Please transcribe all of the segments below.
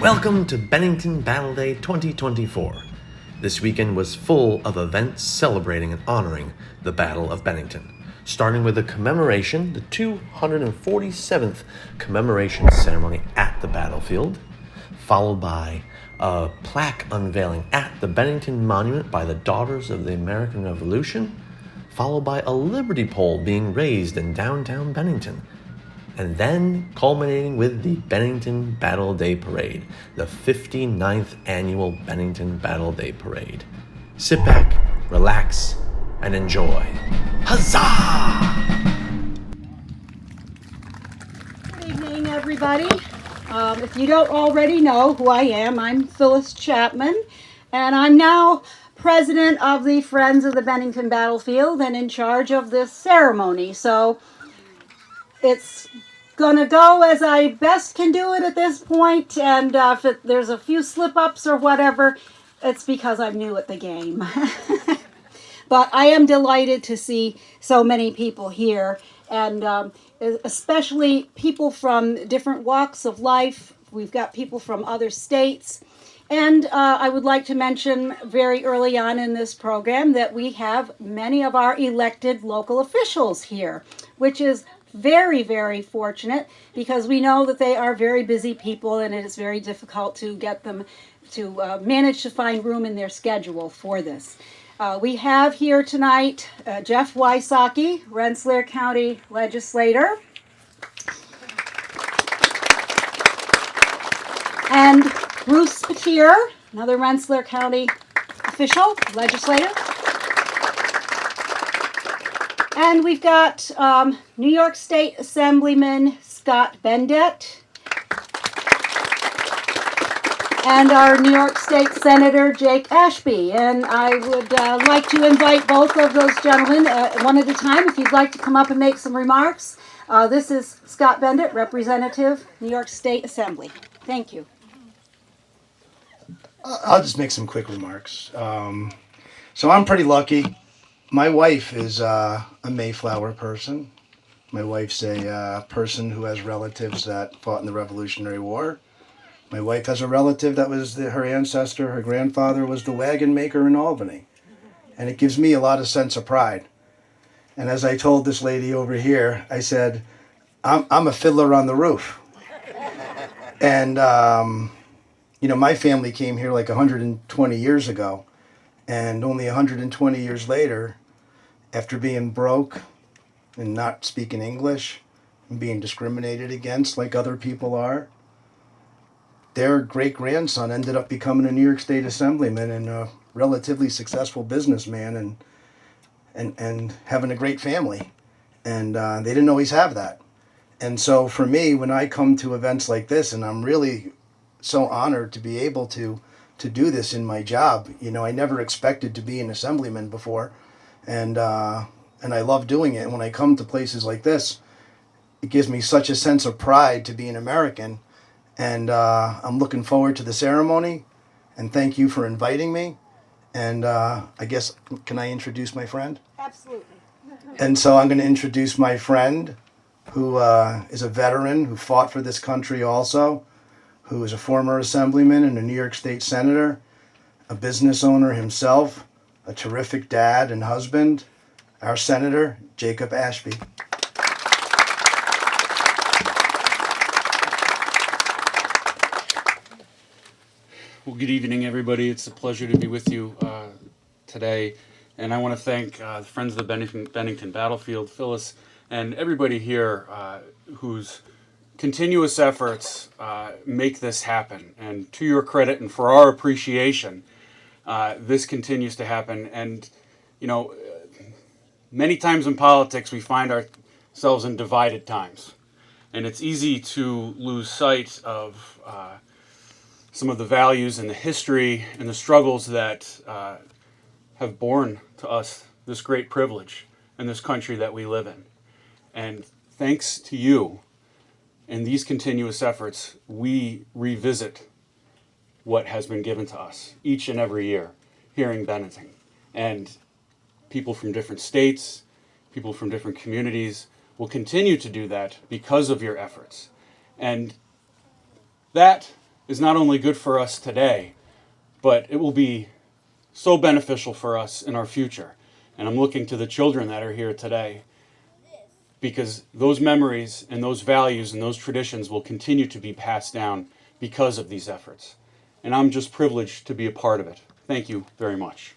Welcome to Bennington Battle Day 2024. This weekend was full of events celebrating and honoring the Battle of Bennington, starting with the commemoration, the 247th commemoration ceremony at the battlefield, followed by a plaque unveiling at the Bennington Monument by the Daughters of the American Revolution, followed by a liberty pole being raised in downtown Bennington, and then culminating with the Bennington Battle Day Parade, the 59th annual Bennington Battle Day Parade. Sit back, relax, and enjoy. Huzzah! Good evening, everybody. If you don't already know who I am, I'm Phyllis Chapman, and I'm now president of the Friends of the Bennington Battlefield and in charge of this ceremony. So it's gonna go as I best can do it at this point, and if there's a few slip-ups or whatever, it's because I'm new at the game. But I am delighted to see so many people here, and especially people from different walks of life. We've got people from other states. And I would like to mention very early on in this program that we have many of our elected local officials here, which is very, very fortunate because we know that they are very busy people and it is very difficult to get them to manage to find room in their schedule for this. We have here tonight Jeff Wysocki, Rensselaer County legislator, and Bruce Petier, another Rensselaer County official, legislator. And we've got New York State Assemblyman Scott Bendet and our New York State Senator Jake Ashby. And I would like to invite both of those gentlemen one at a time if you'd like to come up and make some remarks. This is Scott Bendet, Representative, New York State Assembly. Thank you. I'll just make some quick remarks. So I'm pretty lucky. My wife is a Mayflower person. My wife's a person who has relatives that fought in the Revolutionary War. My wife has a relative that was her ancestor, her grandfather was the wagon maker in Albany. And it gives me a lot of sense of pride. And as I told this lady over here, I said, I'm a fiddler on the roof. And, my family came here like 120 years ago. And only 120 years later, after being broke and not speaking English and being discriminated against like other people are, their great-grandson ended up becoming a New York State Assemblyman and a relatively successful businessman and having a great family. And they didn't always have that. And so for me, when I come to events like this, and I'm really so honored to be able to do this in my job. I never expected to be an assemblyman before, and I love doing it. And when I come to places like this, it gives me such a sense of pride to be an American, and I'm looking forward to the ceremony, and thank you for inviting me. And I guess, can I introduce my friend? Absolutely. And so I'm going to introduce my friend, who is a veteran who fought for this country also, who is a former assemblyman and a New York State senator, a business owner himself, a terrific dad and husband, our Senator Jacob Ashby. Well, good evening, everybody. It's a pleasure to be with you today. And I want to thank the Friends of the Bennington Battlefield, Phyllis, and everybody here whose continuous efforts make this happen. And to your credit and for our appreciation, this continues to happen. And, many times in politics we find ourselves in divided times. And it's easy to lose sight of some of the values and the history and the struggles that have borne to us this great privilege in this country that we live in. And thanks to you, in these continuous efforts, we revisit what has been given to us each and every year here in Bennington. And people from different states, people from different communities will continue to do that because of your efforts. And that is not only good for us today, but it will be so beneficial for us in our future. And I'm looking to the children that are here today, because those memories and those values and those traditions will continue to be passed down because of these efforts. And I'm just privileged to be a part of it. Thank you very much.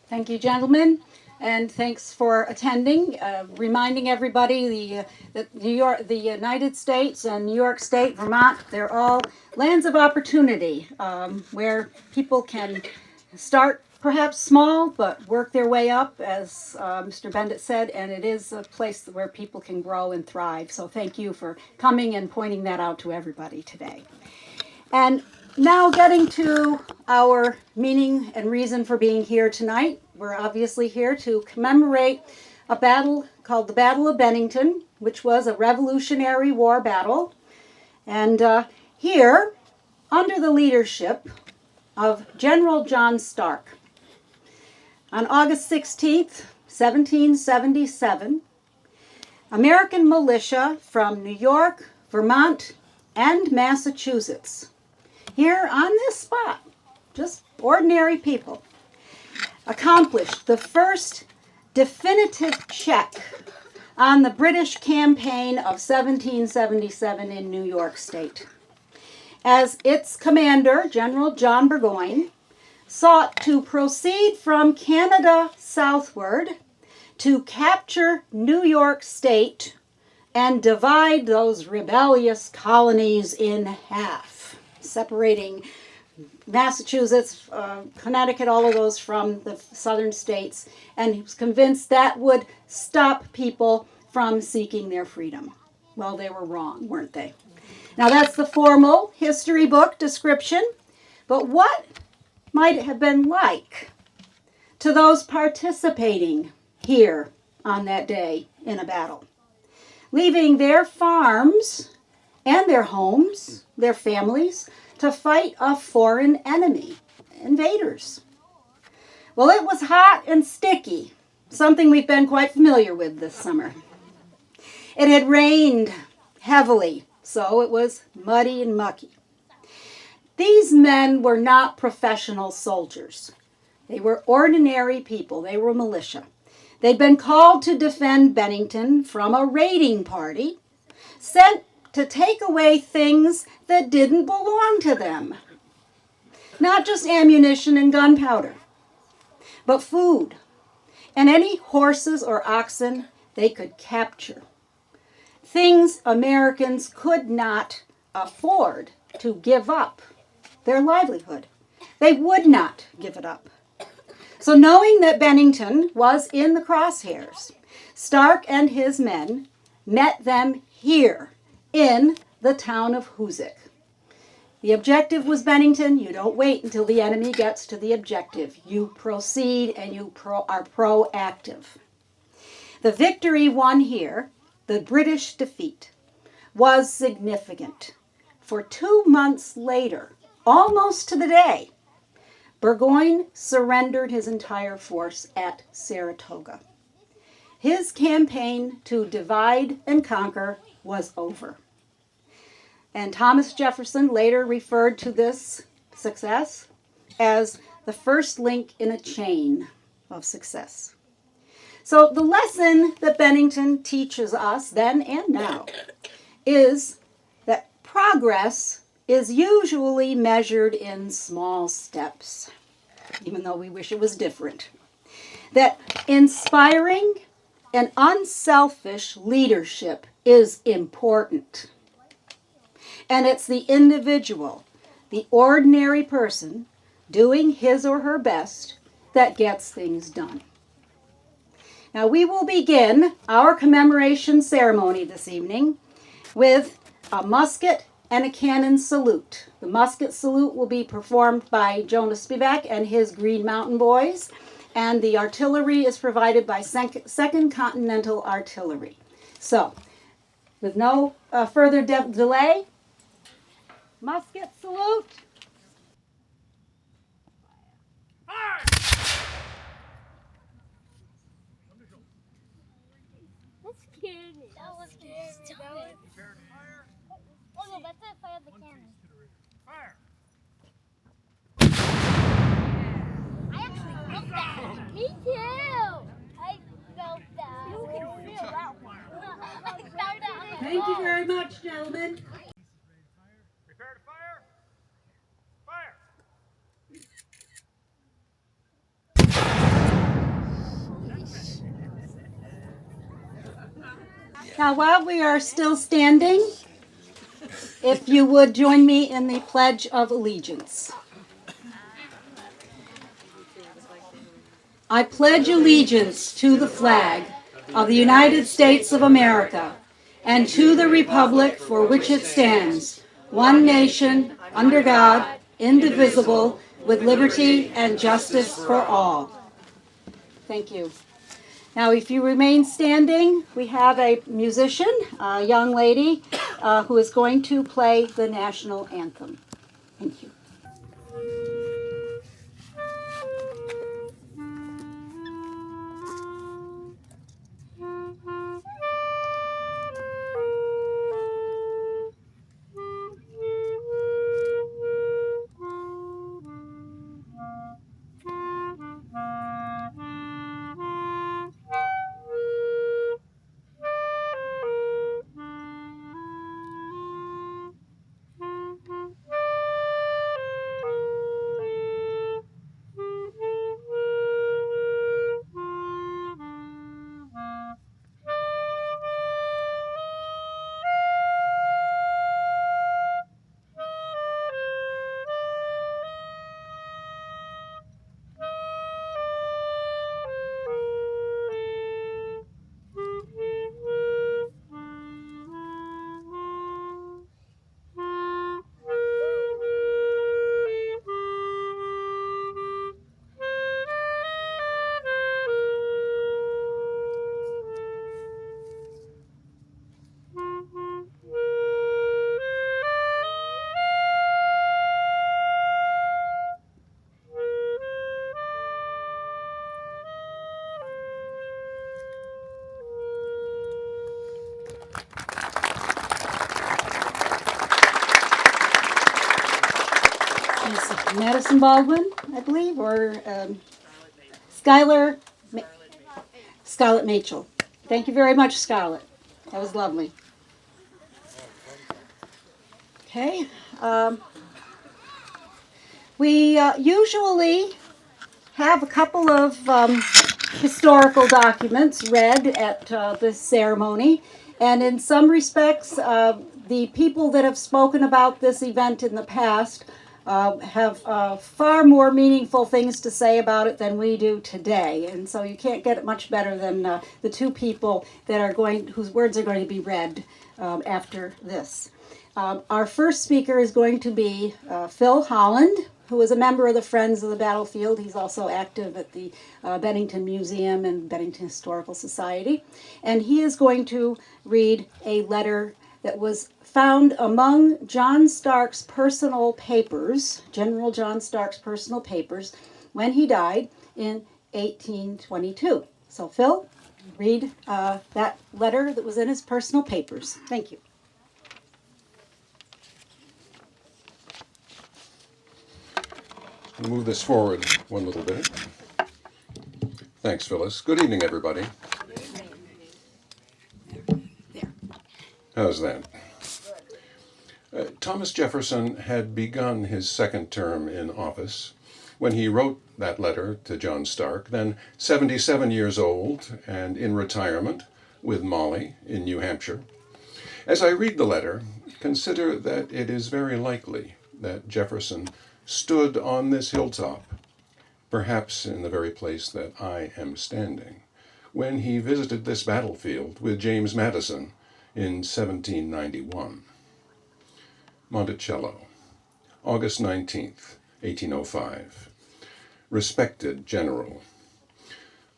Thank you, gentlemen, and thanks for attending. Reminding everybody that the United States and New York State, Vermont, they're all lands of opportunity where people can start perhaps small but work their way up, as Mr. Bendit said, and it is a place where people can grow and thrive. So thank you for coming and pointing that out to everybody today. And now getting to our meaning and reason for being here tonight. We're obviously here to commemorate a battle called the Battle of Bennington, which was a Revolutionary War battle. And here, under the leadership of General John Stark, on August 16th, 1777, American militia from New York, Vermont, and Massachusetts, here on this spot, just ordinary people, accomplished the first definitive check on the British campaign of 1777 in New York State, as its commander, General John Burgoyne, sought to proceed from Canada southward to capture New York State and divide those rebellious colonies in half, separating Massachusetts, Connecticut, all of those from the southern states, and he was convinced that would stop people from seeking their freedom. Well, they were wrong, weren't they? Now, that's the formal history book description, but what might it have been like to those participating here on that day in a battle, leaving their farms and their homes, their families, to fight a foreign enemy, invaders? Well, it was hot and sticky, something we've been quite familiar with this summer. It had rained heavily, so it was muddy and mucky. These men were not professional soldiers. They were ordinary people. They were militia. They'd been called to defend Bennington from a raiding party, sent to take away things that didn't belong to them. Not just ammunition and gunpowder, but food and any horses or oxen they could capture. Things Americans could not afford to give up their livelihood. They would not give it up. So knowing that Bennington was in the crosshairs, Stark and his men met them here in the town of Hoosick. The objective was Bennington. You don't wait until the enemy gets to the objective. You proceed and you are proactive. The victory won here, the British defeat, was significant. For 2 months later, almost to the day, Burgoyne surrendered his entire force at Saratoga. His campaign to divide and conquer was over. And Thomas Jefferson later referred to this success as the first link in a chain of success. So the lesson that Bennington teaches us then and now is that progress is usually measured in small steps, even though we wish it was different. That inspiring and unselfish leadership is important. And it's the individual, the ordinary person, doing his or her best that gets things done. Now, we will begin our commemoration ceremony this evening with a musket and a cannon salute. The musket salute will be performed by Jonas Spivak and his Green Mountain Boys, and the artillery is provided by 2nd Continental Artillery. So, with no further delay, musket salute. That's Stop it. Oh no, that's it. Fire the cannon. Fire. I actually felt that. Me too. I felt that. You can feel that one. I felt that. Thank you very much, gentlemen. Prepare to fire. Fire. Now, while we are still standing, if you would join me in the Pledge of Allegiance. I pledge allegiance to the flag of the United States of America and to the republic for which it stands, one nation, under God, indivisible, with liberty and justice for all. Thank you. Now, if you remain standing, we have a musician, a young lady, who is going to play the national anthem. Thank you. Madison Baldwin, I believe, or Scarlett Machel. Thank you very much, Scarlett. That was lovely. Okay. We usually have a couple of historical documents read at this ceremony, and in some respects, the people that have spoken about this event in the past have far more meaningful things to say about it than we do today, and so you can't get it much better than the two people that are whose words are going to be read after this. Our first speaker is going to be Phil Holland, who is a member of the Friends of the Battlefield. He's also active at the Bennington Museum and Bennington Historical Society, and he is going to read a letter that was found among John Stark's personal papers, General John Stark's personal papers, when he died in 1822. So Phil, read that letter that was in his personal papers. Thank you. I'll move this forward one little bit. Thanks, Phyllis. Good evening, everybody. How's that? Thomas Jefferson had begun his second term in office when he wrote that letter to John Stark, then 77 years old and in retirement with Molly in New Hampshire. As I read the letter, consider that it is very likely that Jefferson stood on this hilltop, perhaps in the very place that I am standing, when he visited this battlefield with James Madison in 1791. Monticello, August 19th, 1805. Respected General,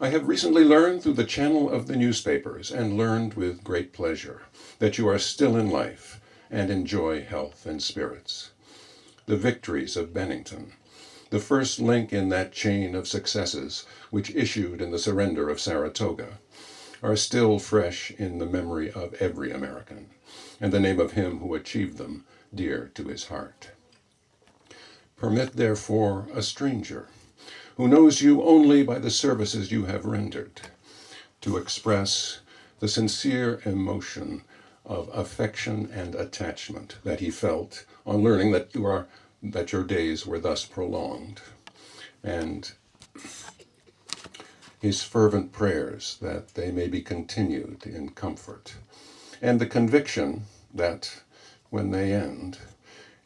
I have recently learned through the channel of the newspapers, and learned with great pleasure, that you are still in life and enjoy health and spirits. The victories of Bennington, the first link in that chain of successes which issued in the surrender of Saratoga, are still fresh in the memory of every American, and the name of him who achieved them dear to his heart. Permit, therefore, a stranger, who knows you only by the services you have rendered, to express the sincere emotion of affection and attachment that he felt on learning that your days were thus prolonged, and his fervent prayers that they may be continued in comfort, and the conviction that, when they end,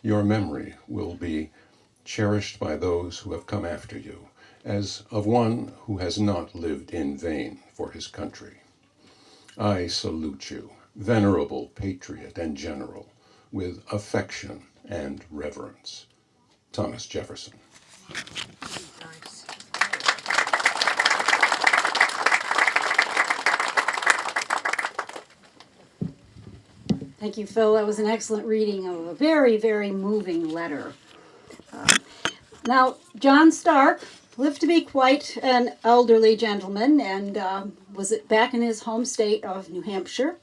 your memory will be cherished by those who have come after you, as of one who has not lived in vain for his country. I salute you, venerable patriot and general, with affection and reverence. Thomas Jefferson. Thank you, Phil. That was an excellent reading of a very, very moving letter. Now, John Stark lived to be quite an elderly gentleman and was back in his home state of New Hampshire.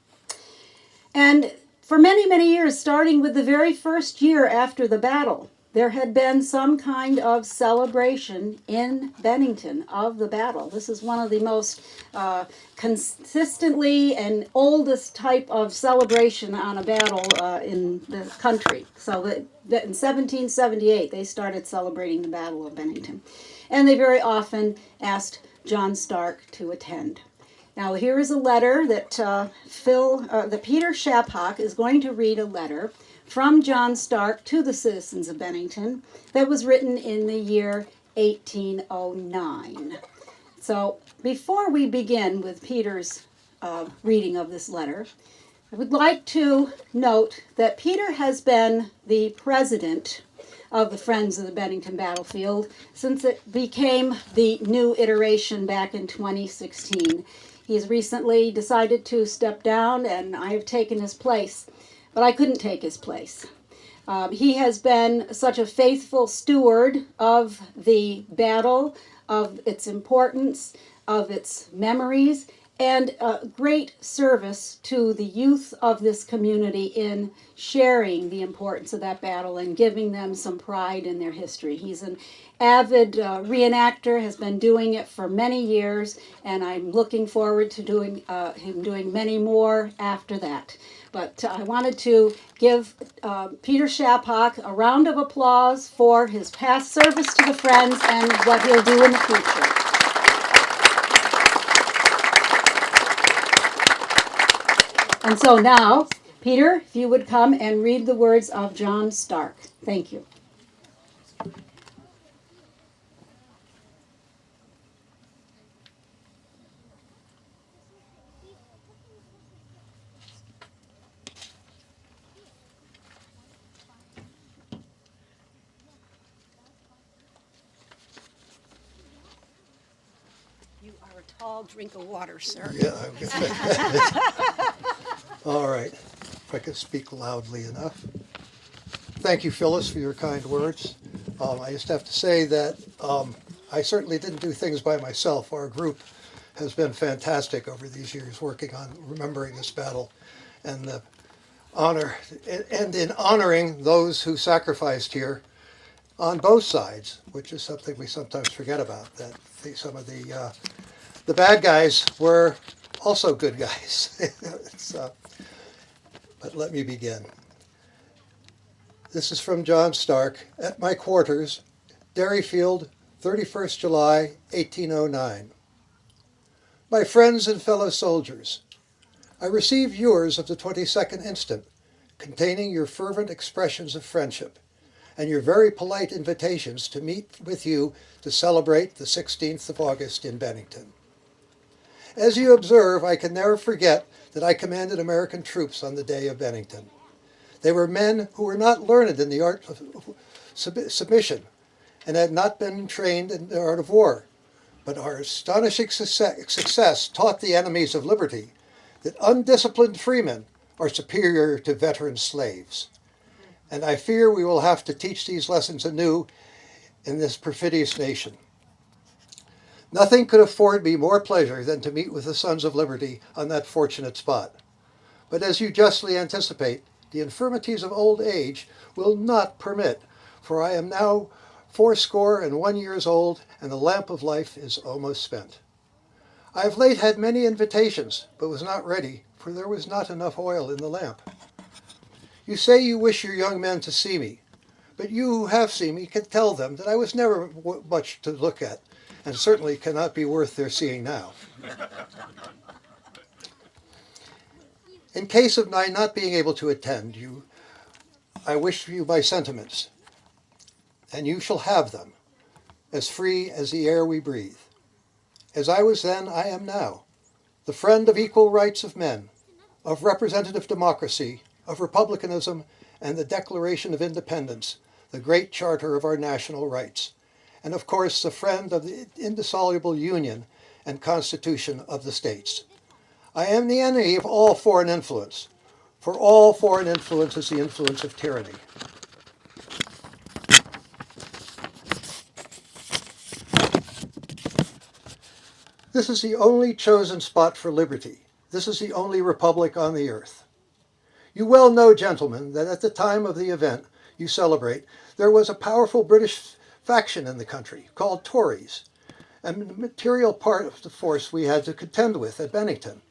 And for many, many years, starting with the very first year after the battle, there had been some kind of celebration in Bennington of the battle. This is one of the most consistently and oldest type of celebration on a battle in the country. So that in 1778, they started celebrating the Battle of Bennington. And they very often asked John Stark to attend. Now here is a letter that that Peter Shapok is going to read, a letter from John Stark to the citizens of Bennington that was written in the year 1809. So before we begin with Peter's reading of this letter, I would like to note that Peter has been the president of the Friends of the Bennington Battlefield since it became the new iteration back in 2016. He's recently decided to step down, and I have taken his place. But I couldn't take his place. He has been such a faithful steward of the battle, of its importance, of its memories, and a great service to the youth of this community in sharing the importance of that battle and giving them some pride in their history. He's an avid reenactor, has been doing it for many years, and I'm looking forward to him doing many more after that. But I wanted to give Peter Shapok a round of applause for his past service to the Friends and what he'll do in the future. And so now, Peter, if you would come and read the words of John Stark. Thank you. You are a tall drink of water, sir. Yeah. All right. If I could speak loudly enough. Thank you, Phyllis, for your kind words. I just have to say that I certainly didn't do things by myself. Our group has been fantastic over these years working on remembering this battle and the honor, and in honoring those who sacrificed here on both sides, which is something we sometimes forget about, that some of the bad guys were also good guys. But let me begin. This is from John Stark at my quarters, Derryfield, 31st July, 1809. My friends and fellow soldiers, I received yours of the 22nd instant, containing your fervent expressions of friendship and your very polite invitations to meet with you to celebrate the 16th of August in Bennington. As you observe, I can never forget that I commanded American troops on the day of Bennington. They were men who were not learned in the art of submission and had not been trained in the art of war, but our astonishing success taught the enemies of liberty that undisciplined freemen are superior to veteran slaves. And I fear we will have to teach these lessons anew in this perfidious nation. Nothing could afford me more pleasure than to meet with the Sons of Liberty on that fortunate spot. But as you justly anticipate, the infirmities of old age will not permit, for I am now 81 years old, and the lamp of life is almost spent. I have late had many invitations, but was not ready, for there was not enough oil in the lamp. You say you wish your young men to see me, but you who have seen me can tell them that I was never much to look at, and certainly cannot be worth their seeing now. In case of my not being able to attend you, I wish you my sentiments, and you shall have them, as free as the air we breathe. As I was then, I am now, the friend of equal rights of men, of representative democracy, of republicanism, and the Declaration of Independence, the great charter of our national rights, and of course the friend of the indissoluble Union and Constitution of the states. I am the enemy of all foreign influence, for all foreign influence is the influence of tyranny. This is the only chosen spot for liberty. This is the only republic on the earth. You well know, gentlemen, that at the time of the event you celebrate, there was a powerful British faction in the country called Tories, and a material part of the force we had to contend with at Bennington.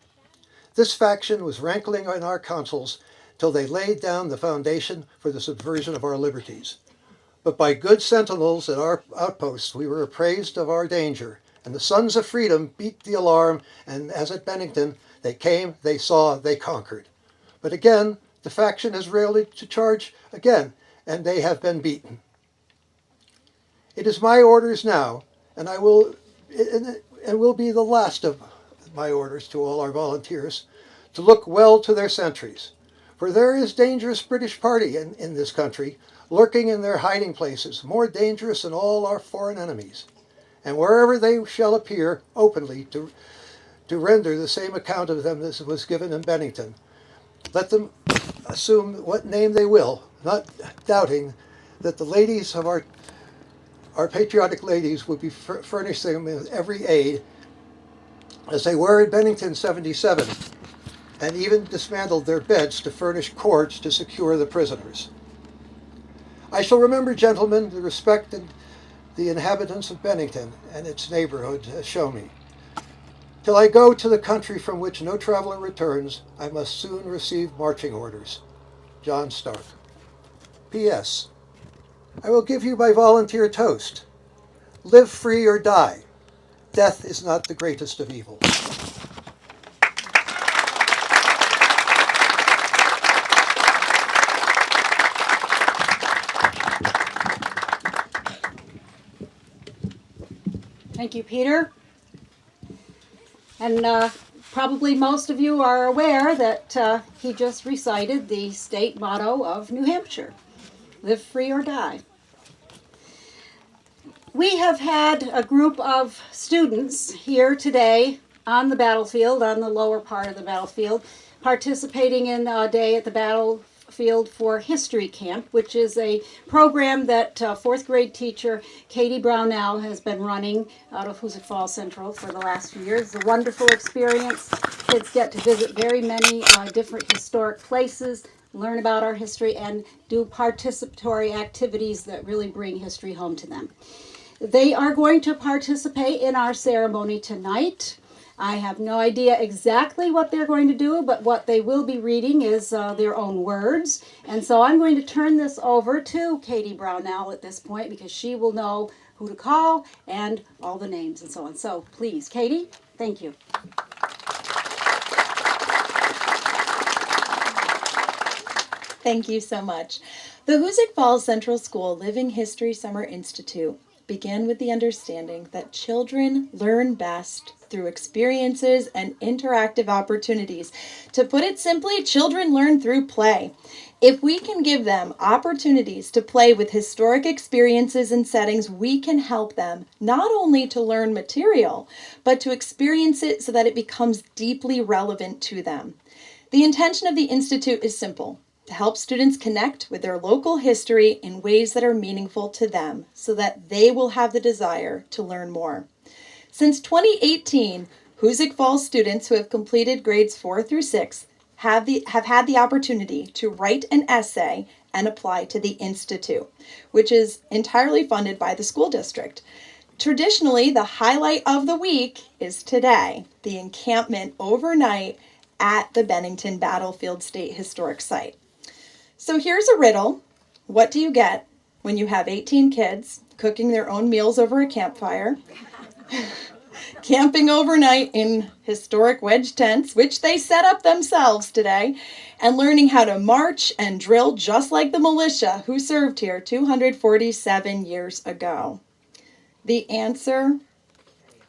This faction was rankling in our councils till they laid down the foundation for the subversion of our liberties. But by good sentinels at our outposts we were appraised of our danger, and the sons of freedom beat the alarm, and as at Bennington, they came, they saw, they conquered. But again, the faction has rallied to charge again, and they have been beaten. It is my orders now, and will be the last of my orders to all our volunteers, to look well to their sentries. For there is dangerous British party in this country, lurking in their hiding places, more dangerous than all our foreign enemies. And wherever they shall appear openly to render the same account of them as was given in Bennington, let them assume what name they will, not doubting that the ladies of our patriotic ladies would be furnishing them with every aid, as they were in Bennington 77, and even dismantled their beds to furnish cords to secure the prisoners. I shall remember, gentlemen, the respect and the inhabitants of Bennington and its neighborhood has shown me. Till I go to the country from which no traveler returns, I must soon receive marching orders. John Stark. P.S. I will give you my volunteer toast. Live free or die. Death is not the greatest of evils. Thank you, Peter. And probably most of you are aware that he just recited the state motto of New Hampshire, live free or die. We have had a group of students here today on the battlefield, on the lower part of the battlefield, participating in a day at the battlefield for History Camp, which is a program that fourth grade teacher Katie Brownell has been running out of Hoosick Falls Central for the last few years. It's a wonderful experience. Kids get to visit very many different historic places, learn about our history, and do participatory activities that really bring history home to them. They are going to participate in our ceremony tonight. I have no idea exactly what they're going to do, but what they will be reading is their own words. And so I'm going to turn this over to Katie Brownell at this point, because she will know who to call and all the names and so on. So please, Katie, thank you. Thank you so much. The Hoosick Falls Central School Living History Summer Institute began with the understanding that children learn best through experiences and interactive opportunities. To put it simply, children learn through play. If we can give them opportunities to play with historic experiences and settings, we can help them not only to learn material, but to experience it so that it becomes deeply relevant to them. The intention of the Institute is simple: to help students connect with their local history in ways that are meaningful to them so that they will have the desire to learn more. Since 2018, Hoosick Falls students who have completed grades 4 through 6 have had the opportunity to write an essay and apply to the Institute, which is entirely funded by the school district. Traditionally, the highlight of the week is today, the encampment overnight at the Bennington Battlefield State Historic Site. So here's a riddle. What do you get when you have 18 kids cooking their own meals over a campfire, camping overnight in historic wedge tents, which they set up themselves today, and learning how to march and drill just like the militia who served here 247 years ago? The answer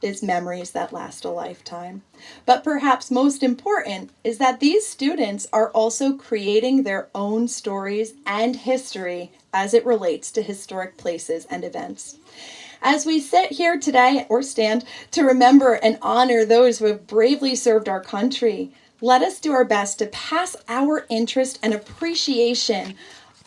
is memories that last a lifetime. But perhaps most important is that these students are also creating their own stories and history as it relates to historic places and events. As we sit here today, or stand, to remember and honor those who have bravely served our country, let us do our best to pass our interest and appreciation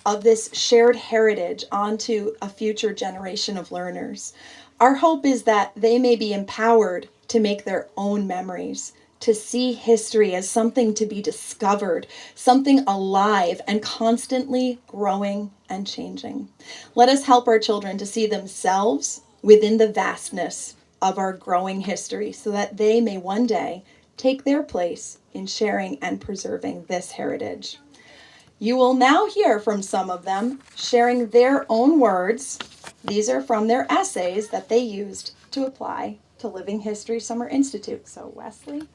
of this shared heritage onto a future generation of learners. Our hope is that they may be empowered to make their own memories, to see history as something to be discovered, something alive and constantly growing and changing. Let us help our children to see themselves within the vastness of our growing history so that they may one day take their place in sharing and preserving this heritage. You will now hear from some of them sharing their own words. These are from their essays that they used to apply to Living History Summer Institute. So Wesley.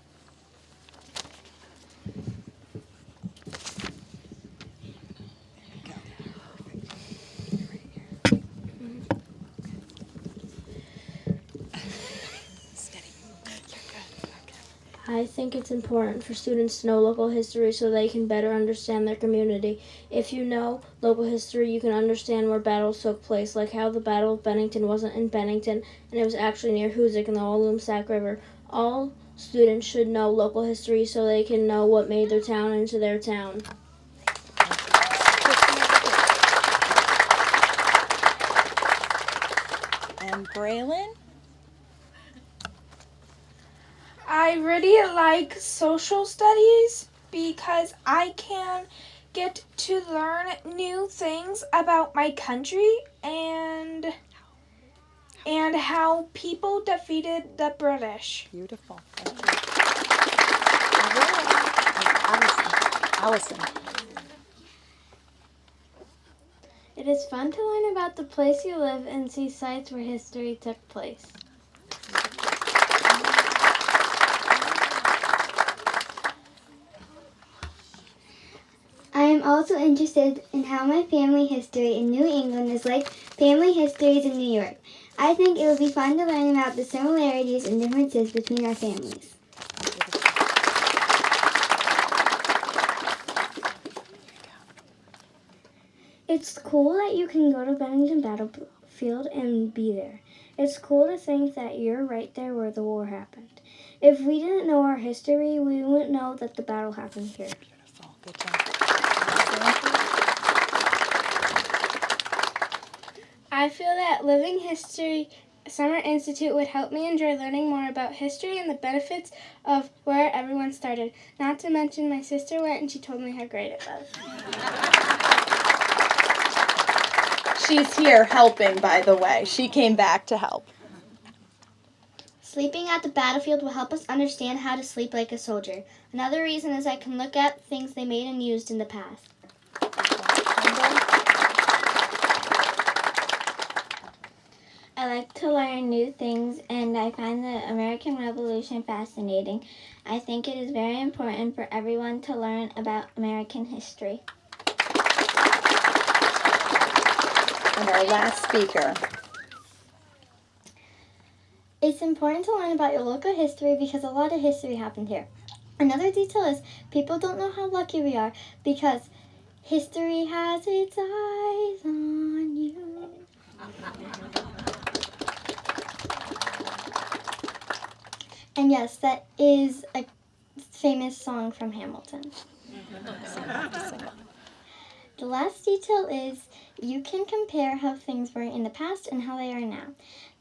I think it's important for students to know local history so they can better understand their community. If you know local history, you can understand where battles took place, like how the Battle of Bennington wasn't in Bennington, and it was actually near Hoosick in the Walloon Sac River. All students should know local history so they can know what made their town into their town. And Braylon? I really like social studies because I can get to learn new things about my country and how people defeated the British. Beautiful. Thank you. Allison. It is fun to learn about the place you live and see sites where history took place. I am also interested in how my family history in New England is like family histories in New York. I think it would be fun to learn about the similarities and differences between our families. It's cool that you can go to Bennington Battlefield and be there. It's cool to think that you're right there where the war happened. If we didn't know our history, we wouldn't know that the battle happened here. Beautiful. Good job. I feel that Living History Summer Institute would help me enjoy learning more about history and the benefits of where everyone started. Not to mention my sister went and she told me how great it was. She's here helping, by the way. She came back to help. Sleeping at the battlefield will help us understand how to sleep like a soldier. Another reason is I can look at things they made and used in the past. I like to learn new things, and I find the American Revolution fascinating. I think it is very important for everyone to learn about American history. And our last speaker. It's important to learn about your local history because a lot of history happened here. Another detail is people don't know how lucky we are because history has its eyes on you. And yes, that is a famous song from Hamilton. The last detail is You can compare how things were in the past and how they are now.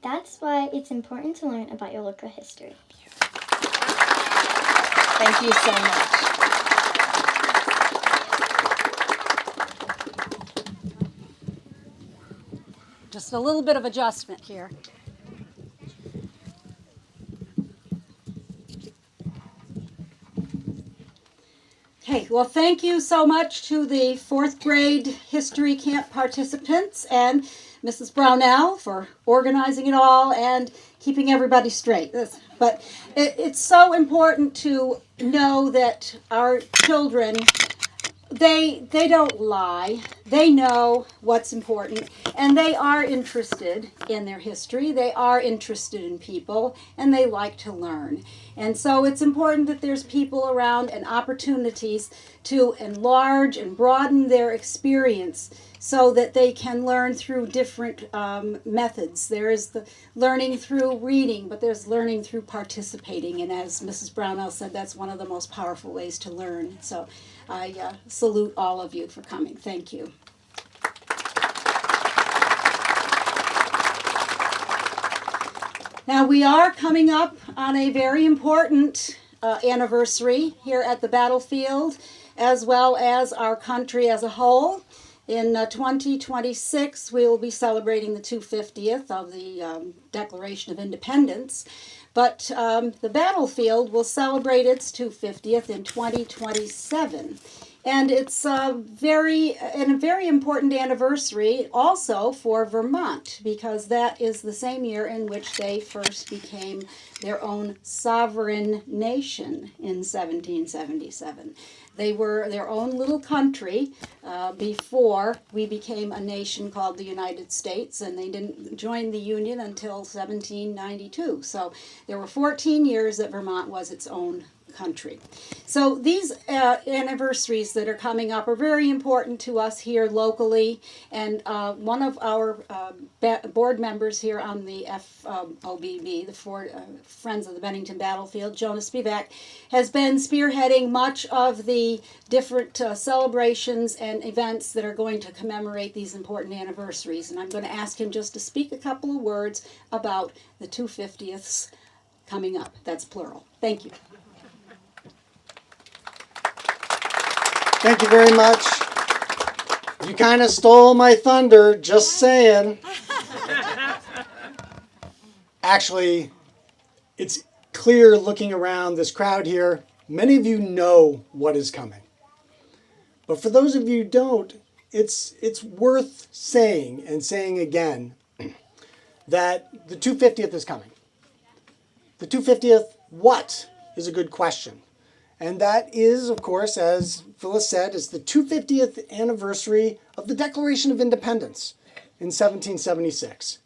That's why it's important to learn about your local history. Thank you so much. Just a little bit of adjustment here. Okay, well, thank you so much to the 4th grade history camp participants and Mrs. Brownell for organizing it all and keeping everybody straight. But it's so important to know that our children, they don't lie. They know what's important, and they are interested in their history. They are interested in people, and they like to learn. And so it's important that there's people around and opportunities to enlarge and broaden their experience so that they can learn through different methods. There is the learning through reading, but there's learning through participating. And as Mrs. Brownell said, that's one of the most powerful ways to learn. So I salute all of you for coming. Thank you. Now we are coming up on a very important anniversary here at the battlefield, as well as our country as a whole. In 2026, we will be celebrating the 250th of the Declaration of Independence. But the battlefield will celebrate its 250th in 2027. And it's a very important anniversary also for Vermont, because that is the same year in which they first became their own sovereign nation in 1777. They were their own little country before we became a nation called the United States, and they didn't join the Union until 1792. So there were 14 years that Vermont was its own country. So these anniversaries that are coming up are very important to us here locally, and one of our board members here on the FOBB, the Friends of the Bennington Battlefield, Jonas Spivak, has been spearheading much of the different celebrations and events that are going to commemorate these important anniversaries, and I'm going to ask him just to speak a couple of words about the 250ths coming up. That's plural. Thank you. Thank you very much. You kind of stole my thunder, just saying. Actually, it's clear looking around this crowd here, many of you know what is coming. But for those of you who don't, it's worth saying and saying again that the 250th is coming. The 250th, what is a good question? And that is, of course, as Phyllis said, is the 250th anniversary of the Declaration of Independence in 1776.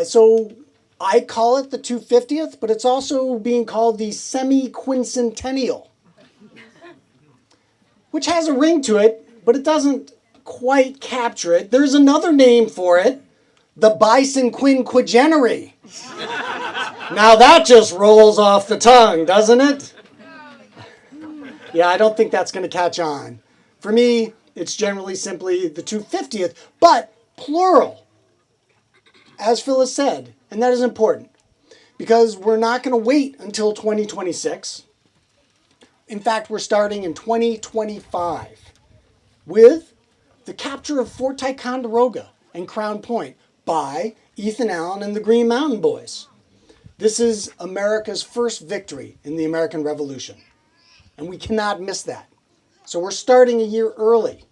So I call it the 250th, but it's also being called the semi-quincentennial, which has a ring to it, but it doesn't quite capture it. There's another name for it, the bicentenary. Now that just rolls off the tongue, doesn't it? Yeah, I don't think that's going to catch on. For me, it's generally simply the 250th, but plural, as Phyllis said, and that is important because we're not going to wait until 2026. In fact, we're starting in 2025 with the capture of Fort Ticonderoga and Crown Point by Ethan Allen and the Green Mountain Boys. This is America's first victory in the American Revolution. And we cannot miss that. So we're starting a year early.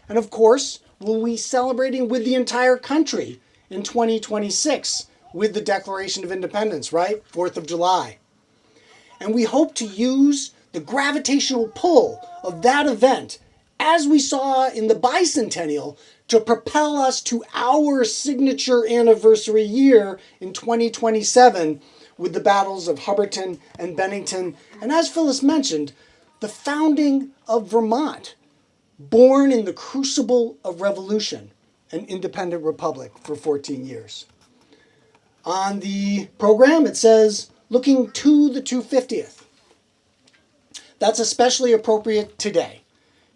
And of course, we'll be celebrating with the entire country in 2026 with the Declaration of Independence, right? 4th of July. And we hope to use the gravitational pull of that event, as we saw in the bicentennial, to propel us to our signature anniversary year in 2027 with the battles of Hubbardton and Bennington, and as Phyllis mentioned, the founding of Vermont, born in the crucible of revolution, an independent republic for 14 years. On the program, it says, looking to the 250th. That's especially appropriate today,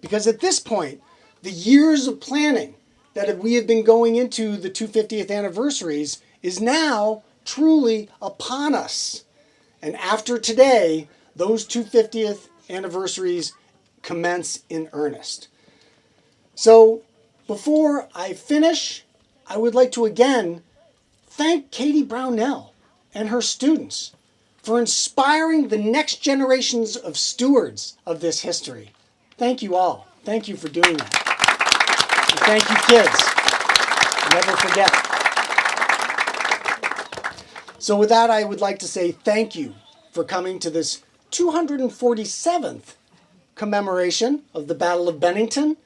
because at this point, the years of planning that we have been going into the 250th anniversaries is now truly upon us. And after today, those 250th anniversaries commence in earnest. So before I finish, I would like to again thank Katie Brownell and her students for inspiring the next generations of stewards of this history. Thank you all. Thank you for doing that. And thank you, kids. Never forget. So with that, I would like to say thank you for coming to this 247th commemoration of the Battle of Bennington,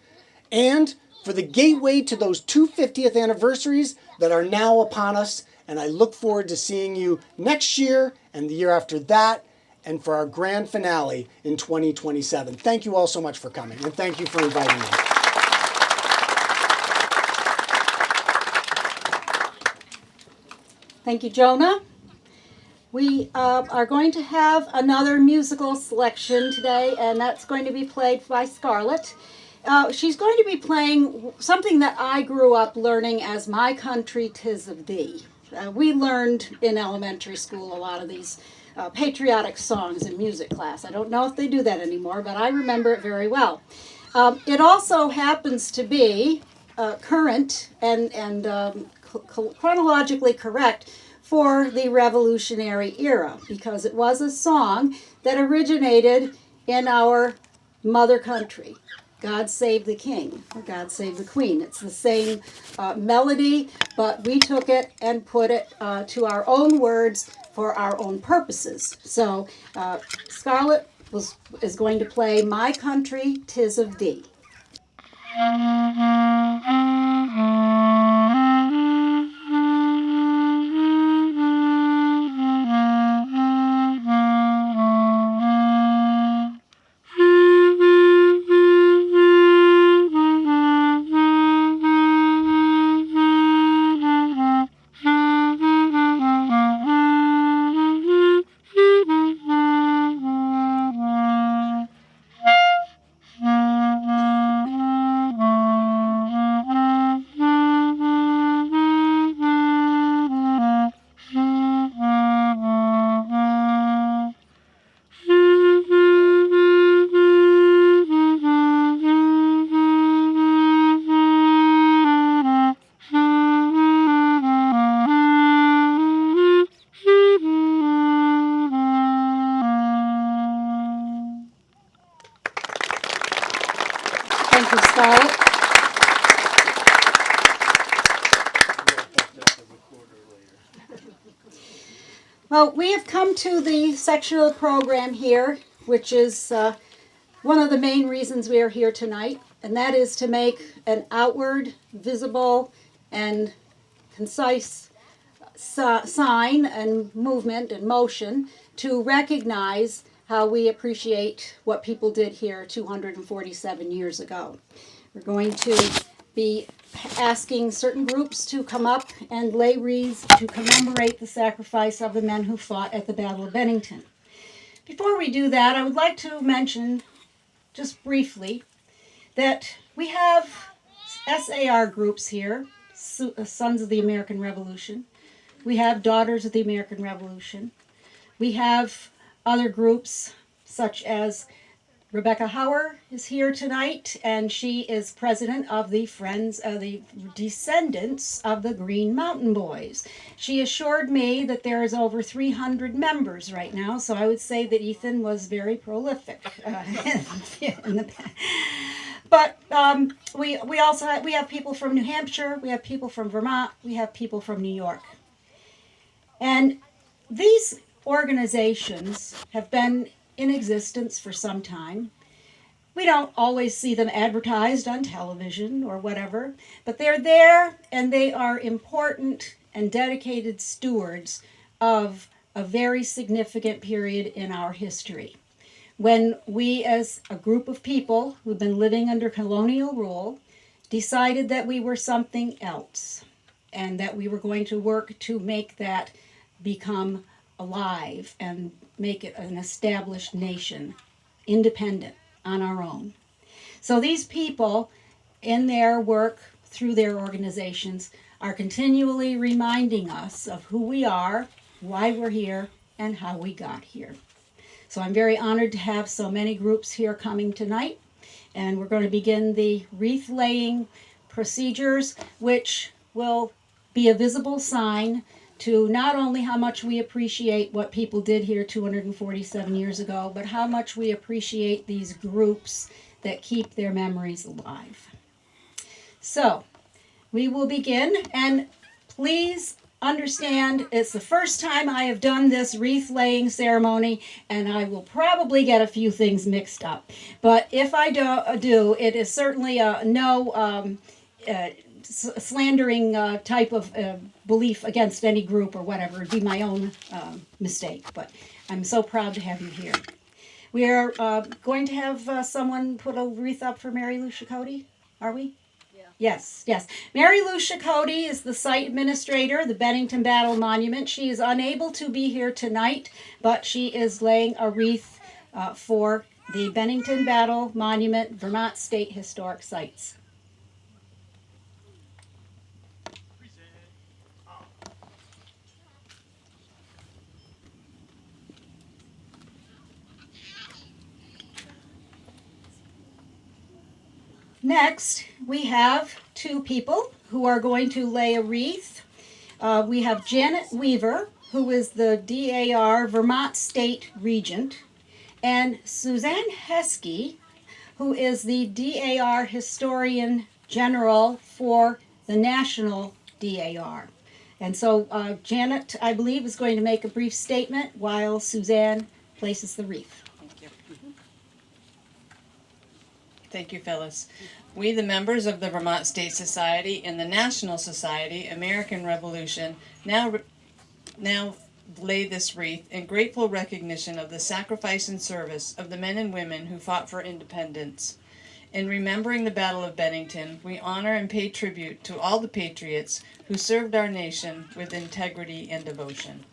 and for the gateway to those 250th anniversaries that are now upon us. And I look forward to seeing you next year and the year after that, and for our grand finale in 2027. Thank you all so much for coming, and thank you for inviting me. Thank you, Jonah. We are going to have another musical selection today, and that's going to be played by Scarlett. She's going to be playing something that I grew up learning as My Country 'Tis of Thee. We learned in elementary school a lot of these patriotic songs in music class. I don't know if they do that anymore, but I remember it very well. It also happens to be current and chronologically correct for the Revolutionary era, because it was a song that originated in our mother country. God Save the King, or God Save the Queen. It's the same melody, but we took it and put it to our own words for our own purposes. So Scarlett is going to play My Country 'Tis of Thee. Thank you, Scarlett. Well, we have come to the section of the program here, which is one of the main reasons we are here tonight, and that is to make an outward, visible, and concise sign and movement and motion to recognize how we appreciate what people did here 247 years ago. We're going to be asking certain groups to come up and lay wreaths to commemorate the sacrifice of the men who fought at the Battle of Bennington. Before we do that, I would like to mention, just briefly, that we have SAR groups here, Sons of the American Revolution. We have Daughters of the American Revolution. We have other groups such as Rebecca Hauer is here tonight, and she is president of the Friends of the Descendants of the Green Mountain Boys. She assured me that there is over 300 members right now, so I would say that Ethan was very prolific. But we also have people from New Hampshire, we have people from Vermont, we have people from New York. And these organizations have been in existence for some time. We don't always see them advertised on television or whatever, but they're there and they are important and dedicated stewards of a very significant period in our history, when we as a group of people who've been living under colonial rule decided that we were something else and that we were going to work to make that become alive and make it an established nation, independent on our own. So these people, in their work through their organizations, are continually reminding us of who we are, why we're here, and how we got here. So I'm very honored to have so many groups here coming tonight, and we're going to begin the wreath laying procedures, which will be a visible sign to not only how much we appreciate what people did here 247 years ago, but how much we appreciate these groups that keep their memories alive. So, we will begin, and please understand it's the first time I have done this wreath laying ceremony, and I will probably get a few things mixed up. But if I do, it is certainly no slandering type of belief against any group or whatever. It'd be my own mistake, but I'm so proud to have you here. We are going to have someone put a wreath up for Mary Lou Chakotay, are we? Yes. Mary Lou Chakotay is the site administrator of the Bennington Battle Monument. She is unable to be here tonight, but she is laying a wreath for the Bennington Battle Monument, Vermont State Historic Sites. Next, we have two people who are going to lay a wreath. We have Janet Weaver, who is the DAR Vermont State Regent, and Suzanne Heskey, who is the DAR Historian General for the National DAR. And so Janet, I believe, is going to make a brief statement while Suzanne places the wreath. Thank you, Phyllis. We, the members of the Vermont State Society and the National Society American Revolution, now lay this wreath in grateful recognition of the sacrifice and service of the men and women who fought for independence. In remembering the Battle of Bennington, we honor and pay tribute to all the patriots who served our nation with integrity and devotion.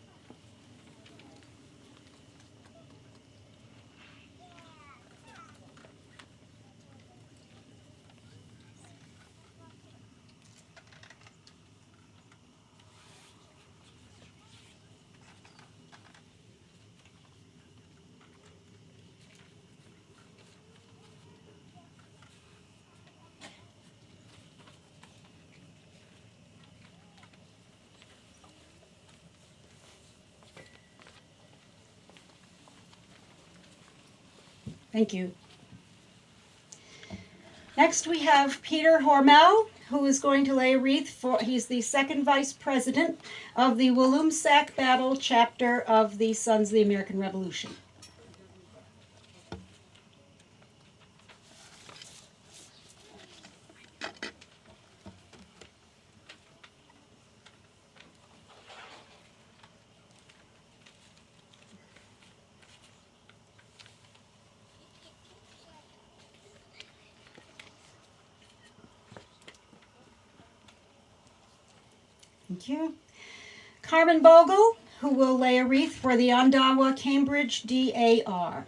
Thank you. Next we have Peter Hormel, who is going to lay a wreath for, he's the second vice president of the Walloomsac Battle chapter of the Sons of the American Revolution. Thank you. Carmen Bogle, who will lay a wreath for the Ondawa Cambridge DAR.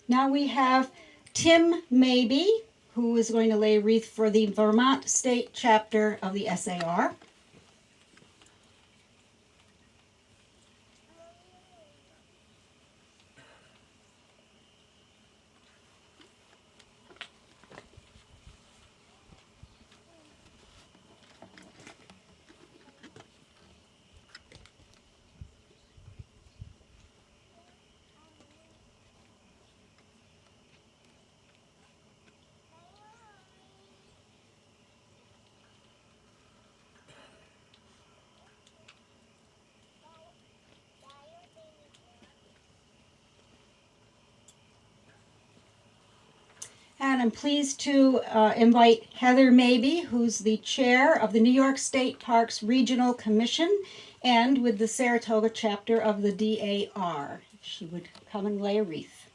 Now we have Tim Mabey, who is going to lay a wreath for the Vermont State chapter of the SAR. And I'm pleased to invite Heather Mabey, who's the chair of the New York State Parks Regional Commission and with the Saratoga chapter of the DAR. If she would come and lay a wreath.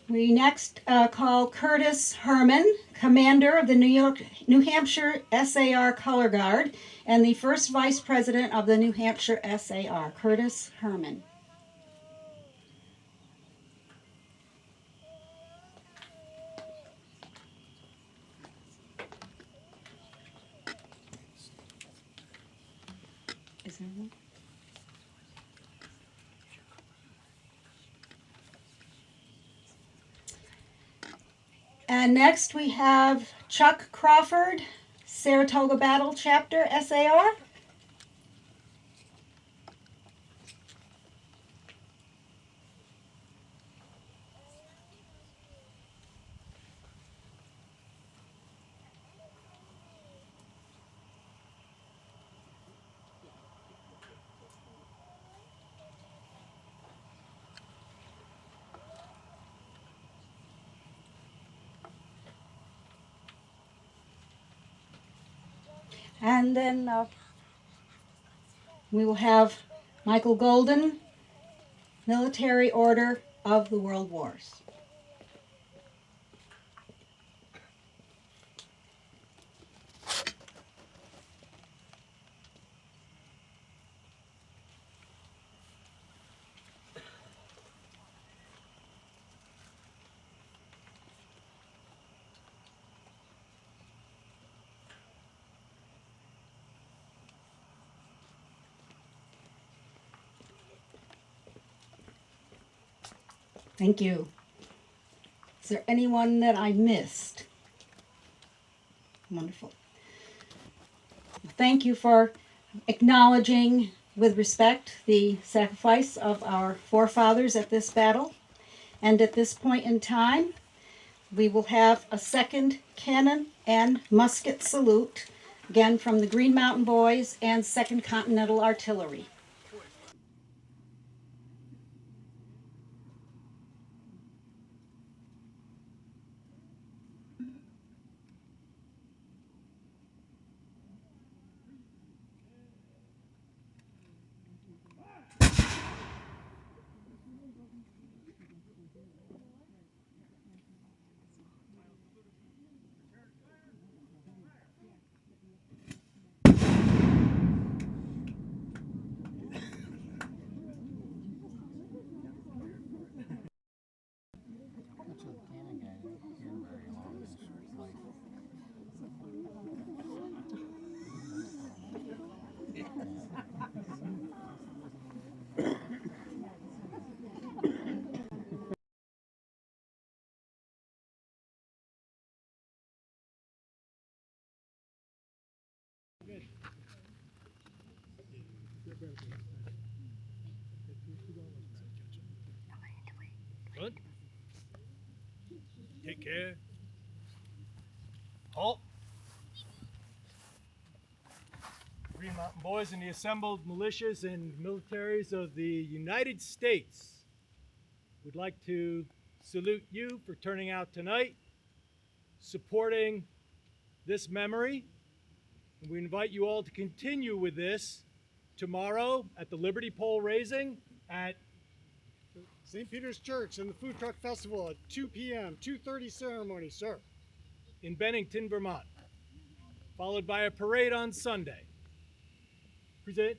We next call Curtis Herman, commander of the New Hampshire SAR Color Guard and the first vice president of the New Hampshire SAR. Curtis Herman. Is there one? And next we have Chuck Crawford, Saratoga Battle Chapter, SAR. And then we will have Michael Golden, Military Order of the World Wars. Thank you. Is there anyone that I missed? Wonderful. Thank you for acknowledging with respect the sacrifice of our forefathers at this battle. And at this point in time, we will have a second cannon and musket salute, again from the Green Mountain Boys and 2nd Continental Artillery. Good. Take care. Halt. Green Mountain Boys and the assembled militias and militaries of the United States would like to salute you for turning out tonight, supporting this memory. And we invite you all to continue with this tomorrow at the Liberty Pole raising at St. Peter's Church and the Food Truck Festival at 2 p.m., 2:30 ceremony, sir. in Bennington, Vermont, followed by a parade on Sunday. Present.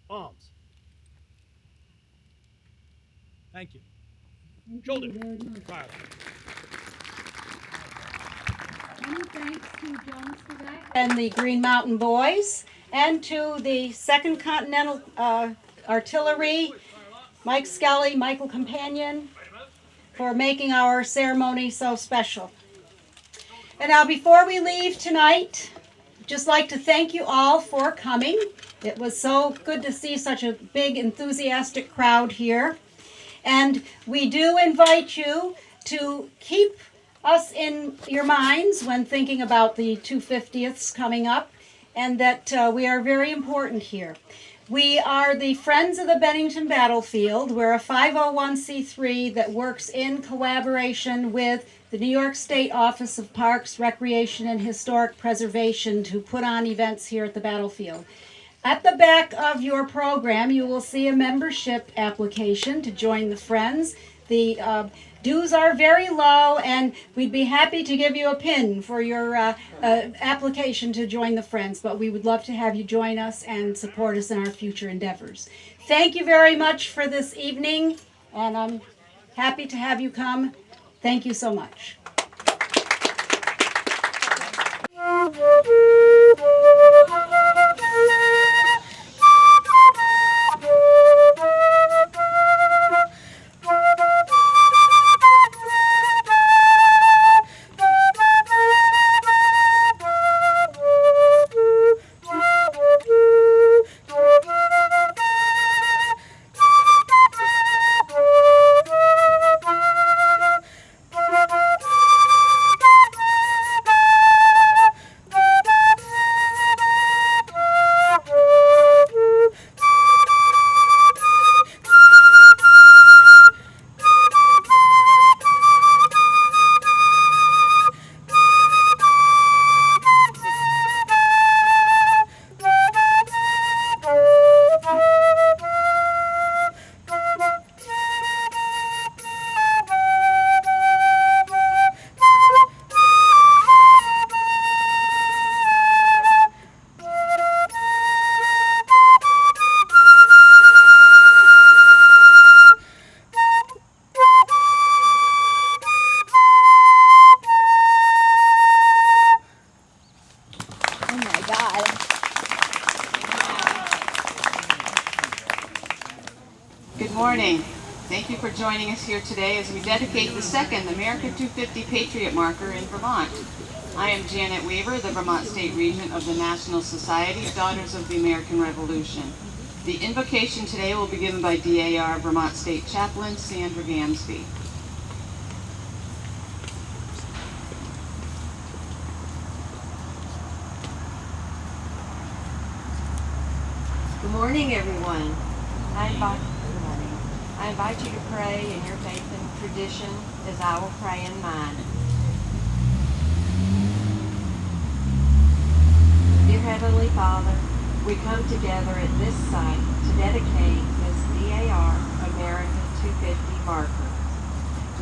Arms. Thank you. Shoulder. Fire. Many thanks to Jones for that. And the Green Mountain Boys, and to the 2nd Continental Artillery, Mike Skelly, Michael Companion, for making our ceremony so special. And now before we leave tonight, just like to thank you all for coming. It was so good to see such a big, enthusiastic crowd here. And we do invite you to keep us in your minds when thinking about the 250ths coming up, and that we are very important here. We are the Friends of the Bennington Battlefield. We're a 501c3 that works in collaboration with the New York State Office of Parks, Recreation, and Historic Preservation to put on events here at the battlefield. At the back of your program, you will see a membership application to join the Friends. The dues are very low, and we'd be happy to give you a pin for your application to join the Friends, but we would love to have you join us and support us in our future endeavors. Thank you very much for this evening, and I'm happy to have you come. Thank you so much. Good morning. Thank you for joining us here today as we dedicate the second America 250 Patriot Marker in Vermont. I am Janet Weaver, the Vermont State Regent of the National Society Daughters of the American Revolution. The invocation today will be given by DAR Vermont State Chaplain Sandra Gamsby. Good morning, everyone. I invite you to pray in your faith and tradition as I will pray in mine. Dear Heavenly Father, we come together at this site to dedicate this DAR America 250 marker.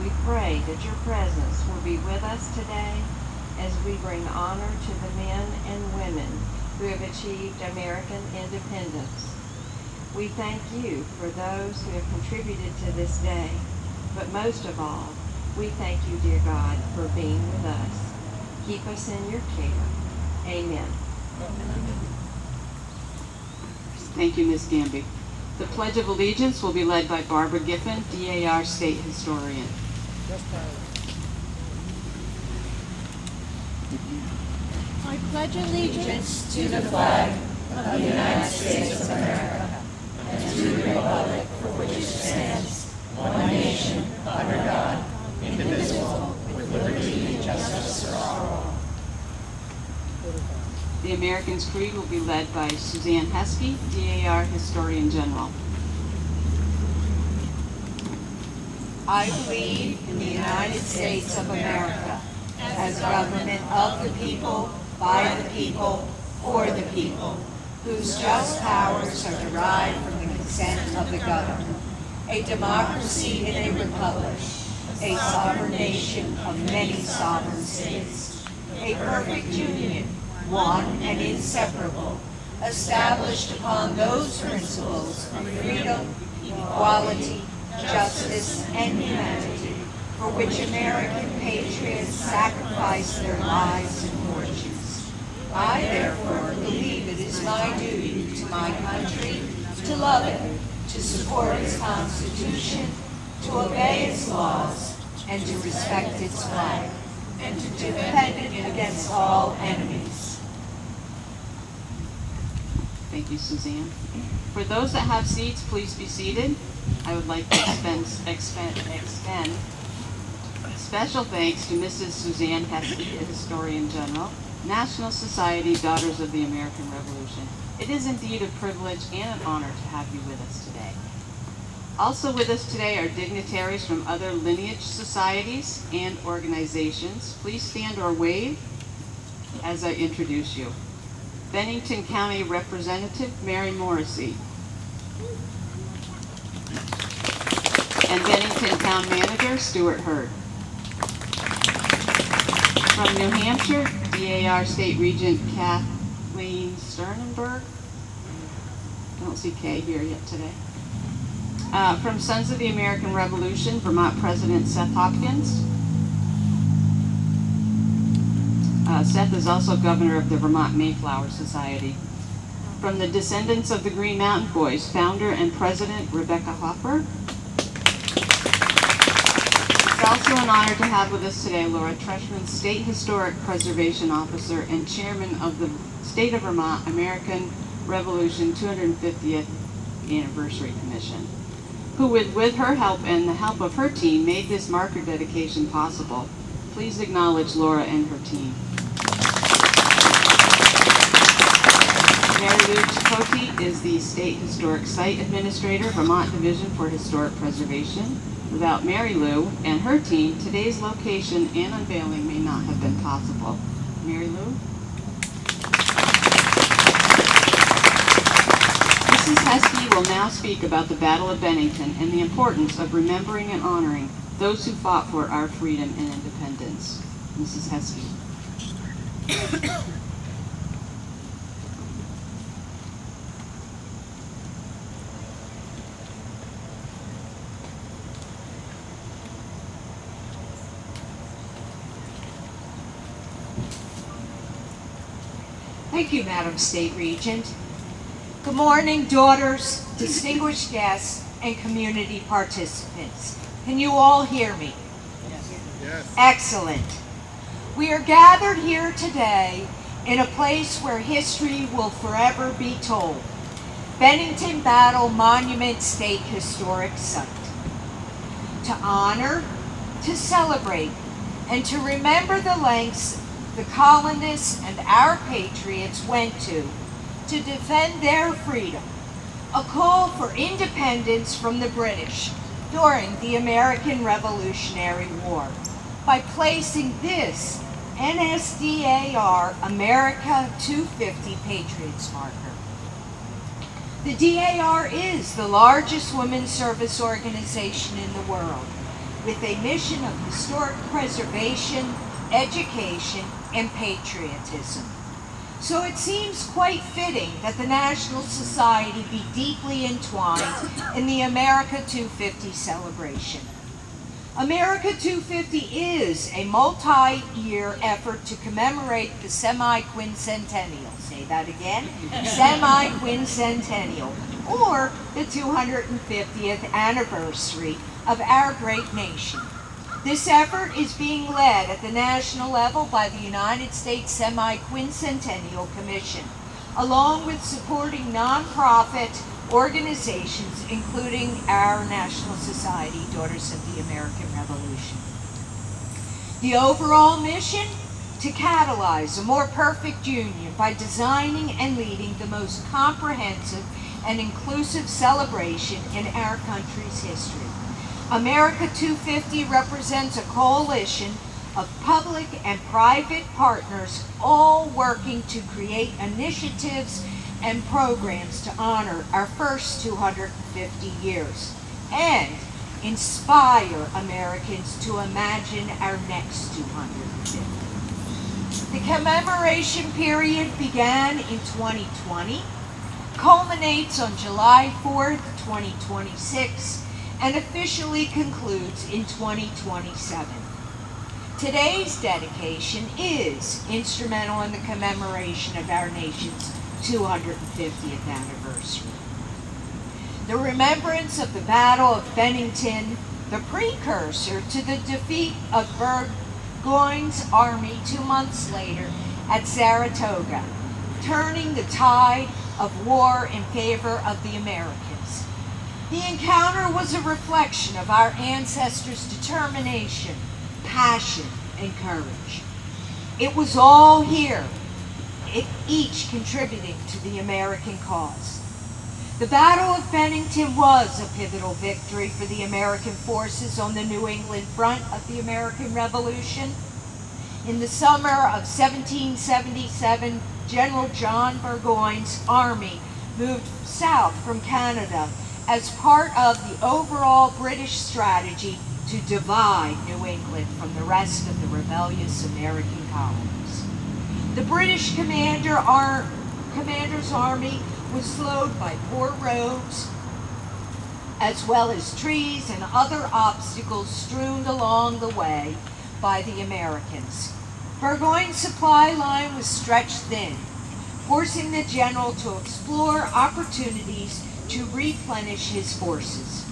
We pray that your presence will be with us today as we bring honor to the men and women who have achieved American independence. We thank you for those who have contributed to this day, but most of all, we thank you, dear God, for being with us. Keep us in your care. Amen. Thank you, Ms. Gamby. The Pledge of Allegiance will be led by Barbara Giffen, DAR State Historian. I pledge allegiance to the flag of the United States of America and to the republic for which it stands, one nation, under God, indivisible, with liberty and justice for all. The Americans' Creed will be led by Suzanne Heskey, DAR Historian General. I believe in the United States of America as government of the people, by the people, for the people, whose just powers are derived from the consent of the governed, a democracy in a republic, a sovereign nation of many sovereign states, a perfect union, one and inseparable, established upon those principles of freedom, equality, justice, and humanity, for which American patriots sacrificed their lives and fortunes. I therefore believe it is my duty to my country to love it, to support its Constitution, to obey its laws, and to respect its flag, and to defend it against all enemies. Thank you, Suzanne. For those that have seats, please be seated. I would like to extend special thanks to Mrs. Suzanne Heskey, a Historian General, National Society Daughters of the American Revolution. It is indeed a privilege and an honor to have you with us today. Also with us today are dignitaries from other lineage societies and organizations. Please stand or wave as I introduce you. Bennington County Representative Mary Morrissey. And Bennington Town Manager Stuart Hurd. From New Hampshire, DAR State Regent Kathleen Sternenberg. I don't see Kay here yet today. From Sons of the American Revolution, Vermont President Seth Hopkins. Seth is also governor of the Vermont Mayflower Society. From the Descendants of the Green Mountain Boys, founder and president Rebecca Hopper. It's also an honor to have with us today Laura Treshman, State Historic Preservation Officer and Chairman of the State of Vermont American Revolution 250th Anniversary Commission, who with her help and the help of her team made this marker dedication possible. Please acknowledge Laura and her team. Mary Lou Chakotay is the State Historic Site Administrator, Vermont Division for Historic Preservation. Without Mary Lou and her team, today's location and unveiling may not have been possible. Mary Lou? Mrs. Heskey will now speak about the Battle of Bennington and the importance of remembering and honoring those who fought for our freedom and independence. Mrs. Heskey. Thank you, Madam State Regent. Good morning, daughters, distinguished guests, and community participants. Can you all hear me? Yes. Excellent. We are gathered here today in a place where history will forever be told. Bennington Battle Monument State Historic Site. To honor, to celebrate, and to remember the lengths the colonists and our patriots went to defend their freedom, a call for independence from the British during the American Revolutionary War, by placing this NSDAR America 250 Patriots marker. The DAR is the largest women's service organization in the world, with a mission of historic preservation, education, and patriotism. So it seems quite fitting that the National Society be deeply entwined in the America 250 celebration. America 250 is a multi-year effort to commemorate the semi-quincentennial, say that again, semi-quincentennial, or the 250th anniversary of our great nation. This effort is being led at the national level by the United States Semi-Quincentennial Commission, along with supporting nonprofit organizations, including our National Society, Daughters of the American Revolution. The overall mission? To catalyze a more perfect union by designing and leading the most comprehensive and inclusive celebration in our country's history. America 250 represents a coalition of public and private partners, all working to create initiatives and programs to honor our first 250 years and inspire Americans to imagine our next 250. The commemoration period began in 2020, culminates on July 4th, 2026, and officially concludes in 2027. Today's dedication is instrumental in the commemoration of our nation's 250th anniversary. The remembrance of the Battle of Bennington, the precursor to the defeat of Burgoyne's army 2 months later at Saratoga, turning the tide of war in favor of the Americans. The encounter was a reflection of our ancestors' determination, passion, and courage. It was all here, each contributing to the American cause. The Battle of Bennington was a pivotal victory for the American forces on the New England front of the American Revolution. In the summer of 1777, General John Burgoyne's army moved south from Canada as part of the overall British strategy to divide New England from the rest of the rebellious American colonies. The British commander's army was slowed by poor roads, as well as trees and other obstacles strewn along the way by the Americans. Burgoyne's supply line was stretched thin, forcing the general to explore opportunities to replenish his forces.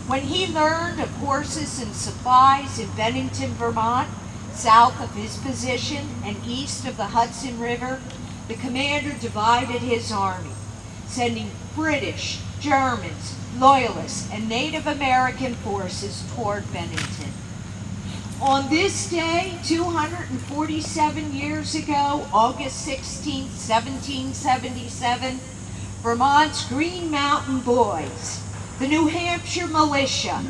When he learned of horses and supplies in Bennington, Vermont, south of his position and east of the Hudson River, the commander divided his army, sending British, Germans, Loyalists, and Native American forces toward Bennington. On this day, 247 years ago, August 16, 1777, Vermont's Green Mountain Boys, the New Hampshire militia,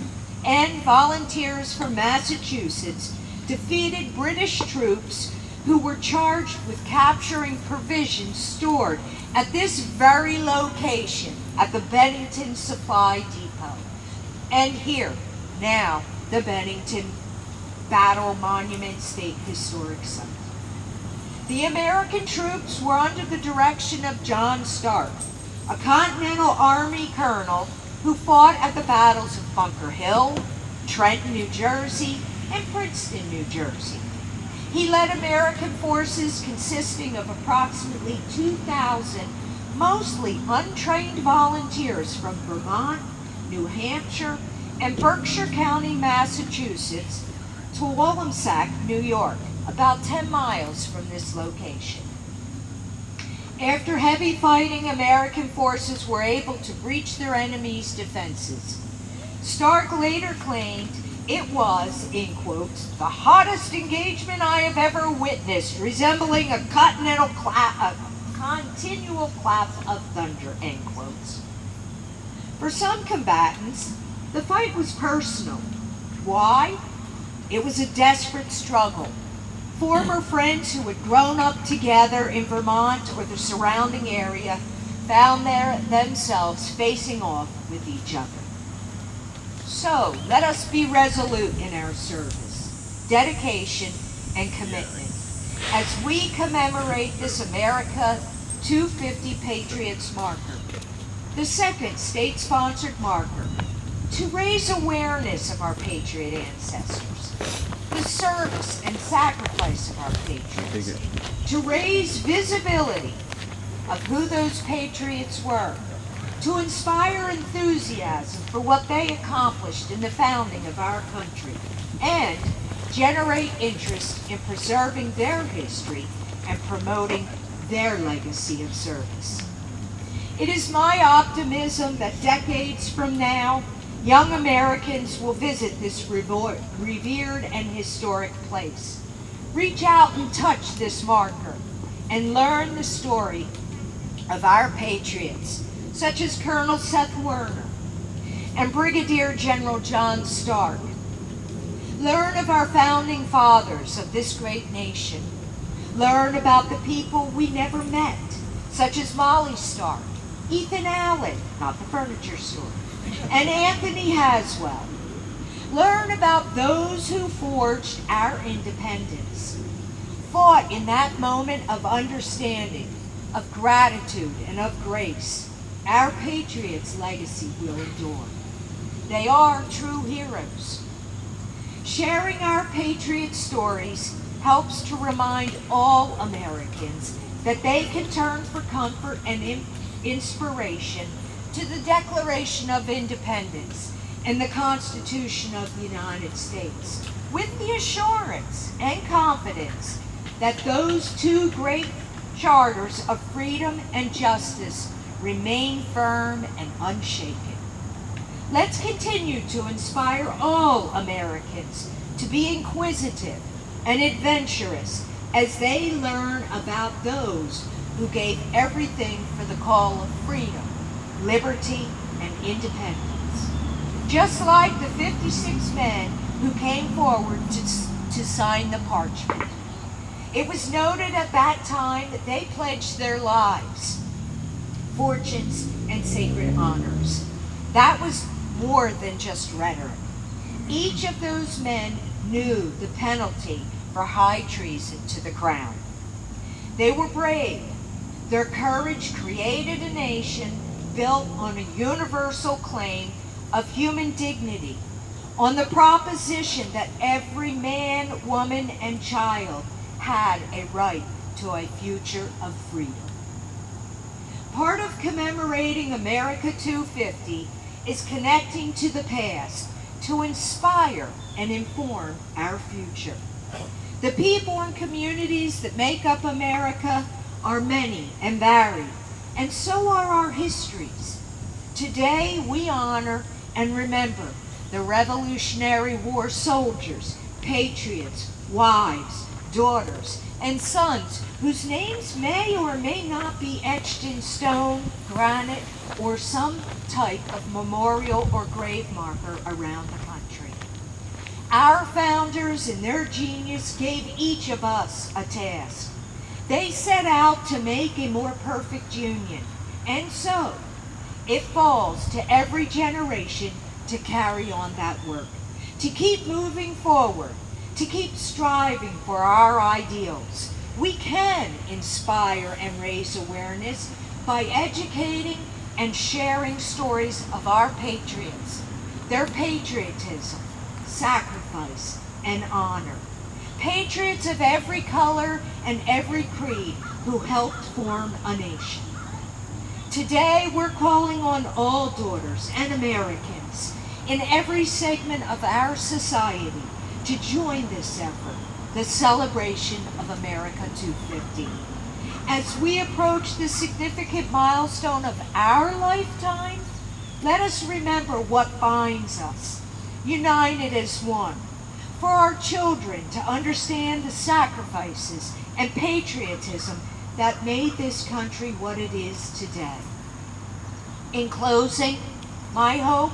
and volunteers from Massachusetts defeated British troops who were charged with capturing provisions stored at this very location at the Bennington Supply Depot. And here, now, the Bennington Battle Monument State Historic Site. The American troops were under the direction of John Stark, a Continental Army colonel who fought at the battles of Bunker Hill, Trenton, New Jersey, and Princeton, New Jersey. He led American forces consisting of approximately 2,000 mostly untrained volunteers from Vermont, New Hampshire, and Berkshire County, Massachusetts, to Wallamsac, New York, about 10 miles from this location. After heavy fighting, American forces were able to breach their enemy's defenses. Stark later claimed it was, in quotes, the hottest engagement I have ever witnessed, resembling a continual clap of thunder, end quotes. For some combatants, the fight was personal. Why? It was a desperate struggle. Former friends who had grown up together in Vermont or the surrounding area found themselves facing off with each other. So, let us be resolute in our service, dedication, and commitment as we commemorate this America 250 Patriots marker, the second state-sponsored marker, to raise awareness of our patriot ancestors, the service and sacrifice of our patriots, to raise visibility of who those patriots were, to inspire enthusiasm for what they accomplished in the founding of our country, and generate interest in preserving their history and promoting their legacy of service. It is my optimism that decades from now, young Americans will visit this revered and historic place. Reach out and touch this marker and learn the story of our patriots, such as Colonel Seth Werner and Brigadier General John Stark. Learn of our founding fathers of this great nation. Learn about the people we never met, such as Molly Stark, Ethan Allen, not the furniture store, and Anthony Haswell. Learn about those who forged our independence, fought in that moment of understanding, of gratitude, and of grace. Our patriots' legacy will endure. They are true heroes. Sharing our patriot stories helps to remind all Americans that they can turn for comfort and inspiration to the Declaration of Independence and the Constitution of the United States, with the assurance and confidence that those two great charters of freedom and justice remain firm and unshaken. Let's continue to inspire all Americans to be inquisitive and adventurous as they learn about those who gave everything for the call of freedom, liberty, and independence. Just like the 56 men who came forward to sign the parchment. It was noted at that time that they pledged their lives, fortunes, and sacred honors. That was more than just rhetoric. Each of those men knew the penalty for high treason to the crown. They were brave. Their courage created a nation built on a universal claim of human dignity, on the proposition that every man, woman, and child had a right to a future of freedom. Part of commemorating America 250 is connecting to the past to inspire and inform our future. The people and communities that make up America are many and varied, and so are our histories. Today we honor and remember the Revolutionary War soldiers, patriots, wives, daughters, and sons whose names may or may not be etched in stone, granite, or some type of memorial or grave marker around the country. Our founders, in their genius, gave each of us a task. They set out to make a more perfect union, and so it falls to every generation to carry on that work, to keep moving forward, to keep striving for our ideals. We can inspire and raise awareness by educating and sharing stories of our patriots, their patriotism, sacrifice, and honor. Patriots of every color and every creed who helped form a nation. Today, we're calling on all daughters and Americans in every segment of our society to join this effort, the celebration of America 250. As we approach the significant milestone of our lifetime, let us remember what binds us, united as one. For our children to understand the sacrifices and patriotism that made this country what it is today. In closing, my hope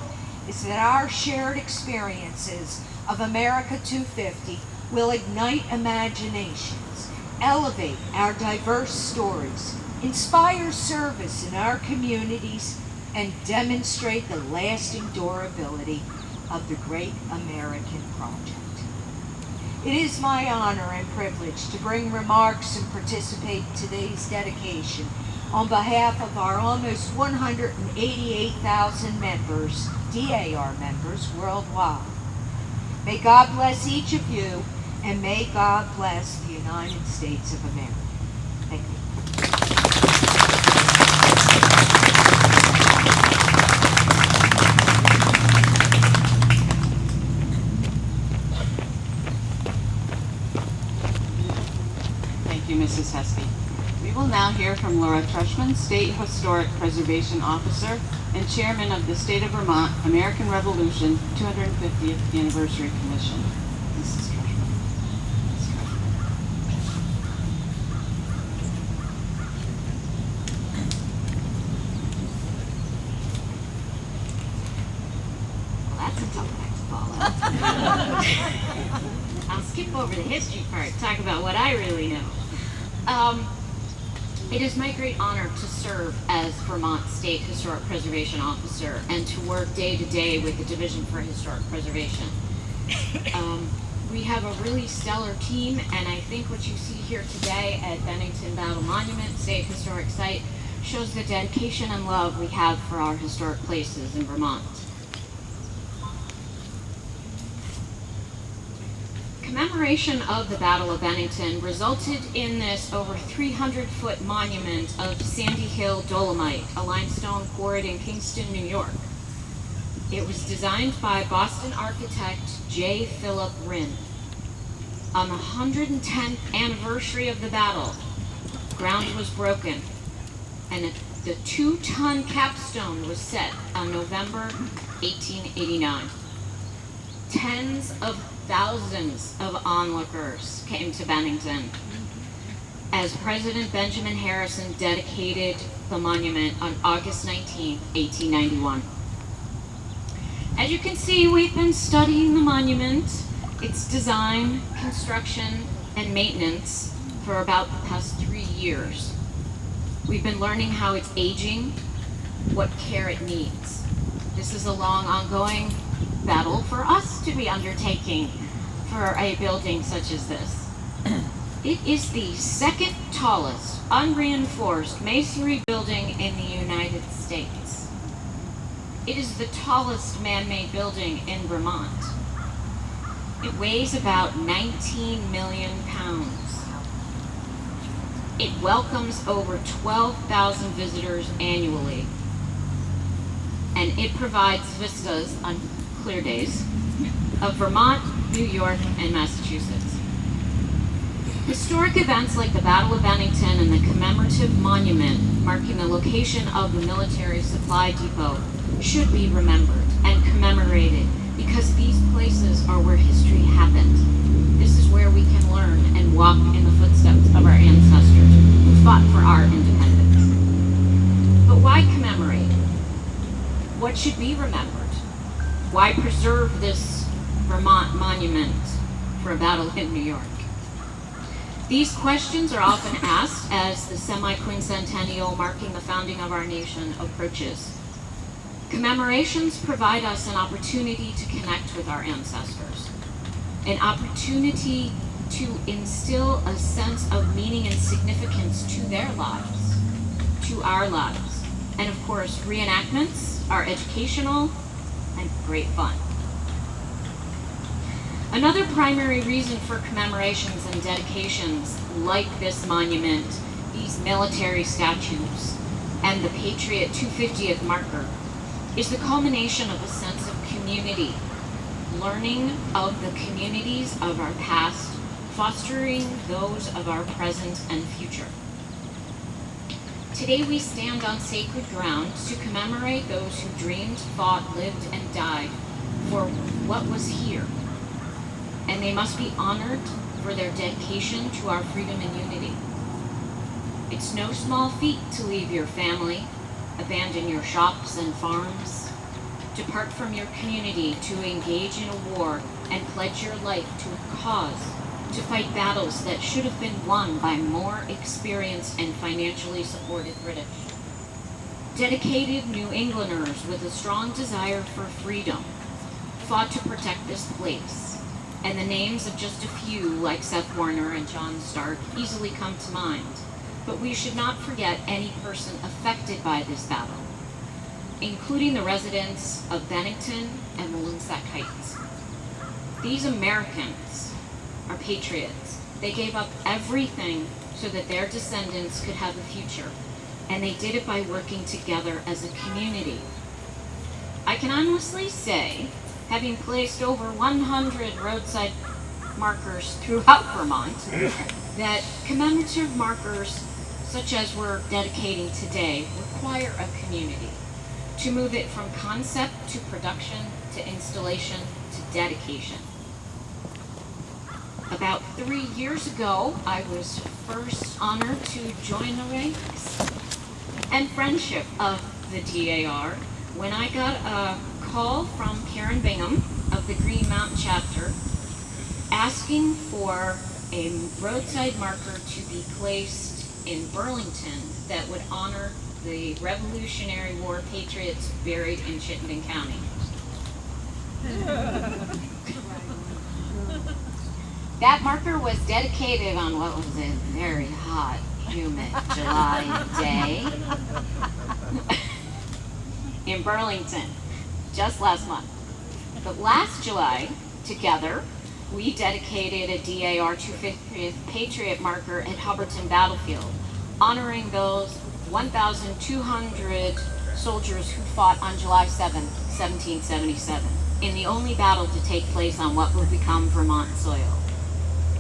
is that our shared experiences of America 250 will ignite imaginations, elevate our diverse stories, inspire service in our communities, and demonstrate the lasting durability of the great American project. It is my honor and privilege to bring remarks and participate in today's dedication on behalf of our almost 188,000 members, DAR members worldwide. May God bless each of you, and may God bless the United States of America. Thank you. Thank you, Mrs. Heskey. We will now hear from Laura Trushman, State Historic Preservation Officer and Chairman of the State of Vermont American Revolution 250th Anniversary Commission. Mrs. Trushman. Well, that's a tough act to follow. I'll skip over the history part, talk about what I really know. It is my great honor to serve as Vermont State Historic Preservation Officer and to work day to day with the Division for Historic Preservation. We have a really stellar team, and I think what you see here today at Bennington Battle Monument, State Historic Site, shows the dedication and love we have for our historic places in Vermont. Commemoration of the Battle of Bennington resulted in this over 300-foot monument of Sandy Hill Dolomite, a limestone quarried in Kingston, New York. It was designed by Boston architect J. Philip Rinn. On the 110th anniversary of the battle, ground was broken, and the 2-ton capstone was set on November 1889. Tens of thousands of onlookers came to Bennington as President Benjamin Harrison dedicated the monument on August 19, 1891. As you can see, we've been studying the monument, its design, construction, and maintenance for about the past 3 years. We've been learning how it's aging, what care it needs. This is a long, ongoing battle for us to be undertaking for a building such as this. It is the second tallest unreinforced masonry building in the United States. It is the tallest man-made building in Vermont. It weighs about 19 million pounds. It welcomes over 12,000 visitors annually, and it provides vistas on clear days of Vermont, New York, and Massachusetts. Historic events like the Battle of Bennington and the commemorative monument marking the location of the military supply depot should be remembered and commemorated because these places are where history happened. This is where we can learn and walk in the footsteps of our ancestors who fought for our independence. But why commemorate? What should be remembered? Why preserve this Vermont monument for a battle in New York? These questions are often asked as the semi-quincentennial marking the founding of our nation approaches. Commemorations provide us an opportunity to connect with our ancestors, an opportunity to instill a sense of meaning and significance to their lives, to our lives. And of course, reenactments are educational and great fun. Another primary reason for commemorations and dedications like this monument, these military statues, and the Patriot 250th marker is the culmination of a sense of community, learning of the communities of our past, fostering those of our present and future. Today we stand on sacred ground to commemorate those who dreamed, fought, lived, and died for what was here. And they must be honored for their dedication to our freedom and unity. It's no small feat to leave your family, abandon your shops and farms, depart from your community to engage in a war and pledge your life to a cause, to fight battles that should have been won by more experienced and financially supported British. Dedicated New Englanders with a strong desire for freedom fought to protect this place. And the names of just a few, like Seth Warner and John Stark, easily come to mind. But we should not forget any person affected by this battle, including the residents of Bennington and Wollonsack Heights. These Americans are patriots. They gave up everything so that their descendants could have a future, and they did it by working together as a community. I can honestly say, having placed over 100 roadside markers throughout Vermont, that commemorative markers such as we're dedicating today require a community to move it from concept to production to installation to dedication. About 3 years ago, I was first honored to join the ranks and friendship of the DAR when I got a call from Karen Bingham of the Green Mountain chapter asking for a roadside marker to be placed in Burlington that would honor the Revolutionary War patriots buried in Chittenden County. That marker was dedicated on what was a very hot, humid July day in Burlington, just last month. But last July, together, we dedicated a DAR 250th Patriot marker at Hubbardton Battlefield, honoring those 1,200 soldiers who fought on July 7, 1777, in the only battle to take place on what would become Vermont soil.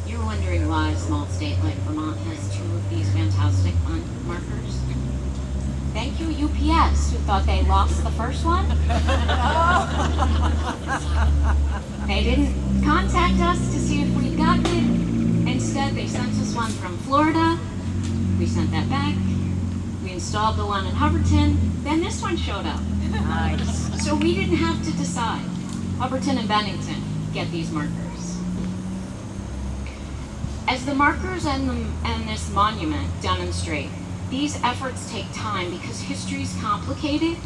You're wondering, wondering why a small state like Vermont has two of these fantastic markers? Thank you, UPS, who thought they lost the first one. They didn't contact us to see if we'd gotten it. Instead, they sent us one from Florida. We sent that back. We installed the one in Hubbardton. Then this one showed up. Nice. So we didn't have to decide. Hubbardton and Bennington get these markers. As the markers and this monument demonstrate, these efforts take time because history is complicated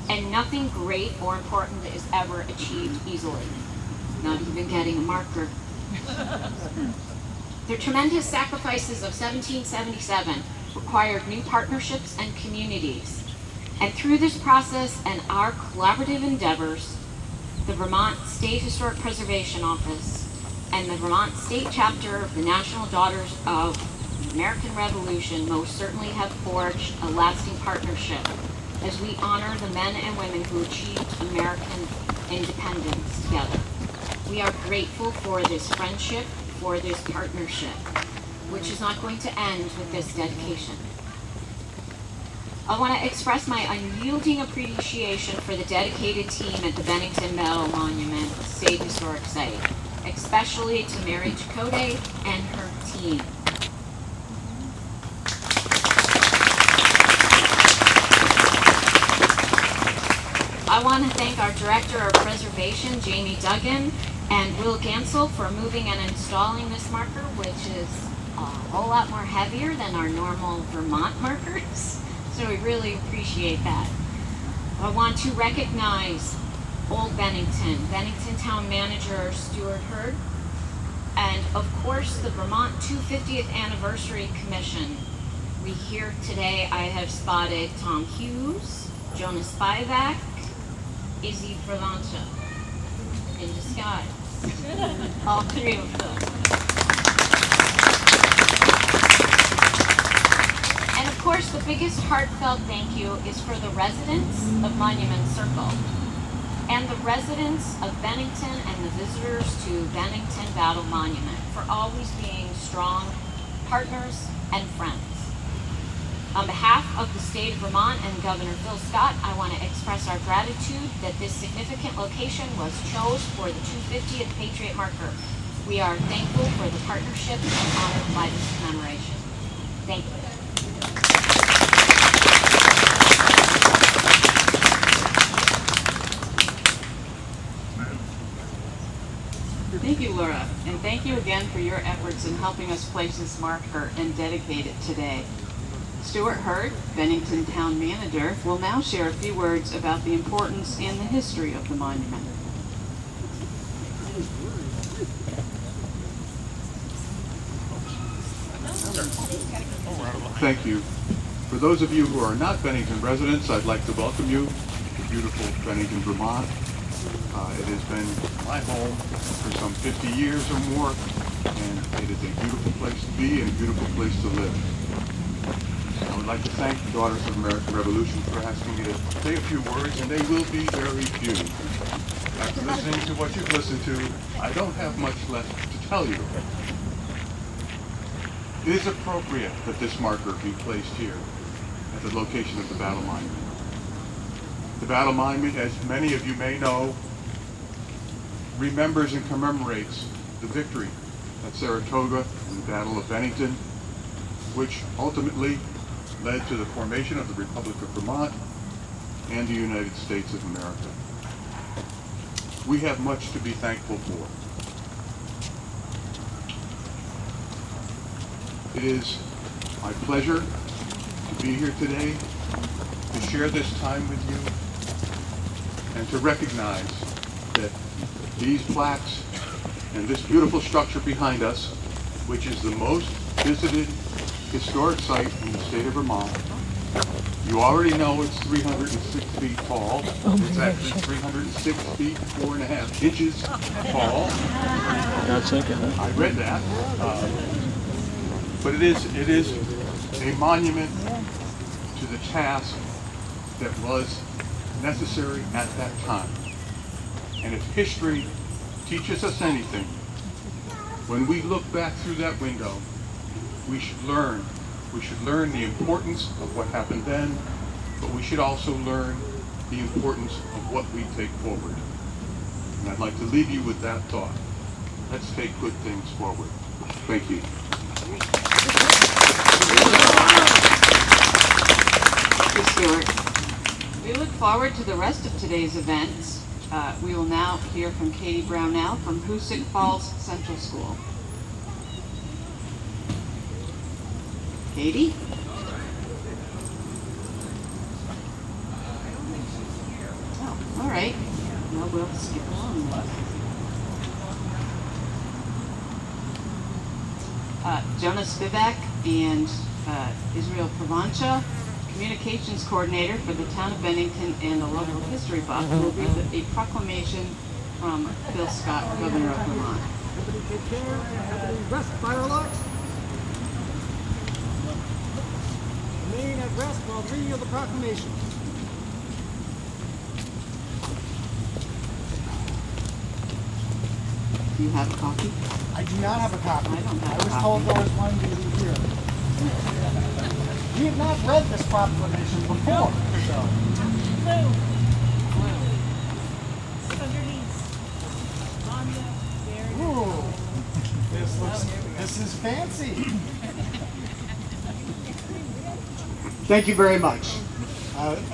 and nothing great or important is ever achieved easily. Not even getting a marker. The tremendous sacrifices of 1777 required new partnerships and communities. And through this process and our collaborative endeavors, the Vermont State Historic Preservation Office and the Vermont State Chapter of the National Daughters of the American Revolution most certainly have forged a lasting partnership as we honor the men and women who achieved American independence together. We are grateful for this friendship, for this partnership, which is not going to end with this dedication. I want to express my unyielding appreciation for the dedicated team at the Bennington Battle Monument State Historic Site, especially to Mary Chakotay and her team. I want to thank our Director of Preservation, Jamie Duggan, and Will Gansel for moving and installing this marker, which is a whole lot more heavier than our normal Vermont markers. So we really appreciate that. I want to recognize Old Bennington, Bennington Town Manager Stuart Hurd, and of course the Vermont 250th Anniversary Commission. We here today, I have spotted Tom Hughes, Jonas Spivak, Izzy Prevanta in disguise. All three of them. And of course, the biggest heartfelt thank you is for the residents of Monument Circle and the residents of Bennington and the visitors to Bennington Battle Monument for always being strong partners and friends. On behalf of the state of Vermont and Governor Phil Scott, I want to express our gratitude that this significant location was chosen for the 250th Patriot Marker. We are thankful for the partnership and honored by this commemoration. Thank you. Thank you, Laura, and thank you again for your efforts in helping us place this marker and dedicate it today. Stuart Hurd, Bennington Town Manager, will now share a few words about the importance and the history of the monument. Thank you. For those of you who are not Bennington residents, I'd like to welcome you to beautiful Bennington, Vermont. It has been my home for some 50 years or more, and it is a beautiful place to be and a beautiful place to live. I would like to thank the Daughters of the American Revolution for asking me to say a few words, and they will be very few. After listening to what you've listened to, I don't have much left to tell you. It is appropriate that this marker be placed here at the location of the Battle Monument. The Battle Monument, as many of you may know, remembers and commemorates the victory at Saratoga in the Battle of Bennington, which ultimately led to the formation of the Republic of Vermont and the United States of America. We have much to be thankful for. It is my pleasure to be here today, to share this time with you, and to recognize that these plaques and this beautiful structure behind us, which is the most visited historic site in the state of Vermont. You already know it's 306 feet tall. It's actually 306 feet 4.5 inches tall. I read that. But it is a monument to the task that was necessary at that time. And if history teaches us anything, when we look back through that window, we should learn. We should learn the importance of what happened then, but we should also learn the importance of what we take forward. And I'd like to leave you with that thought. Let's take good things forward. Thank you. Thank you, Stuart. We look forward to the rest of today's events. We will now hear from Katie Brownell from Hoosick Falls Central School. Katie? Oh, all right. Well, we'll skip along then. Jonas Spivak and Israel Provancha, Communications Coordinator for the Town of Bennington and a local history buff, will read a proclamation from Phil Scott, Governor of Vermont. Everybody take care. Everybody rest. Fire alarms. Remain at rest while reading of the proclamation. Do you have a copy? I do not have a copy. I don't have I was told there was one going to be here. We have not read this proclamation before, so. Ooh, this is fancy. Thank you very much.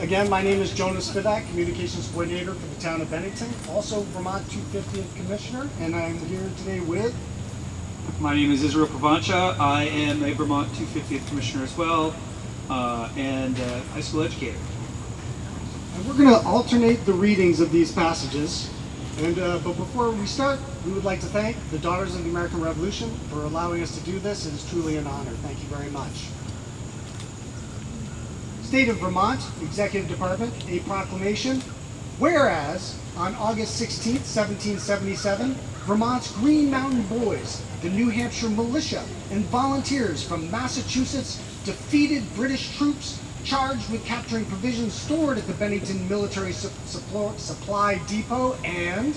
Again, my name is Jonas Spivak, Communications Coordinator for the Town of Bennington, also Vermont 250th Commissioner, and I'm here today with... My name is Israel Provancha. I am a Vermont 250th Commissioner as well, and high school educator. And we're going to alternate the readings of these passages, and but before we start, we would like to thank the Daughters of the American Revolution for allowing us to do this. It is truly an honor. Thank you very much. State of Vermont, Executive Department, a proclamation. Whereas, on August 16th, 1777, Vermont's Green Mountain Boys, the New Hampshire militia, and volunteers from Massachusetts defeated British troops charged with capturing provisions stored at the Bennington Military Supply Depot, and...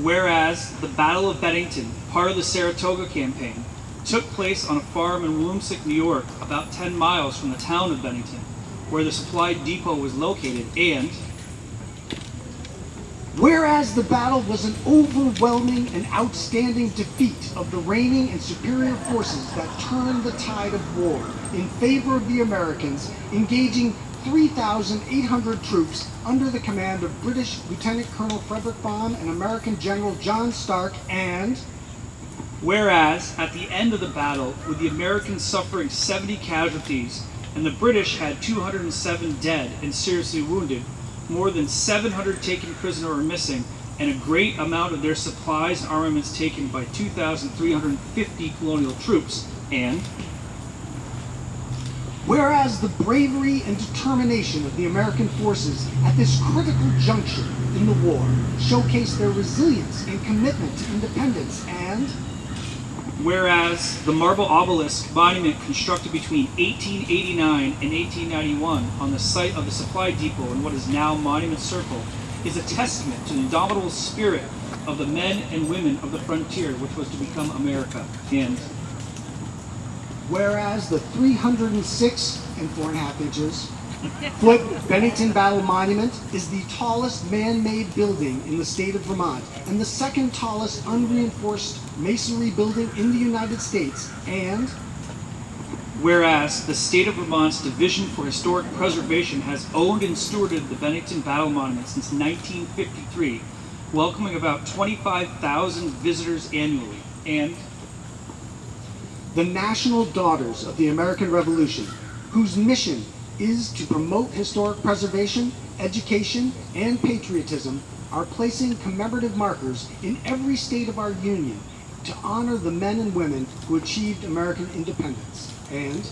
Whereas the Battle of Bennington, part of the Saratoga campaign, took place on a farm in Woomsick, New York, about 10 miles from the town of Bennington, where the supply depot was located, and... Whereas the battle was an overwhelming and outstanding defeat of the reigning and superior forces that turned the tide of war in favor of the Americans, engaging 3,800 troops under the command of British Lieutenant Colonel Frederick Baum and American General John Stark, and... Whereas, at the end of the battle, with the Americans suffering 70 casualties, and the British had 207 dead and seriously wounded, more than 700 taken prisoner or missing, and a great amount of their supplies and armaments taken by 2,350 colonial troops, and... Whereas the bravery and determination of the American forces at this critical juncture in the war showcased their resilience and commitment to independence, and... Whereas the marble obelisk monument constructed between 1889 and 1891 on the site of the supply depot in what is now Monument Circle is a testament to the indomitable spirit of the men and women of the frontier, which was to become America. And whereas the 306 and 4.5 inches foot Bennington Battle Monument is the tallest man-made building in the state of Vermont and the second tallest unreinforced masonry building in the United States, and whereas the state of Vermont's Division for Historic Preservation has owned and stewarded the Bennington Battle Monument since 1953, welcoming about 25,000 visitors annually, and the National Daughters of the American Revolution, whose mission is to promote historic preservation, education, and patriotism, are placing commemorative markers in every state of our Union to honor the men and women who achieved American independence. And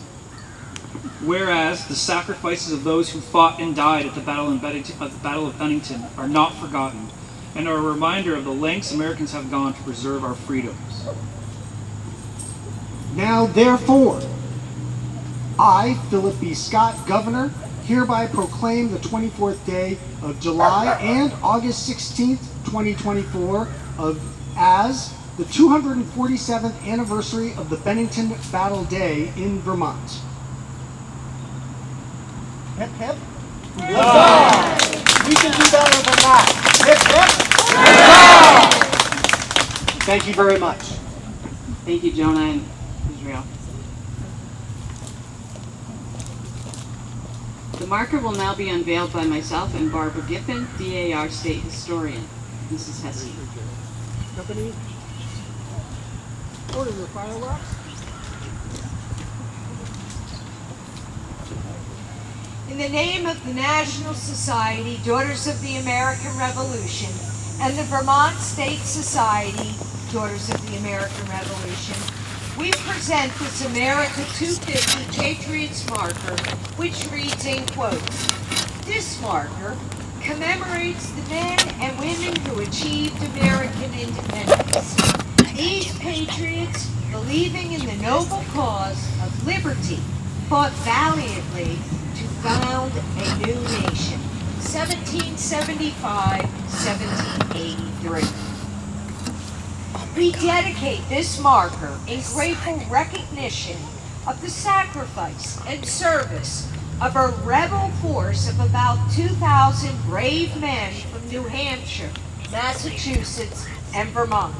whereas the sacrifices of those who fought and died at the Battle of Bennington are not forgotten, and are a reminder of the lengths Americans have gone to preserve our freedoms. Now, therefore, I, Philip B. Scott, Governor, hereby proclaim the 24th day of July and August 16th, 2024, as the 247th anniversary of the Bennington Battle Day in Vermont. Hip hip. We can do better than that. Hip hip. Thank you very much. Thank you, Jonah and Israel. The marker will now be unveiled by myself and Barbara Giffen, DAR State Historian. Mrs. Heskey. Company, order the fireworks. In the name of the National Society, Daughters of the American Revolution, and the Vermont State Society, Daughters of the American Revolution, we present this America 250 Patriots marker, which reads in quotes, "This marker commemorates the men and women who achieved American independence. These patriots, believing in the noble cause of liberty, fought valiantly to found a new nation." 1775-1783. We dedicate this marker in grateful recognition of the sacrifice and service of a rebel force of about 2,000 brave men from New Hampshire, Massachusetts, and Vermont,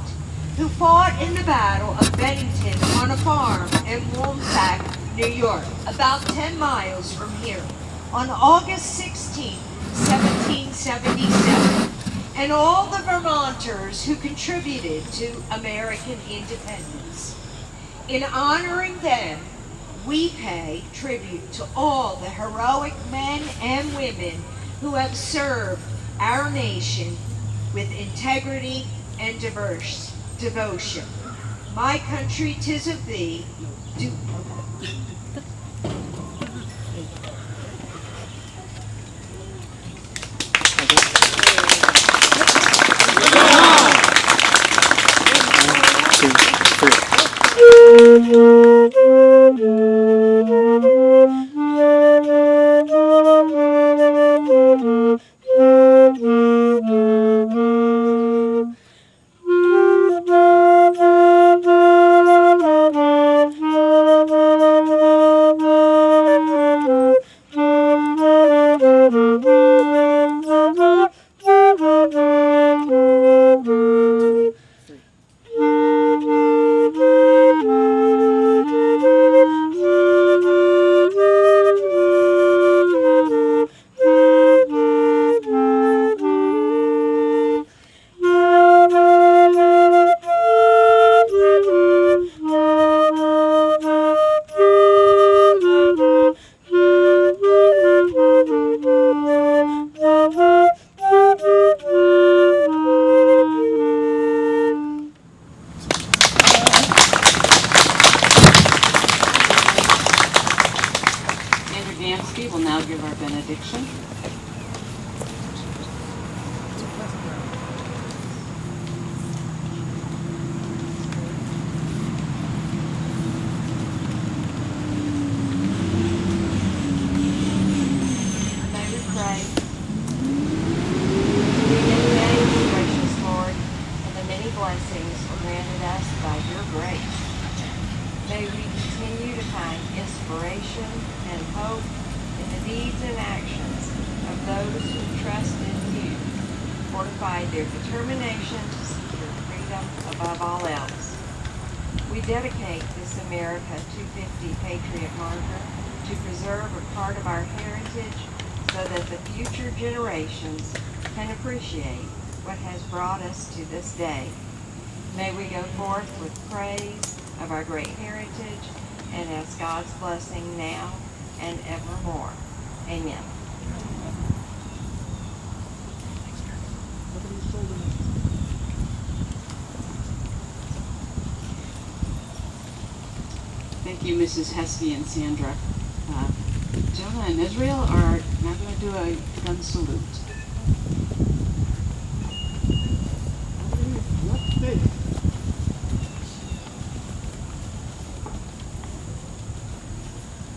who fought in the Battle of Bennington on a farm in Woolsack, New York, about 10 miles from here, on August 16, 1777, and all the Vermonters who contributed to American independence. In honoring them, we pay tribute to all the heroic men and women who have served our nation with integrity and devotion. My country, 'tis of thee. Will now give our benediction. May we pray. Thank you, gracious Lord, for the many blessings granted us by your grace. May we continue to find inspiration and hope in the deeds and actions of those who trust in you, fortify their determination to secure freedom above all else. We dedicate this America 250 Patriot marker to preserve a part of our heritage so that the future generations can appreciate what has brought us to this day. May we go forth with praise of our great heritage and ask God's blessing now and evermore. Amen. Thank you, Mrs. Heskey and Sandra. Jonah and Israel are now going to do a gun salute.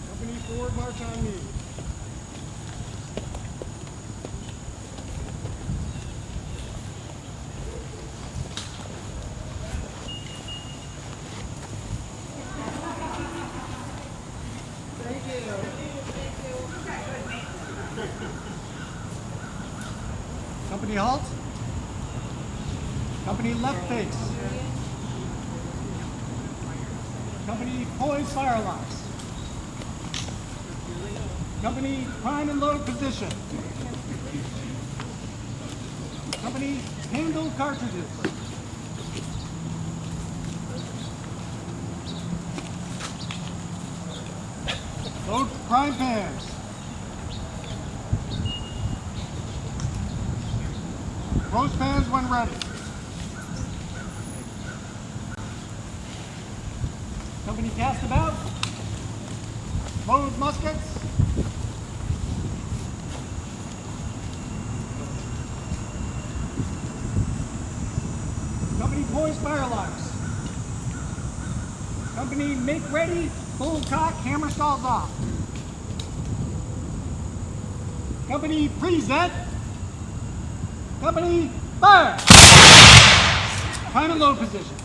Company forward march on me. Company halt. Company left face. Company poise fire locks. Company prime and load position. Company handle cartridges. Load prime pans. Close pans when ready. Company cast about. Load muskets. Company poise fire locks. Company make ready. Full cock. Hammer stalls off. Company present. Company fire. Prime and load position.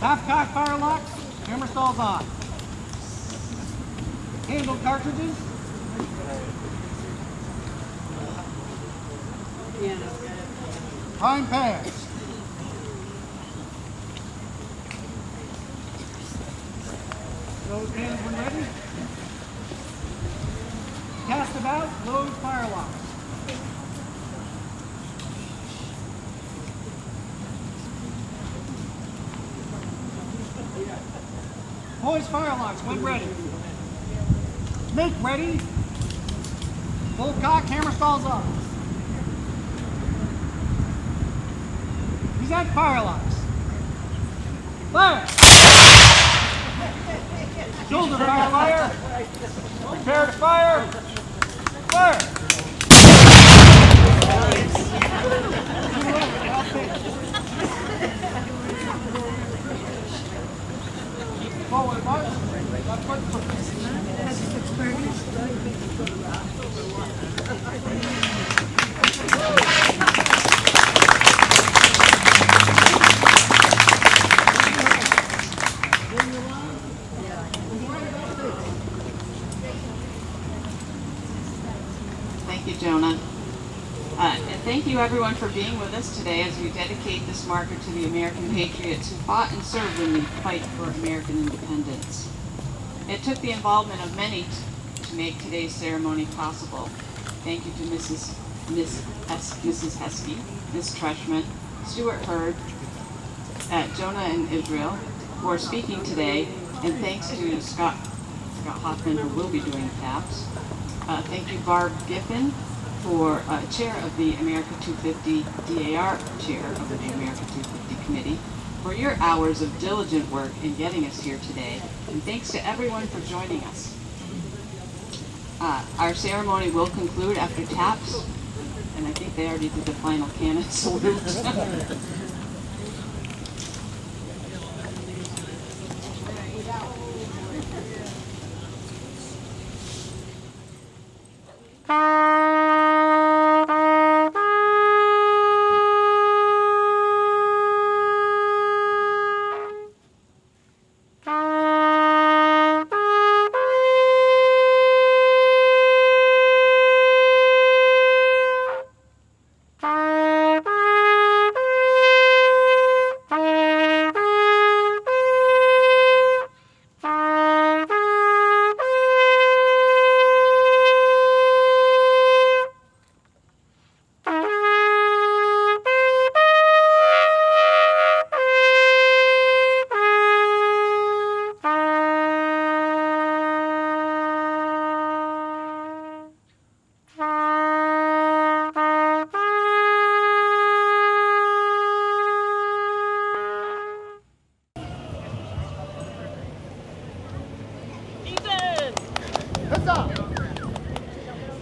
Half cock fire locks. Hammer stalls on. Handle cartridges. Prime pads. Load pans when ready. Cast about, load fire locks. Poise fire locks when ready. Make ready. Full cock, hammer stalls up. Present fire locks. Fire! Shoulder fire liar. Prepare to fire. Fire! Forward march. Left foot first. Thank you, Jonah. And thank you everyone for being with us today as we dedicate this marker to the American patriots who fought and served in the fight for American independence. It took the involvement of many to make today's ceremony possible. Thank you to Mrs. Heskey, Ms. Treshman, Stuart Hurd, Jonah and Israel for speaking today, and thanks to Scott Hoffman, who will be doing taps. Thank you, Barb Giffen, for chair of the America 250 DAR, chair of the America 250 committee, for your hours of diligent work in getting us here today, and thanks to everyone for joining us. Our ceremony will conclude after taps, and I think they already did the final cannon salute.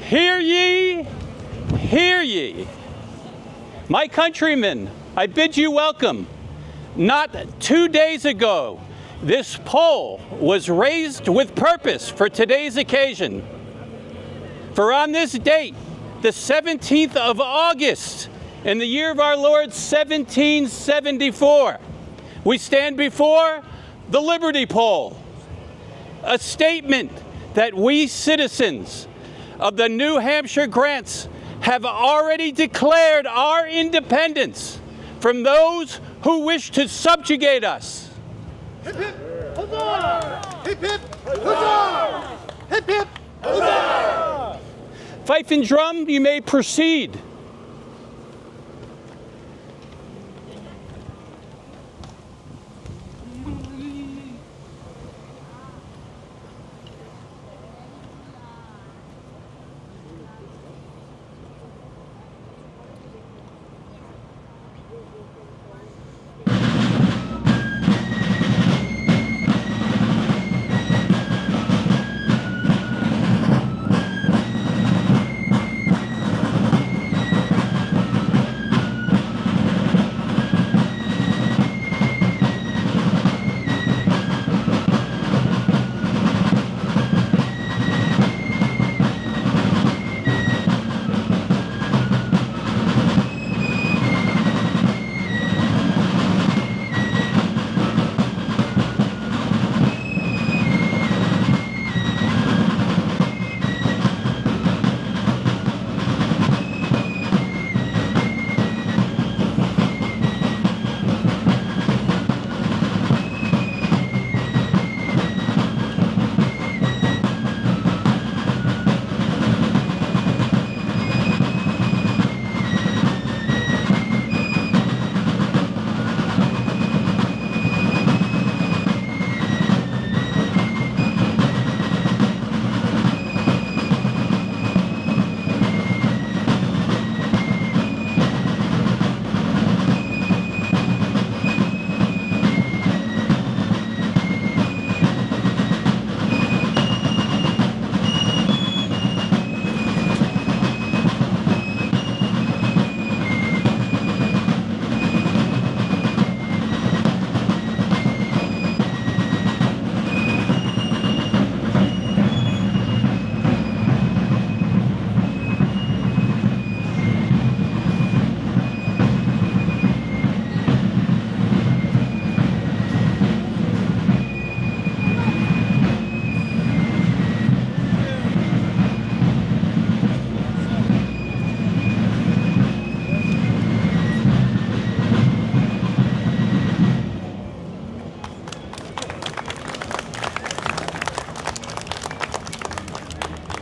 Hear ye, hear ye. My countrymen, I bid you welcome. Not 2 days ago, this pole was raised with purpose for today's occasion. For on this date, the 17th of August, in the year of our Lord 1774, we stand before the Liberty Pole, a statement that we citizens of the New Hampshire grants have already declared our independence from those who wish to subjugate us. Hip hip, huzzah! Hip hip, huzzah! Hip hip, huzzah! Fife and drum, you may proceed.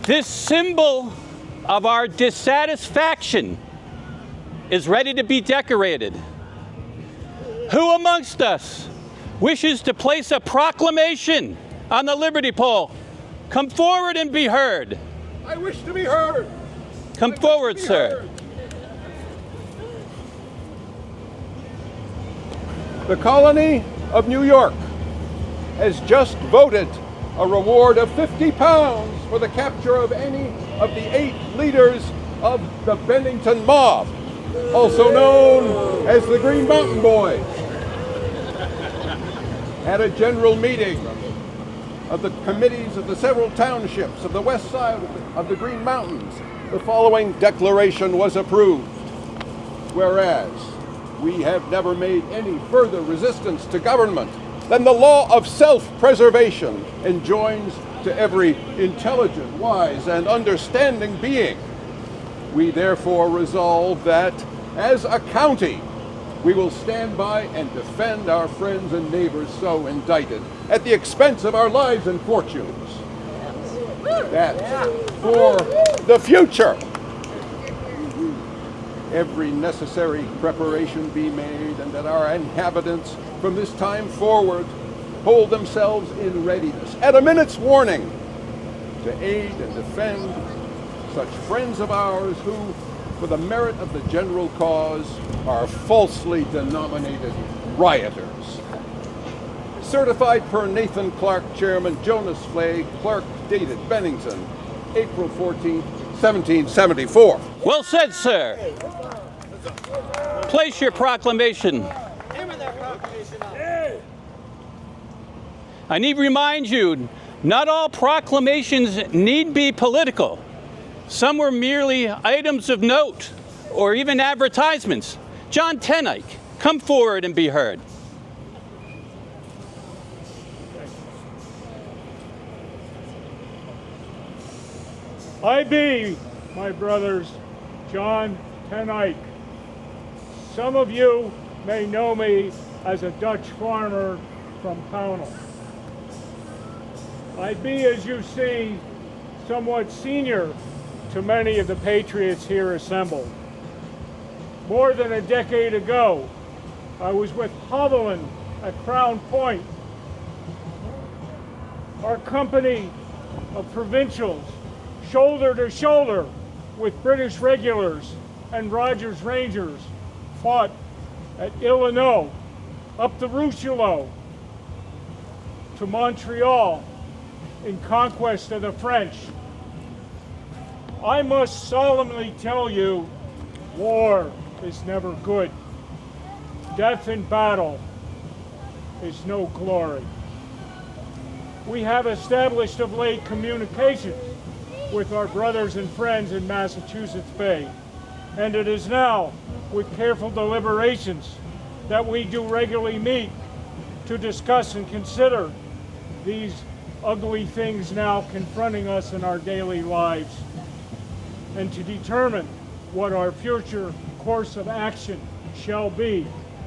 This symbol of our dissatisfaction is ready to be decorated. Who amongst us wishes to place a proclamation on the Liberty Pole? Come forward and be heard. I wish to be heard. Come forward, sir. The colony of New York has just voted a reward of £50 for the capture of any of the 8 leaders of the Bennington mob, also known as the Green Mountain Boys. At a general meeting of the committees of the several townships of the west side of the Green Mountains, the following declaration was approved. Whereas we have never made any further resistance to government than the law of self-preservation enjoins to every intelligent, wise, and understanding being. We therefore resolve that, as a county, we will stand by and defend our friends and neighbors so indicted at the expense of our lives and fortunes. That for the future, every necessary preparation be made, and that our inhabitants from this time forward hold themselves in readiness at a minute's warning to aid and defend such friends of ours who, for the merit of the general cause, are falsely denominated rioters. Certified per Nathan Clark, Chairman, Jonas Flay, Clerk, dated Bennington, April 14, 1774. Well said, sir. Place your proclamation. I need to remind you, not all proclamations need be political. Some were merely items of note or even advertisements. John Tenike, come forward and be heard. I be, my brothers, John ten Eyck. Some of you may know me as a Dutch farmer from Pownell. I be, as you see, somewhat senior to many of the patriots here assembled. More than a decade ago, I was with Hovelin at Crown Point. Our company of provincials, shoulder to shoulder with British regulars and Rogers Rangers, fought at Illinois, up the Richelieu, to Montreal, in conquest of the French. I must solemnly tell you, war is never good. Death in battle is no glory. We have established of late communications with our brothers and friends in Massachusetts Bay, and it is now with careful deliberations that we do regularly meet to discuss and consider these ugly things now confronting us in our daily lives, and to determine what our future course of action shall be.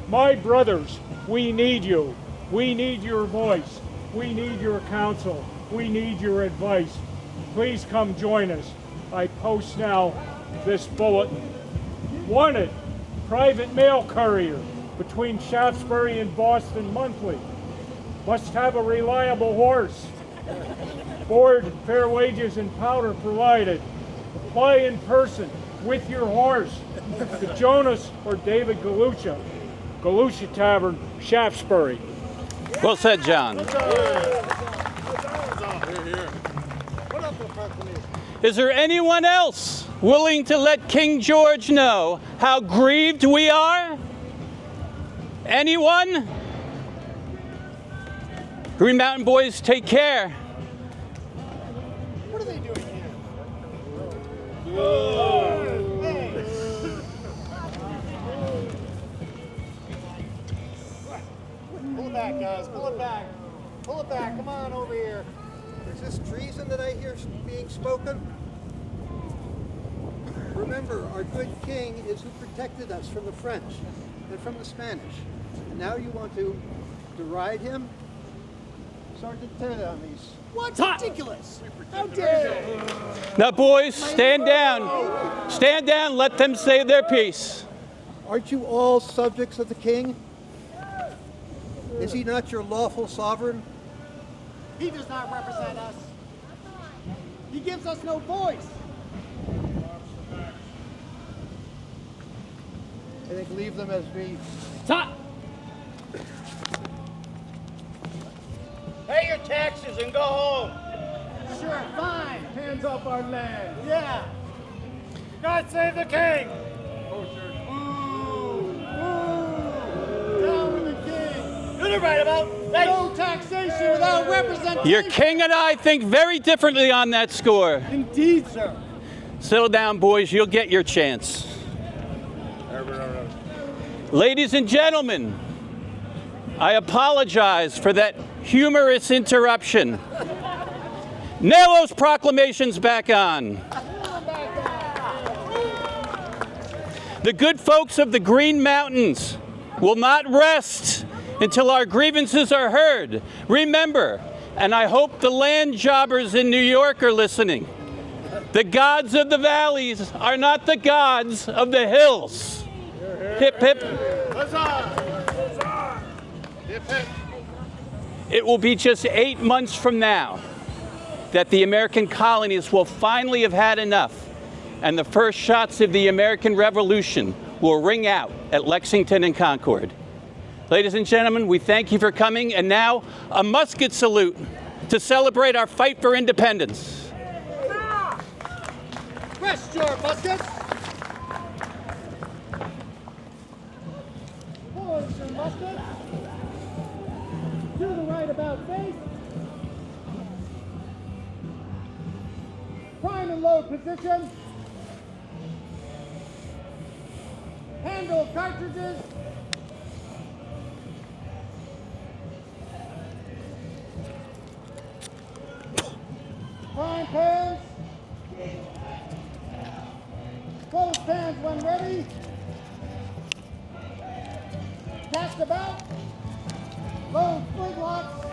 My brothers, we need you. We need your voice. We need your counsel. We need your advice. Please come join us. I post now this bulletin. Wanted, private mail courier between Shaftesbury and Boston monthly. Must have a reliable horse. Board, fair wages, and powder provided. Apply in person with your horse to Jonas or David Galusha, Galusha Tavern, Shaftesbury. Well said, John. Is there anyone else willing to let King George know how grieved we are? Anyone? Green Mountain Boys, take care. What are they doing here? Pull it back, guys. Pull it back. Pull it back. Come on over here. Is this treason that I hear being spoken? Remember, our good king is who protected us from the French and from the Spanish. And now you want to deride him? Sergeant, tear down these. What's ridiculous? How dare you? Now, boys, stand down. Stand down. Let them say their piece. Aren't you all subjects of the king? Is he not your lawful sovereign? He does not represent us. He gives us no voice. I think leave them as we... Stop! Pay your taxes and go home. Sure, fine. Hands off our land. Yeah. God save the king. Down with the king. You're right about that. No taxation without representation. Your king and I think very differently on that score. Indeed, sir. Settle down, boys. You'll get your chance. Ladies and gentlemen, I apologize for that humorous interruption. Nail those proclamations back on. The good folks of the Green Mountains will not rest until our grievances are heard. Remember, and I hope the land jobbers in New York are listening, the gods of the valleys are not the gods of the hills. Hip, hip. Huzzah! Hip, hip. It will be just 8 months from now that the American colonies will finally have had enough, and the first shots of the American Revolution will ring out at Lexington and Concord. Ladies and gentlemen, we thank you for coming, and now a musket salute to celebrate our fight for independence. Rest your muskets. Pulling your muskets. To the right about face. Prime and load position. Handle cartridges. Prime pans. Close pans. when ready. Cast about. Load flintlocks.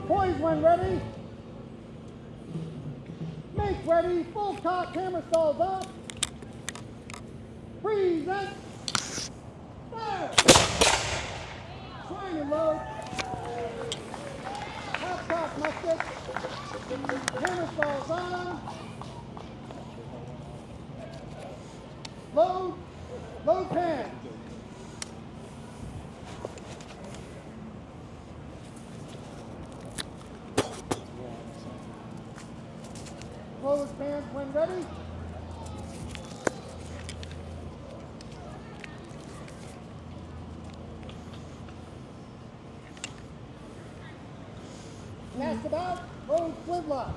Poise when ready. Make ready. Full cock. Hammer stalls up. Present. Fire. Swing and load. Half cock musket. Hammer stalls on. Load. Load pan. Close pans when ready. Cast about, load flintlocks.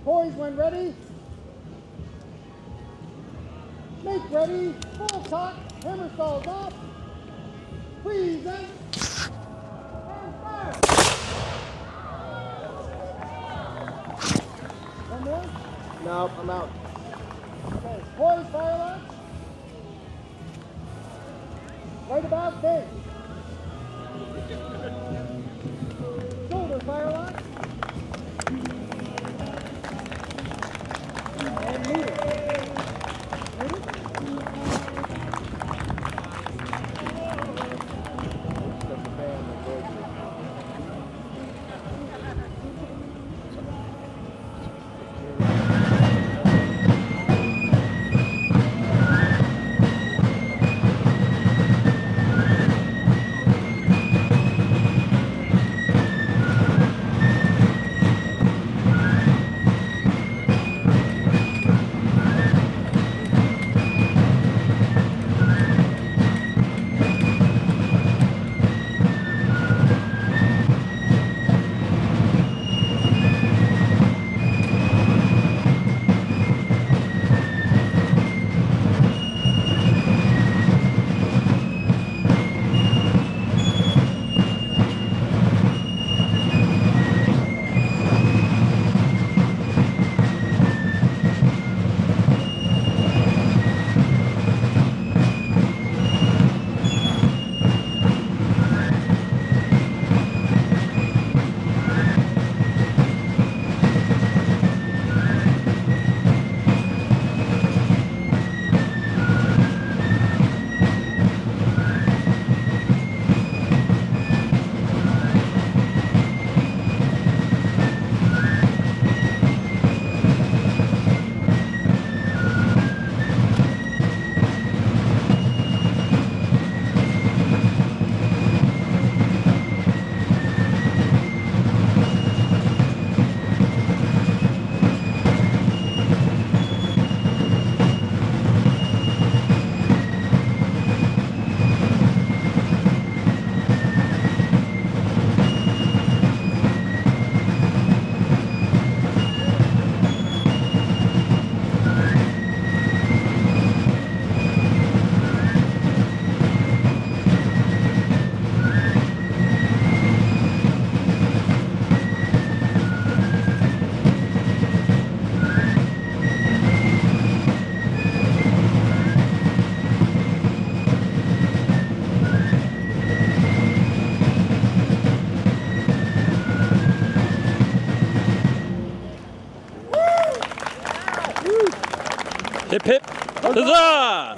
Poise when ready. Make ready, full cock, hammer stalls off. Present. And fire. One more? No, I'm out. Okay, poise, fire lock. Right about base. Shoulder fire lock. And move it. Hip hip, huzzah!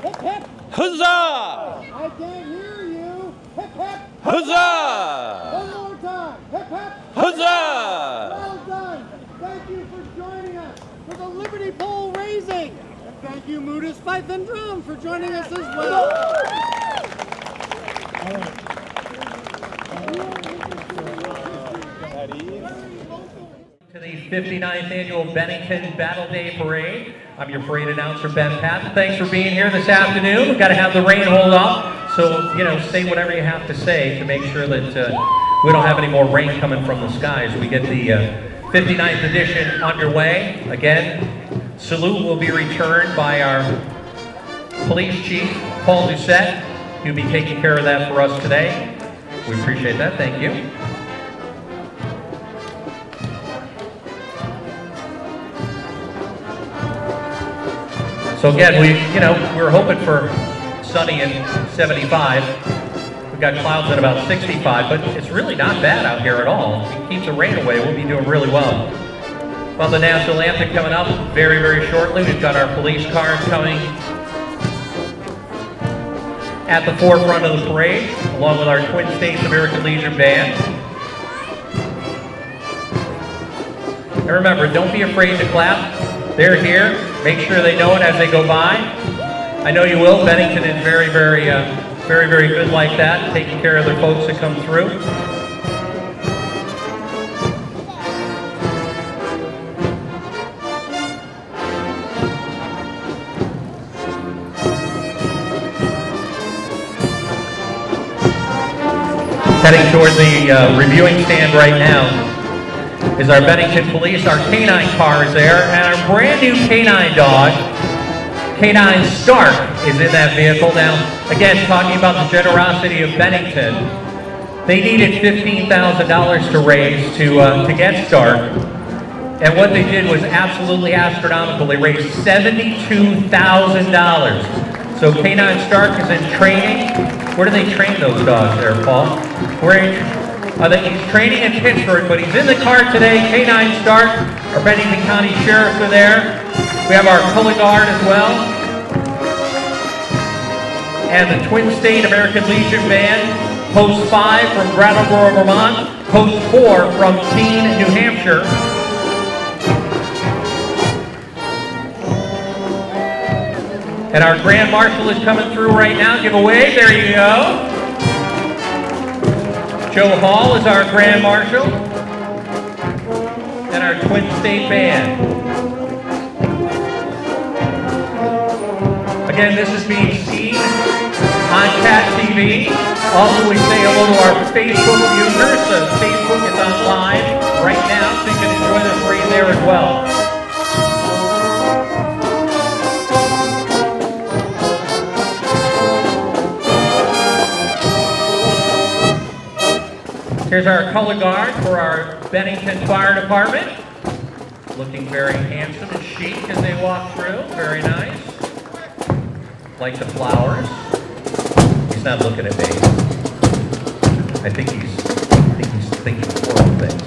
Hip hip! Huzzah! I can't hear you. Hip hip! Huzzah! One more time. Hip hip! Huzzah! Well done. Thank you for joining us for the Liberty Pole raising. And thank you, Moodus Fife and Drum, for joining us as well. To the 59th annual Bennington Battle Day Parade. I'm your parade announcer, Ben Patton. Thanks for being here this afternoon. We've got to have the rain hold off, so, say whatever you have to say to make sure that we don't have any more rain coming from the skies. We get the 59th edition underway. Again, salute will be returned by our Police Chief Paul Doucette. He'll be taking care of that for us today. We appreciate that. Thank you. So again, we were hoping for sunny and 75. We've got clouds at about 65, but it's really not bad out here at all. If it keeps the rain away, we'll be doing really well. Well, the national anthem coming up very, very shortly. We've got our police cars coming at the forefront of the parade, along with our Twin States American Legion Band. And remember, don't be afraid to clap. They're here. Make sure they know it as they go by. I know you will. Bennington is very, very good like that, taking care of their folks that come through. Heading toward the reviewing stand right now is our Bennington Police. Our canine car is there, and our brand new canine dog, Canine Stark, is in that vehicle. Now, again, talking about the generosity of Bennington, they needed $15,000 to raise to get Stark, and what they did was absolutely astronomical. They raised $72,000. So Canine Stark is in training. Where do they train those dogs there, Paul? He's training in Pittsburgh, but he's in the car today. Canine Stark, our Bennington County Sheriffs are there. We have our color guard as well. And the Twin State American Legion Band, Post 5 from Brattleboro, Vermont, Post 4 from Keene, New Hampshire. And our Grand Marshal is coming through right now. Give a wave. There you go. Joe Hall is our Grand Marshal. And our Twin State Band. Again, this is being seen on Cat TV. Also, we say hello to our Facebook users. Facebook is on live right now, so you can enjoy this parade there as well. Here's our color guard for our Bennington Fire Department. Looking very handsome and chic as they walk through. Very nice. Like the flowers. He's not looking at me. I think he's thinking horrible things.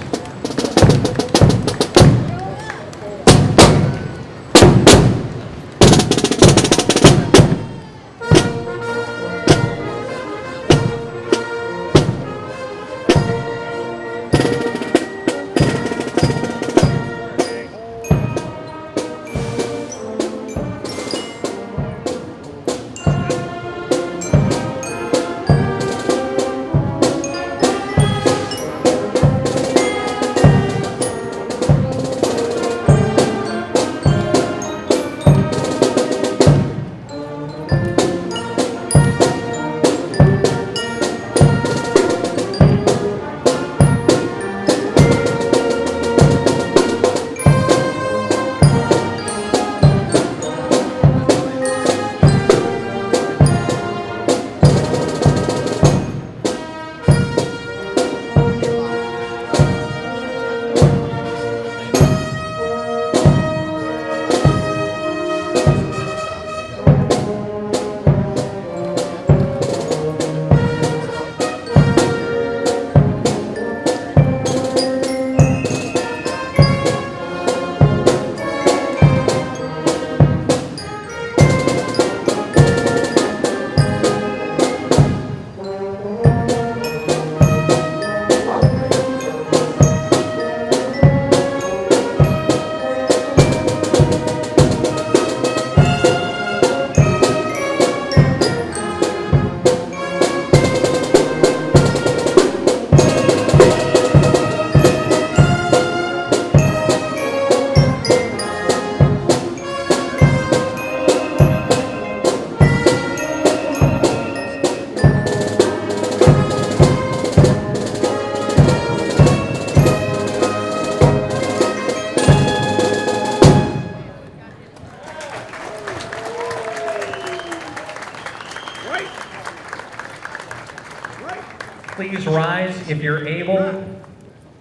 if you're able, and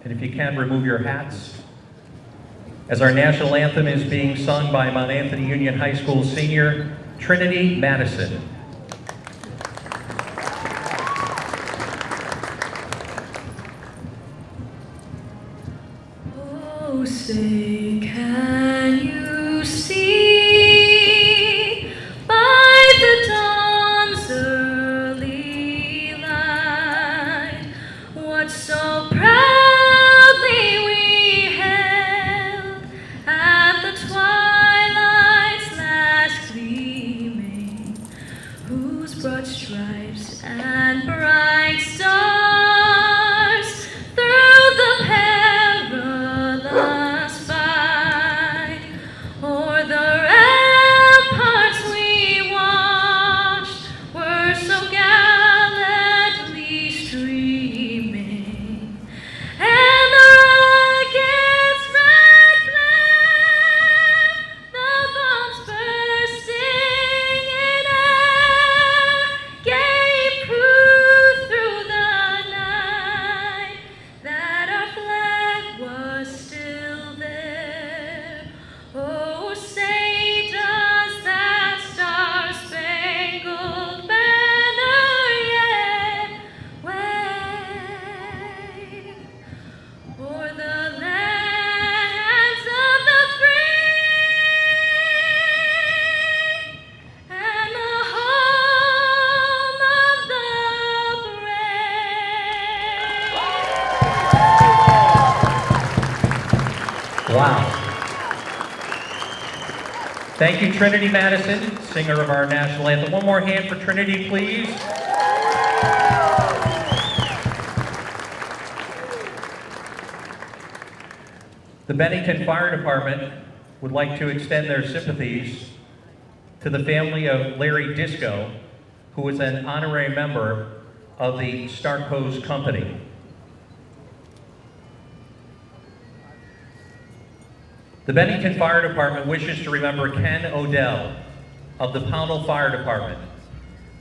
if you can, remove your hats. As our national anthem is being sung by Mount Anthony Union High School senior Trinity Madison. Oh, say, can you see by the dawn's early light what so proudly we held at the twilight's last gleaming, whose broad stripes and bright stars through the perilous fight o'er the ramparts we watched were so gallantly streaming, and the rocket's red glare, the bombs bursting in air, gave proof through the night that our flag was still there. Oh, say does that star-spangled banner yet wave o'er the lands of the free and the home of the brave? Wow. Thank you, Trinity Madison, singer of our national anthem. One more hand for Trinity, please. The Bennington Fire Department would like to extend their sympathies to the family of Larry Disco, who is an honorary member of the Stark Hose Company. The Bennington Fire Department wishes to remember Ken Odell of the Pownell Fire Department,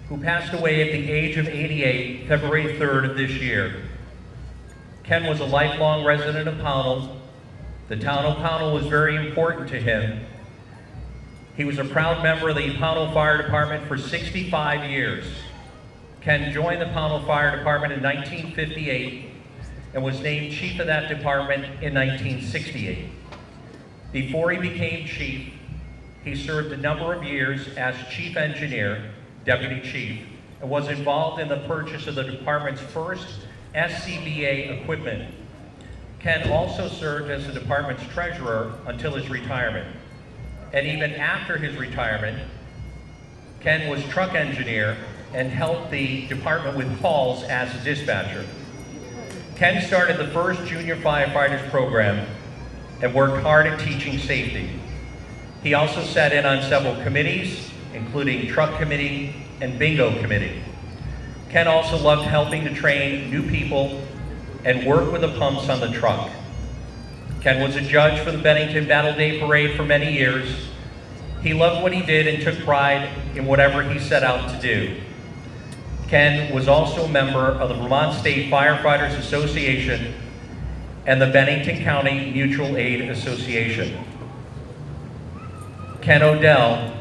who passed away at the age of 88, February 3rd of this year. Ken was a lifelong resident of Pownell. The town of Pownell was very important to him. He was a proud member of the Pownell Fire Department for 65 years. Ken joined the Pownell Fire Department in 1958 and was named chief of that department in 1968. Before he became chief, he served a number of years as chief engineer, deputy chief, and was involved in the purchase of the department's first SCBA equipment. Ken also served as the department's treasurer until his retirement. And even after his retirement, Ken was truck engineer and helped the department with calls as a dispatcher. Ken started the first junior firefighters program and worked hard at teaching safety. He also sat in on several committees, including truck committee and bingo committee. Ken also loved helping to train new people and work with the pumps on the truck. Ken was a judge for the Bennington Battle Day Parade for many years. He loved what he did and took pride in whatever he set out to do. Ken was also a member of the Vermont State Firefighters Association and the Bennington County Mutual Aid Association. Ken Odell,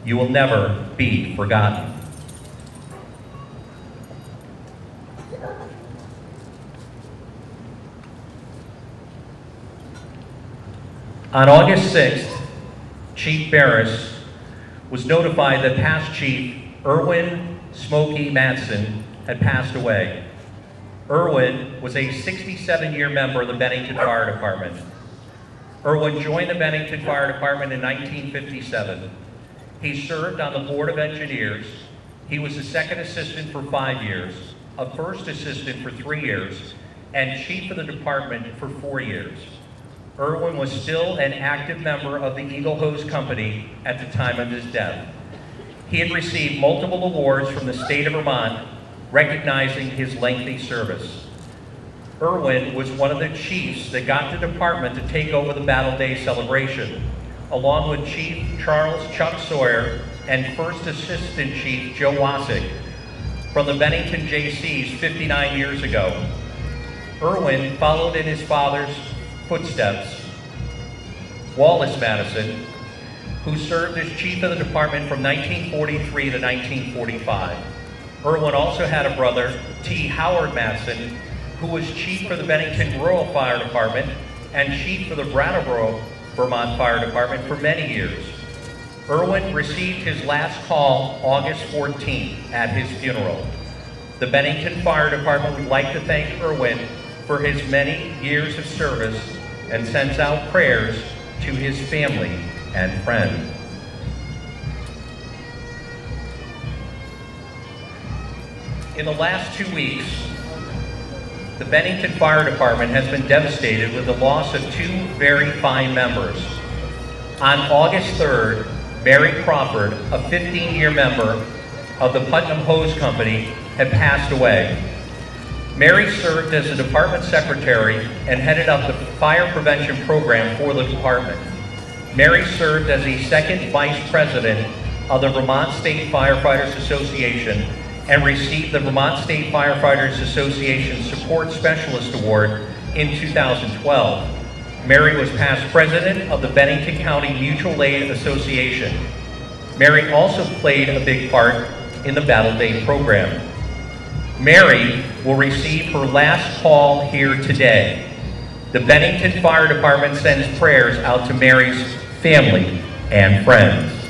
you will never be forgotten. On August 6th, Chief Barris was notified that past Chief Erwin Smokey Matson had passed away. Erwin was a 67-year member of the Bennington Fire Department. Erwin joined the Bennington Fire Department in 1957. He served on the Board of Engineers. He was a second assistant for 5 years, a first assistant for 3 years, and chief of the department for 4 years. Erwin was still an active member of the Eagle Hose Company at the time of his death. He had received multiple awards from the state of Vermont recognizing his lengthy service. Erwin was one of the chiefs that got the department to take over the Battle Day celebration, along with Chief Charles Chuck Sawyer and First Assistant Chief Joe Wasik from the Bennington JCs 59 years ago. Irwin followed in his father's footsteps. Wallace Madison, who served as chief of the department from 1943 to 1945. Irwin also had a brother, T. Howard Madison, who was chief for the Bennington Rural Fire Department and chief for the Brattleboro, Vermont Fire Department for many years. Irwin received his last call August 14th at his funeral. The Bennington Fire Department would like to thank Irwin for his many years of service and sends out prayers to his family and friends. In the last 2 weeks, the Bennington Fire Department has been devastated with the loss of two very fine members. On August 3rd, Mary Crawford, a 15-year member of the Putnam Hose Company, had passed away. Mary served as the department secretary and headed up the fire prevention program for the department. Mary served as the second vice president of the Vermont State Firefighters Association and received the Vermont State Firefighters Association Support Specialist Award in 2012. Mary was past president of the Bennington County Mutual Aid Association. Mary also played a big part in the Battle Day program. Mary will receive her last call here today. The Bennington Fire Department sends prayers out to Mary's family and friends.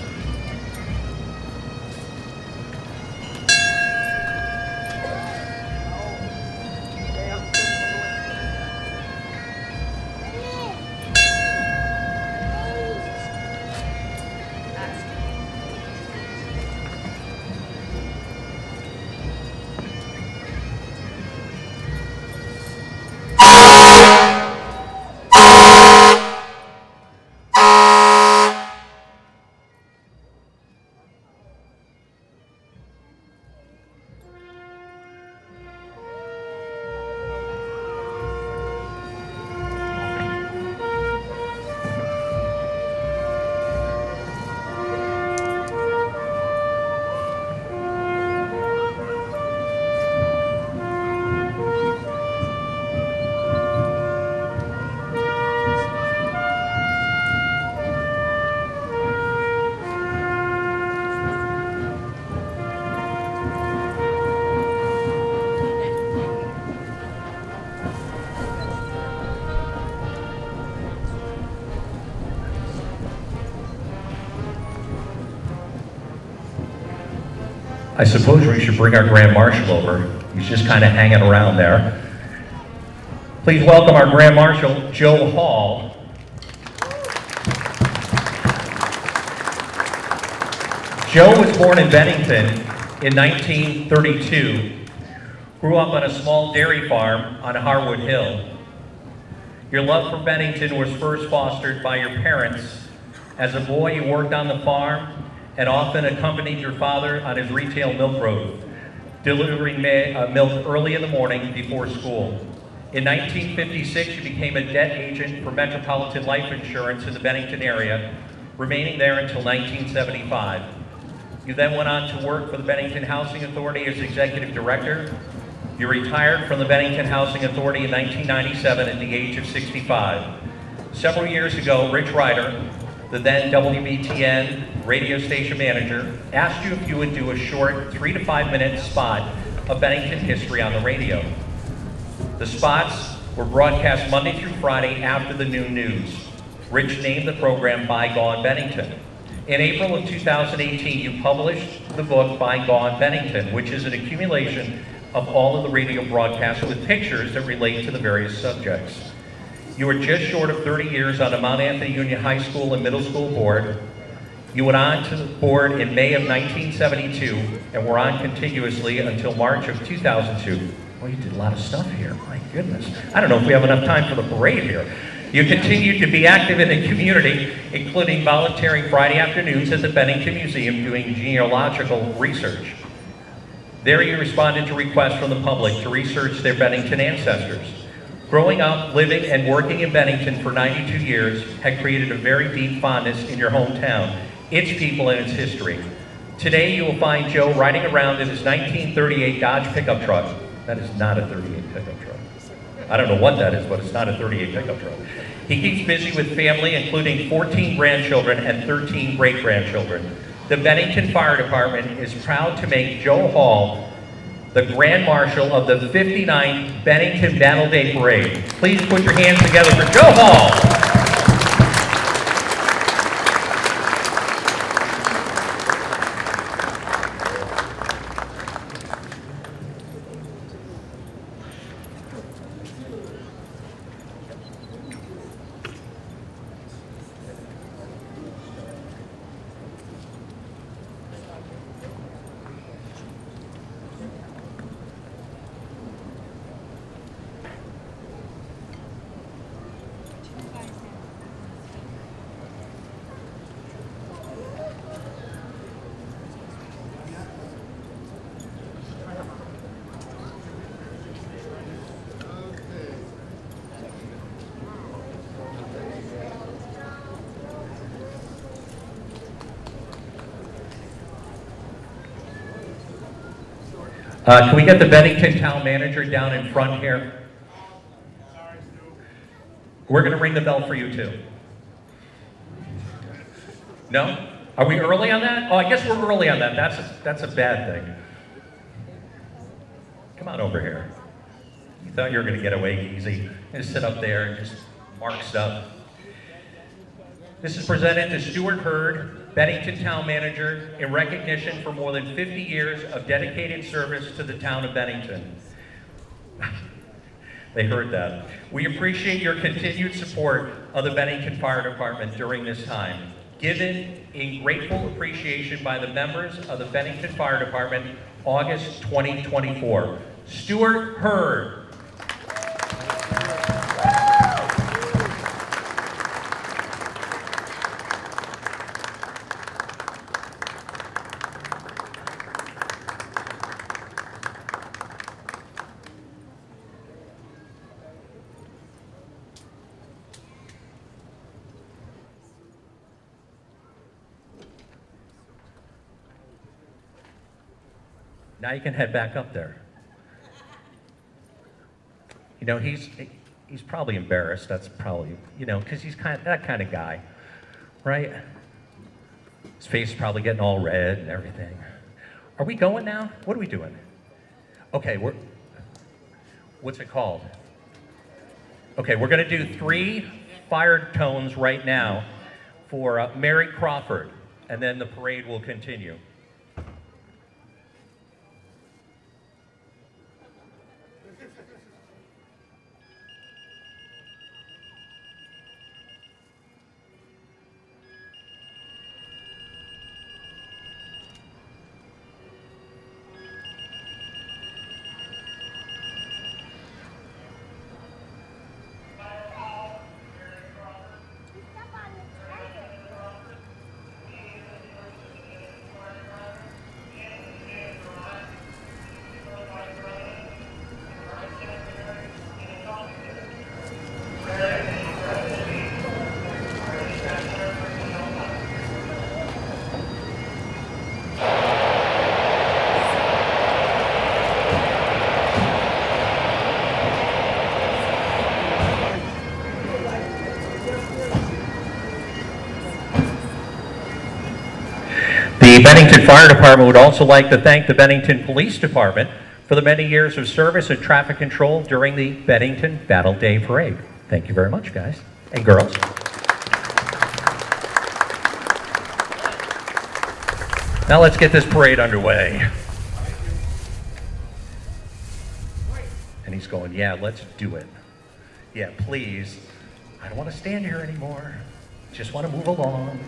I suppose we should bring our Grand Marshal over. He's just kind of hanging around there. Please welcome our Grand Marshal, Joe Hall. Joe was born in Bennington in 1932, grew up on a small dairy farm on Harwood Hill. Your love for Bennington was first fostered by your parents. As a boy, you worked on the farm and often accompanied your father on his retail milk road, delivering milk early in the morning before school. In 1956, you became a debt agent for Metropolitan Life Insurance in the Bennington area, remaining there until 1975. You then went on to work for the Bennington Housing Authority as executive director. You retired from the Bennington Housing Authority in 1997 at the age of 65. Several years ago, Rich Ryder, the then WBTN radio station manager, asked you if you would do a short 3 to 5 minute spot of Bennington history on the radio. The spots were broadcast Monday through Friday after the noon news. Rich named the program Bygone Bennington. In April of 2018, you published the book Bygone Bennington, which is an accumulation of all of the radio broadcasts with pictures that relate to the various subjects. You were just short of 30 years on the Mount Anthony Union High School and Middle School Board. You went on to the board in May of 1972 and were on continuously until March of 2002. Well, you did a lot of stuff here, my goodness. I don't know if we have enough time for the parade here. You continued to be active in the community, including volunteering Friday afternoons at the Bennington Museum doing genealogical research. There you responded to requests from the public to research their Bennington ancestors. Growing up, living, and working in Bennington for 92 years had created a very deep fondness in your hometown, its people, and its history. Today, you will find Joe riding around in his 1938 Dodge pickup truck. That is not a 38 pickup truck. I don't know what that is, but it's not a 38 pickup truck. He keeps busy with family, including 14 grandchildren and 13 great-grandchildren. The Bennington Fire Department is proud to make Joe Hall the Grand Marshal of the 59th Bennington Battle Day Parade. Please put your hands together for Joe Hall. Can we get the Bennington Town Manager down in front here? We're going to ring the bell for you too. No? Are we early on that? Oh, I guess we're early on that. That's a bad thing. Come on over here. You thought you were going to get away easy. Just sit up there and just mark stuff. This is presented to Stuart Hurd, Bennington Town Manager, in recognition for more than 50 years of dedicated service to the town of Bennington. They heard that. We appreciate your continued support of the Bennington Fire Department during this time. Given in grateful appreciation by the members of the Bennington Fire Department, August 2024. Stuart Hurd. Now you can head back up there. You know, he's probably embarrassed. That's probably, you know, because he's that kind of guy, right? His face is probably getting all red and everything. Are we going now? What are we doing? Okay, what's it called? Okay, we're going to do 3 fire tones right now for Mary Crawford, and then the parade will continue. The Bennington Fire Department would also like to thank the Bennington Police Department for the many years of service and traffic control during the Bennington Battle Day Parade. Thank you very much, guys and girls. Now let's get this parade underway. And he's going, yeah, let's do it. Yeah, please. I don't want to stand here anymore. Just want to move along.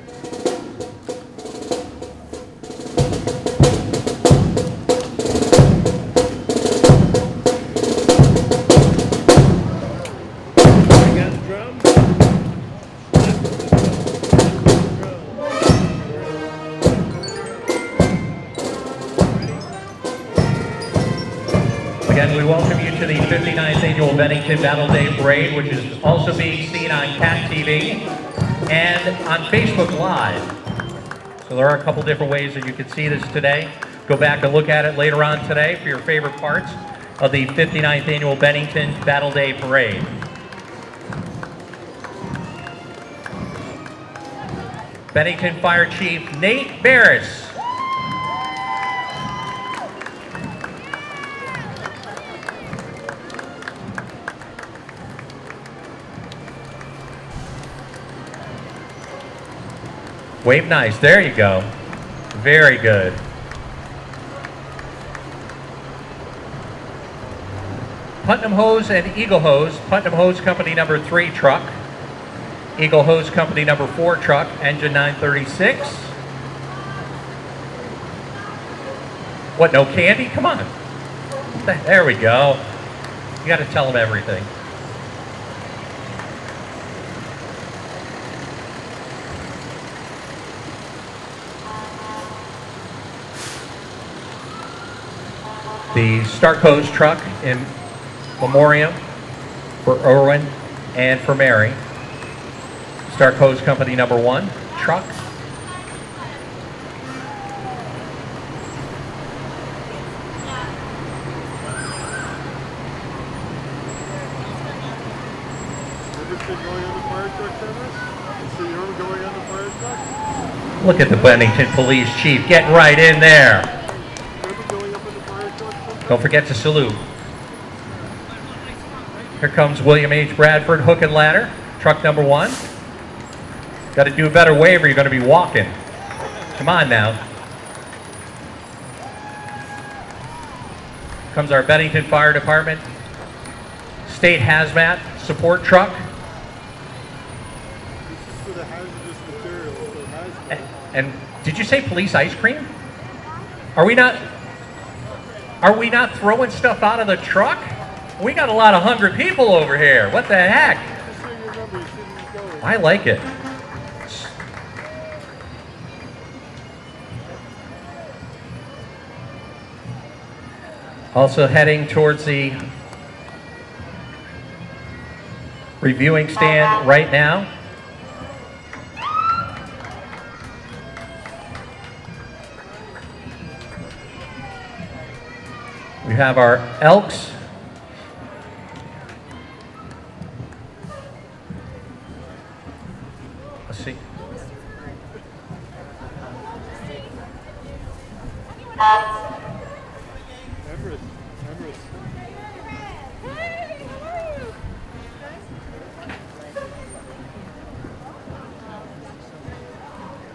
Again, we welcome you to the 59th Annual Bennington Battle Day Parade, which is also being seen on Cat TV and on Facebook Live. So there are a couple different ways that you can see this today. Go back and look at it later on today for your favorite parts of the 59th Annual Bennington Battle Day Parade. Bennington Fire Chief Nate Barris. Wave nice, there you go. Very good. Putnam Hose and Eagle Hose, Putnam Hose Company number 3 truck. Eagle Hose Company number 4 truck, engine 936. What, no candy? Come on. There we go. You got to tell them everything. The Stark Hose truck in memoriam for Irwin and for Mary. Stark Hose Company number 1 truck. Look at the Bennington Police Chief getting right in there. Don't forget to salute. Here comes William H. Bradford Hook and Ladder, truck number 1. Got to do a better wave or you're going to be walking. Come on now. Comes our Bennington Fire Department State Hazmat support truck. And did you say police ice cream? Are we not throwing stuff out of the truck? We got a lot of hungry people over here. What the heck? I like it. Also heading towards the reviewing stand right now. We have our Elks. Let's see.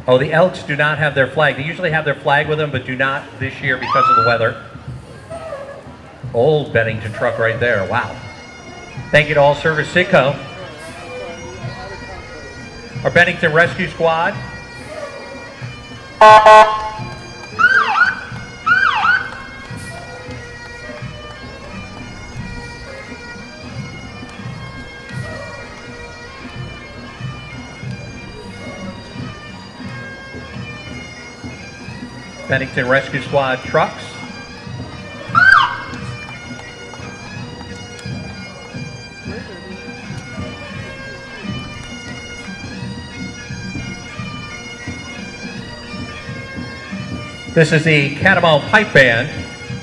Oh, the Elks do not have their flag. They usually have their flag with them, but do not this year because of the weather. Old Bennington truck right there. Wow. Thank you to All Service Sitco. Our Bennington Rescue Squad. Bennington Rescue Squad trucks. This is the Catamount Pipe Band,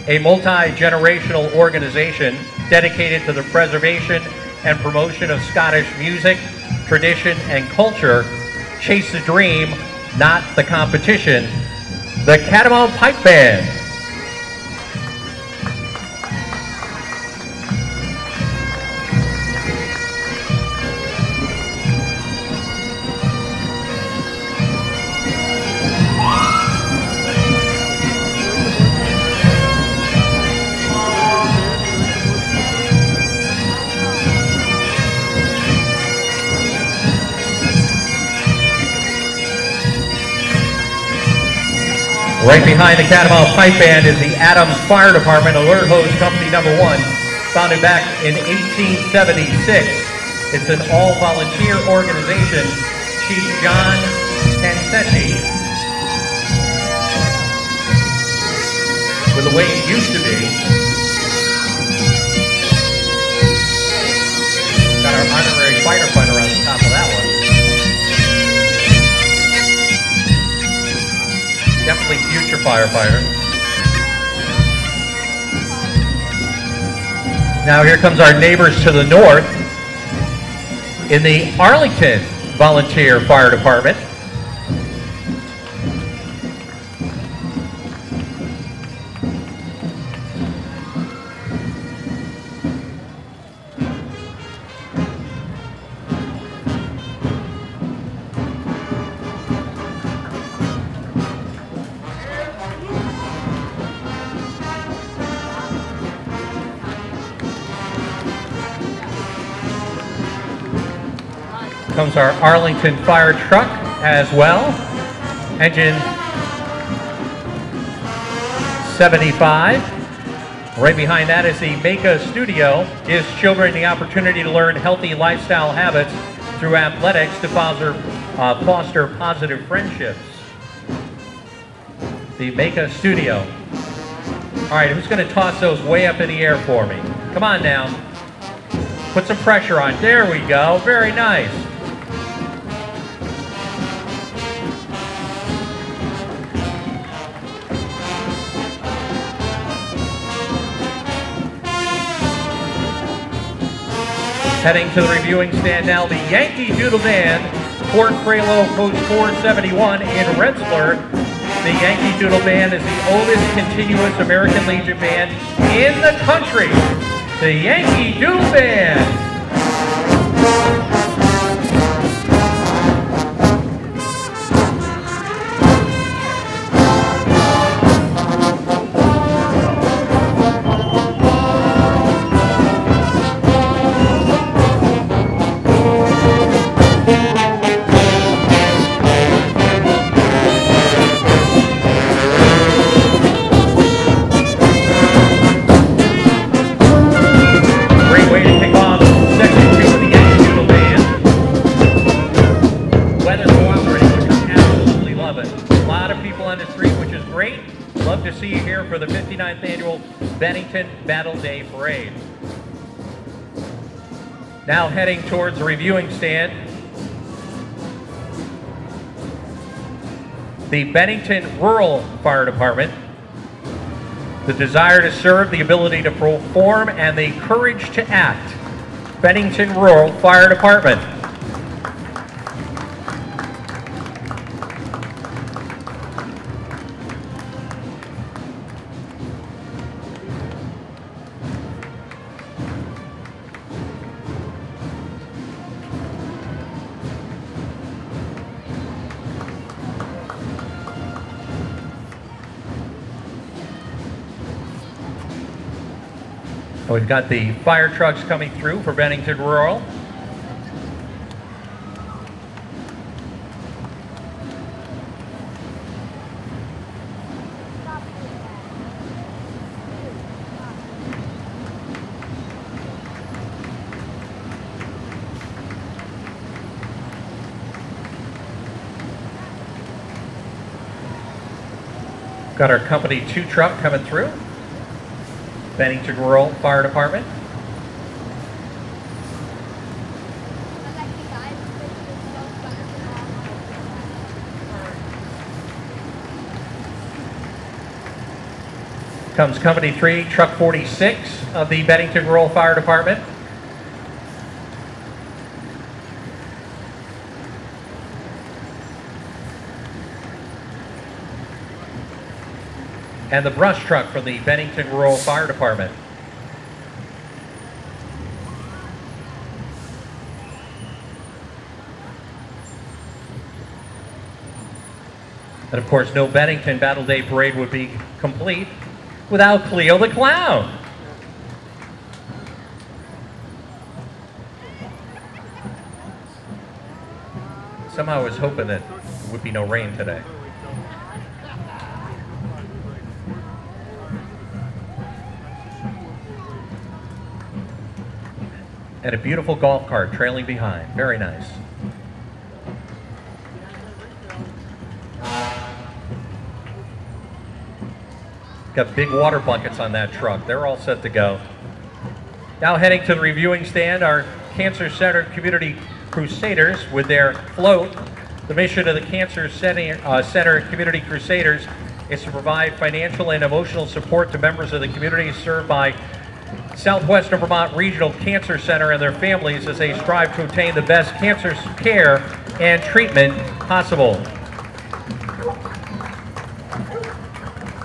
a multi-generational organization dedicated to the preservation and promotion of Scottish music, tradition, and culture. Chase the dream, not the competition. The Catamount Pipe Band. Right behind the Catamount Pipe Band is the Adams Fire Department Alert Hose Company number 1, founded back in 1876. It's an all-volunteer organization. Chief John Tansetti, with the way it used to be. Got our honorary firefighter on the top of that one. Definitely future firefighter. Now here comes our neighbors to the north in the Arlington Volunteer Fire Department. Comes our Arlington fire truck as well, engine 75. Right behind that is the Maka Studio. Gives children the opportunity to learn healthy lifestyle habits through athletics to foster positive friendships. The Maka Studio. All right, who's going to toss those way up in the air for me? Come on now. Put some pressure on. There we go. Very nice. Heading to the reviewing stand now, the Yankee Doodle Band, Fort Craylow Post 471 in Rensselaer. The Yankee Doodle Band is the oldest continuous American Legion band in the country. The Yankee Doodle Band. For the 59th annual Bennington Battle Day Parade. Now heading towards the reviewing stand, the Bennington Rural Fire Department. The desire to serve, the ability to perform, and the courage to act. Bennington Rural Fire Department. We've got the fire trucks coming through for Bennington Rural. Got our Company 2 truck coming through. Bennington Rural Fire Department. Comes Company 3, Truck 46 of the Bennington Rural Fire Department. And the brush truck from the Bennington Rural Fire Department. And of course, no Bennington Battle Day Parade would be complete without Cleo the Clown. Somehow I was hoping that there would be no rain today. And a beautiful golf cart trailing behind. Very nice. Got big water buckets on that truck. They're all set to go. Now heading to the reviewing stand, our Cancer Center Community Crusaders with their float. The mission of the Cancer Center Community Crusaders is to provide financial and emotional support to members of the community served by Southwestern Vermont Regional Cancer Center and their families as they strive to obtain the best cancer care and treatment possible.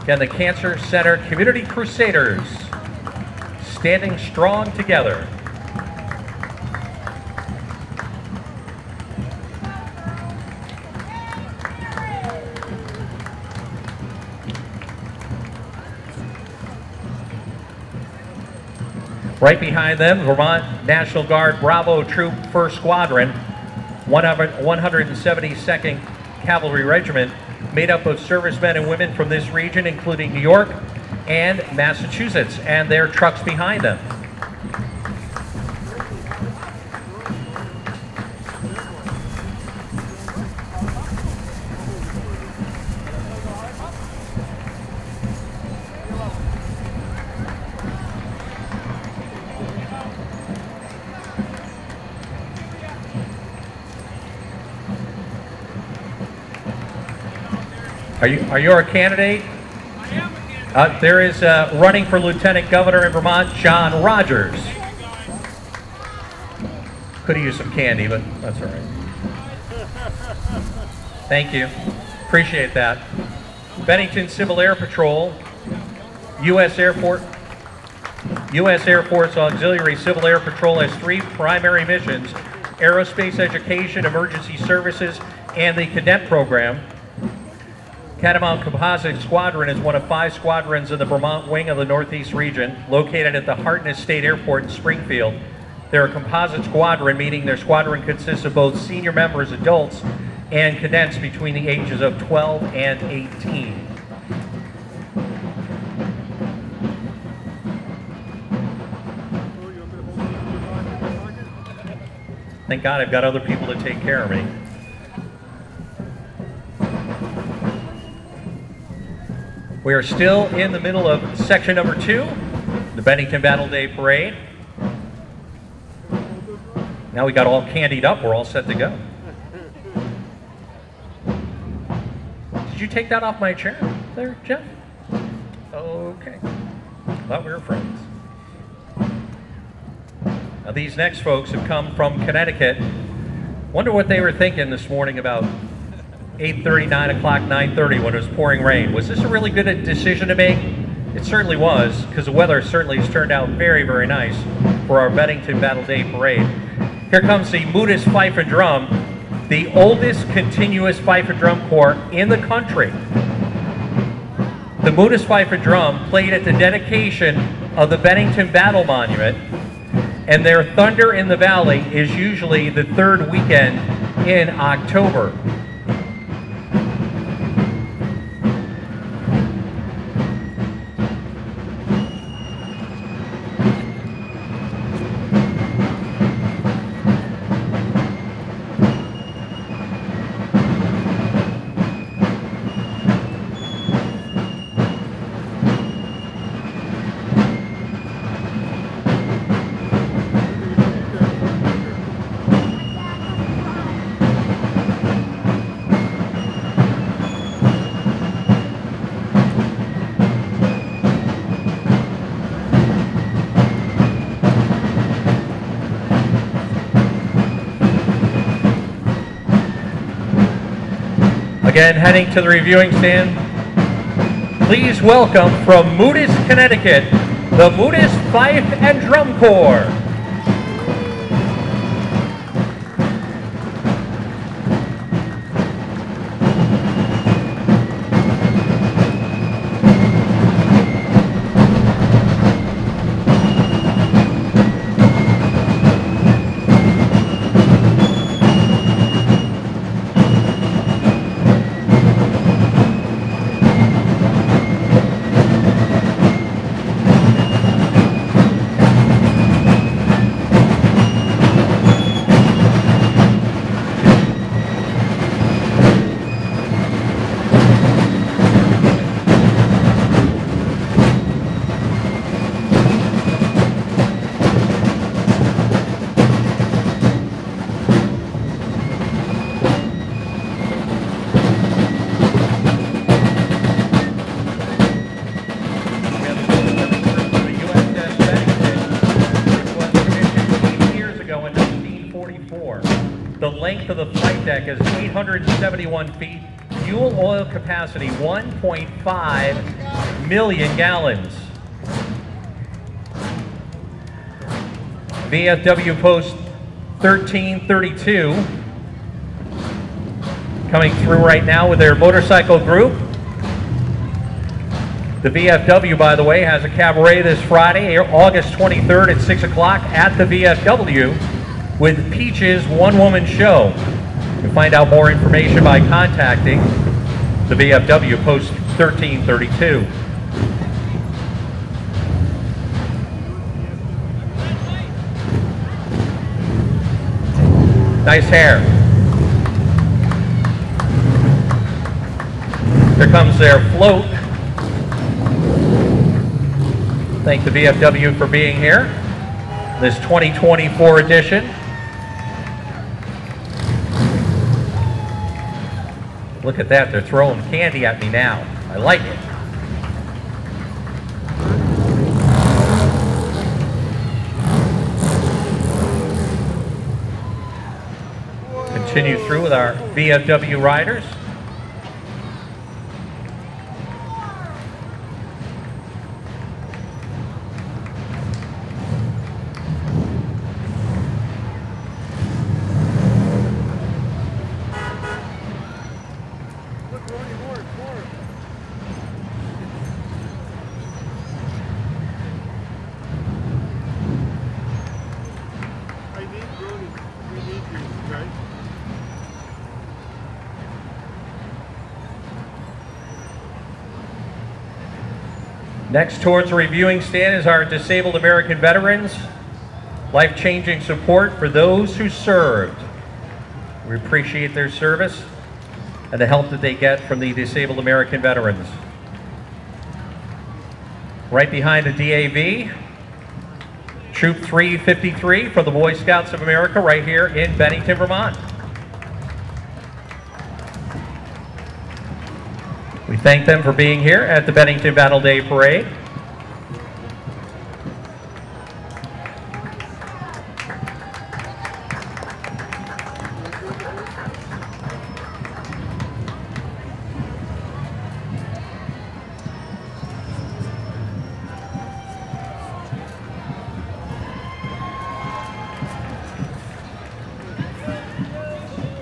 Again, the Cancer Center Community Crusaders, standing strong together. Right behind them, Vermont National Guard Bravo Troop 1st Squadron, 172nd Cavalry Regiment, made up of servicemen and women from this region, including New York and Massachusetts, and their trucks behind them. Are you a candidate? I am a candidate. There is running for Lieutenant Governor in Vermont, John Rogers. Could have used some candy, but that's all right. Thank you. Appreciate that. Bennington Civil Air Patrol, U.S. Air Force Auxiliary Civil Air Patrol has 3 primary missions: aerospace education, emergency services, and the cadet program. Catamount Composite Squadron is one of 5 squadrons in the Vermont wing of the Northeast region, located at the Hartnett State Airport in Springfield. They're a composite squadron, meaning their squadron consists of both senior members, adults, and cadets between the ages of 12 and 18. Thank God I've got other people to take care of me. We are still in the middle of section number 2, the Bennington Battle Day Parade. Now we got all candied up, we're all set to go. Did you take that off my chair there, Jeff? Okay. Thought we were friends. Now these next folks have come from Connecticut. Wonder what they were thinking this morning about 8:30, 9 o'clock, 9:30 when it was pouring rain. Was this a really good decision to make? It certainly was, because the weather certainly has turned out very, very nice for our Bennington Battle Day Parade. Here comes the Moodus Fife and Drum, the oldest continuous fife and drum corps in the country. The Moodus Fife and Drum played at the dedication of the Bennington Battle Monument, and their Thunder in the Valley is usually the 3rd weekend in October. Again, heading to the reviewing stand, please welcome from Moodus, Connecticut, the Moodus Fife and Drum Corps. of the flight deck is 871 feet. Fuel oil capacity 1.5 million gallons. VFW Post 1332 coming through right now with their motorcycle group. The VFW, by the way, has a cabaret this Friday, August 23rd at 6 o'clock at the VFW with Peach's one-woman show. You can find out more information by contacting the VFW Post 1332. Nice hair. Here comes their float. Thank the VFW for being here. This 2024 edition. Look at that, they're throwing candy at me now. I like it. Continue through with our VFW riders. Next towards the reviewing stand is our disabled American veterans. Life-changing support for those who served. We appreciate their service and the help that they get from the disabled American veterans. Right behind the DAV, Troop 353 from the Boy Scouts of America right here in Bennington, Vermont. We thank them for being here at the Bennington Battle Day Parade.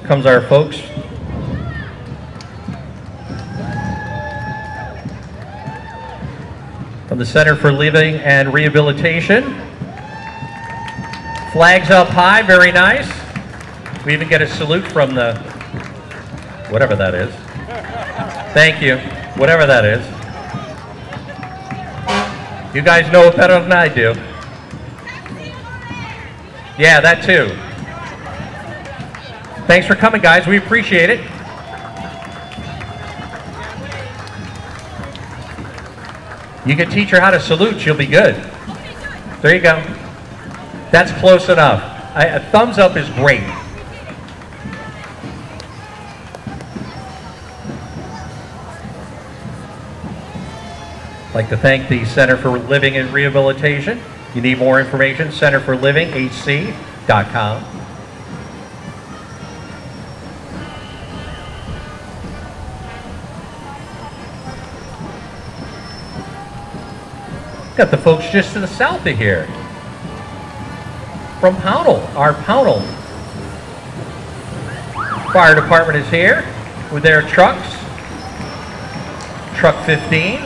Comes our folks from the Center for Living and Rehabilitation. Flags up high, very nice. We even get a salute from the, whatever that is. Thank you, whatever that is. You guys know it better than I do. Yeah, that too. Thanks for coming, guys. We appreciate it. You can teach her how to salute, she'll be good. There you go. That's close enough. A thumbs up is great. I'd like to thank the Center for Living and Rehabilitation. If you need more information, centerforlivinghc.com. Got the folks just to the south of here. From Pownell, our Pownell Fire Department is here with their trucks. Truck 15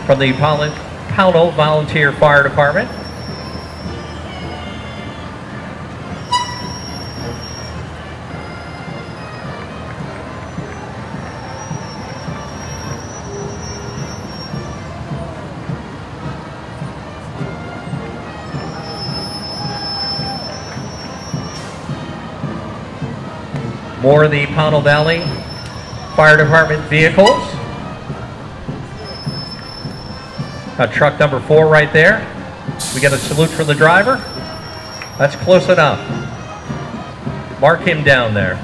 from the Pownell Volunteer Fire Department. More of the Pownell Valley Fire Department vehicles. Got truck number 4 right there. We get a salute from the driver. That's close enough. Mark him down there.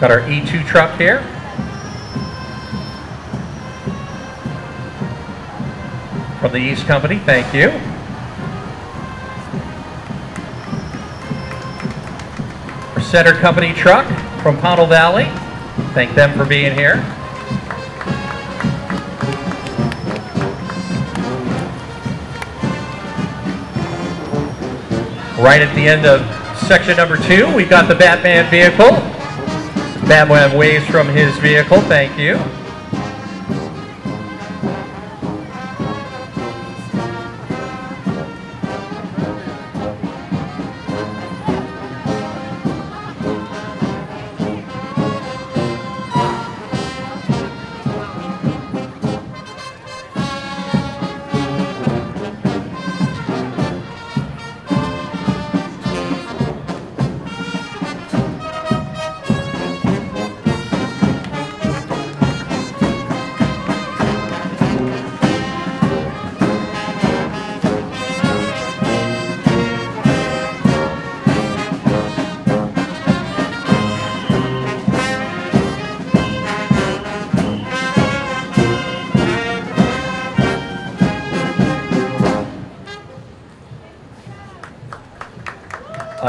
Got our E2 truck here. from the East Company, thank you. Our Center Company truck from Pownell Valley, thank them for being here. Right at the end of section number 2, we've got the Batman vehicle. Batman waves from his vehicle, thank you.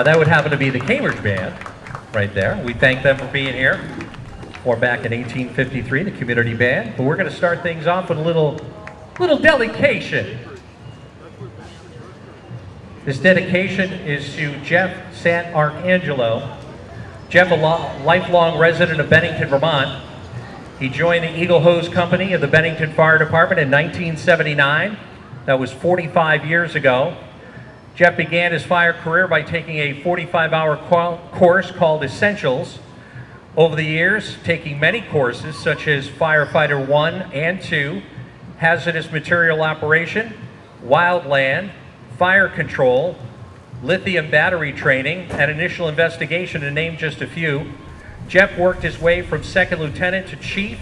That would happen to be the Cambridge Band right there. We thank them for being here. Formed back in 1853, the community band. But we're going to start things off with a little dedication. This dedication is to Jeff Sant'Arcangelo. Jeff, a lifelong resident of Bennington, Vermont. He joined the Eagle Hose Company of the Bennington Fire Department in 1979. That was 45 years ago. Jeff began his fire career by taking a 45-hour course called Essentials. Over the years, taking many courses such as Firefighter 1 and 2, Hazardous Material Operation, Wildland, Fire Control, Lithium Battery Training, and Initial Investigation, to name just a few. Jeff worked his way from second lieutenant to chief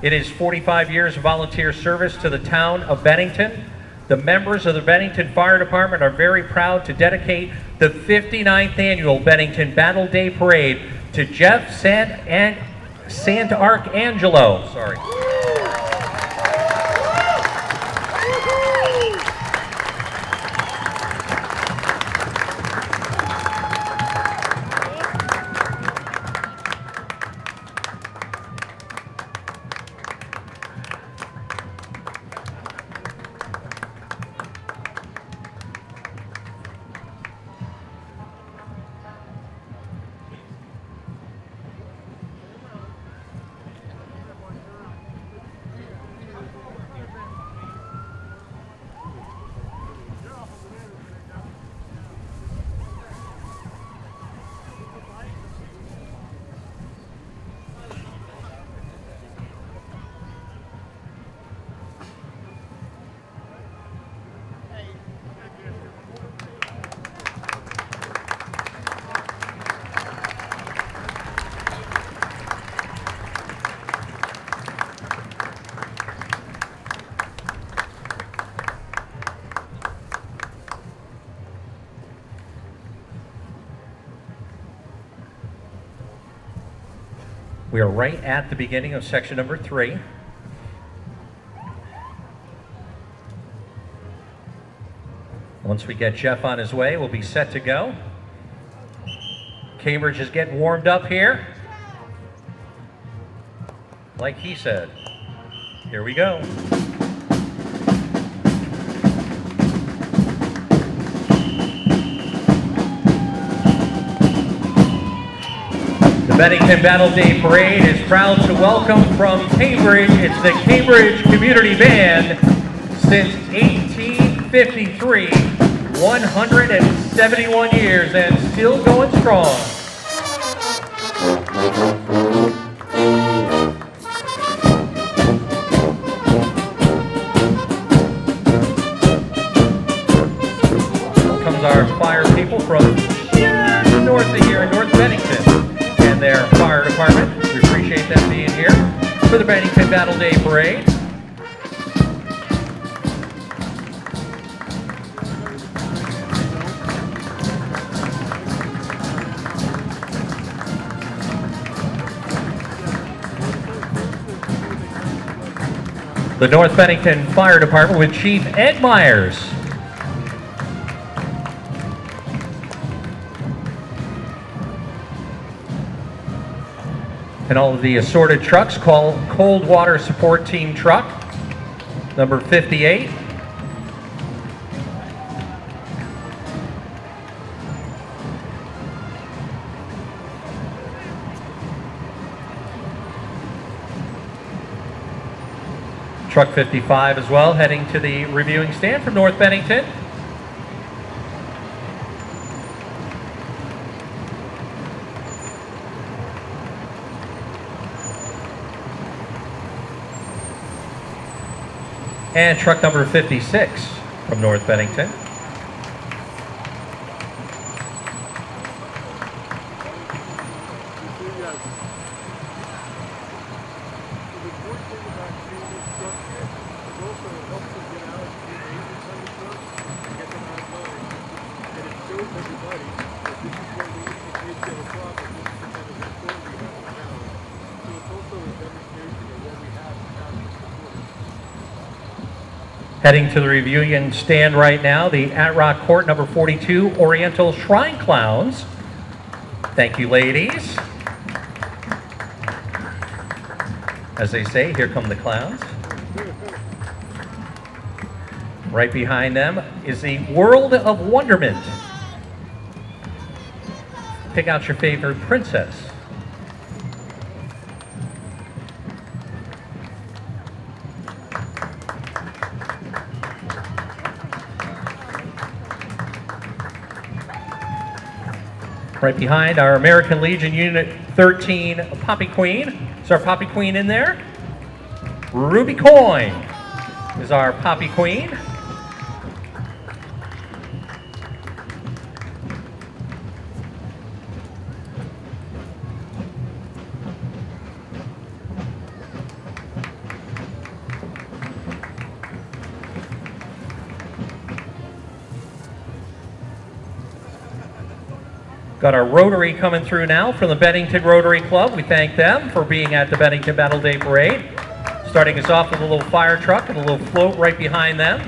in his 45 years of volunteer service to the town of Bennington. The members of the Bennington Fire Department are very proud to dedicate the 59th annual Bennington Battle Day Parade to Jeff Sant'Arcangelo. Sorry. We are right at the beginning of section number 3. Once we get Jeff on his way, we'll be set to go. Cambridge is getting warmed up here. Like he said. Here we go. The Bennington Battle Day Parade is proud to welcome from Cambridge, it's the Cambridge Community Band. Since 1853, 171 years and still going strong. Comes our fire people from just north of here in North Bennington. Their fire department. We appreciate them being here for the Bennington Battle Day Parade. the North Bennington Fire Department with Chief Ed Myers. And all of the assorted trucks, call Cold Water Support Team Truck, number 58. Truck 55 as well, heading to the reviewing stand from North Bennington. And truck number 56 from North Bennington. Heading to the reviewing stand right now, the At Rock Court number 42 Oriental Shrine Clowns. Thank you, ladies. As they say, here come the clowns. Right behind them is the World of Wonderment. Pick out your favorite princess. Right behind our American Legion Unit 13 Poppy Queen. Is our Poppy Queen in there? Ruby Coin is our Poppy Queen. Got our Rotary coming through now from the Bennington Rotary Club. We thank them for being at the Bennington Battle Day Parade. Starting us off with a little fire truck and a little float right behind them.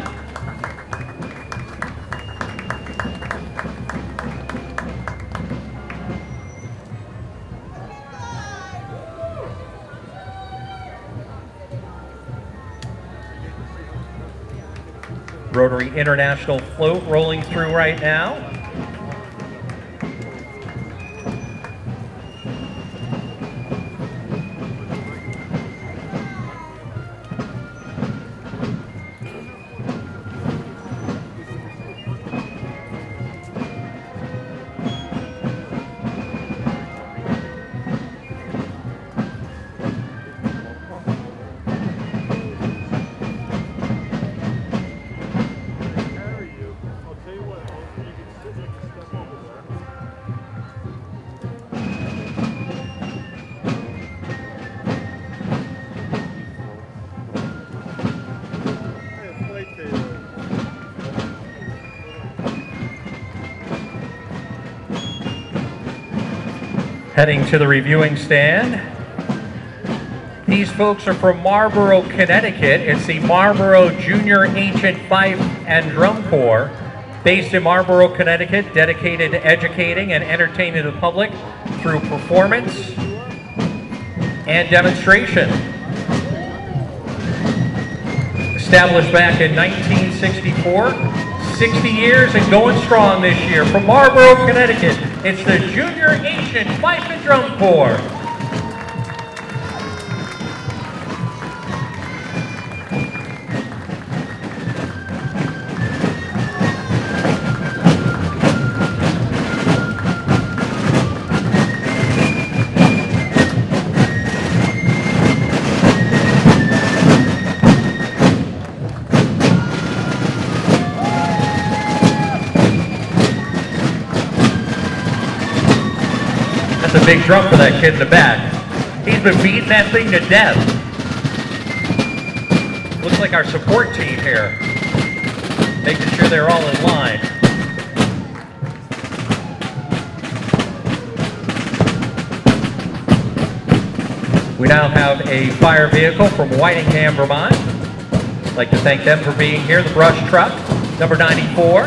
Rotary International float rolling through right now. Heading to the reviewing stand. These folks are from Marlborough, Connecticut. It's the Marlborough Junior Ancient Fife and Drum Corps, based in Marlborough, Connecticut, dedicated to educating and entertaining the public through performance and demonstration. Established back in 1964. 60 years and going strong this year. From Marlborough, Connecticut, it's the Junior Ancient Fife and Drum Corps. That's a big drum for that kid in the back. He's been beating that thing to death. Looks like our support team here, making sure they're all in line. We now have a fire vehicle from Whitingham, Vermont, like to thank them for being here. The brush truck, number 94.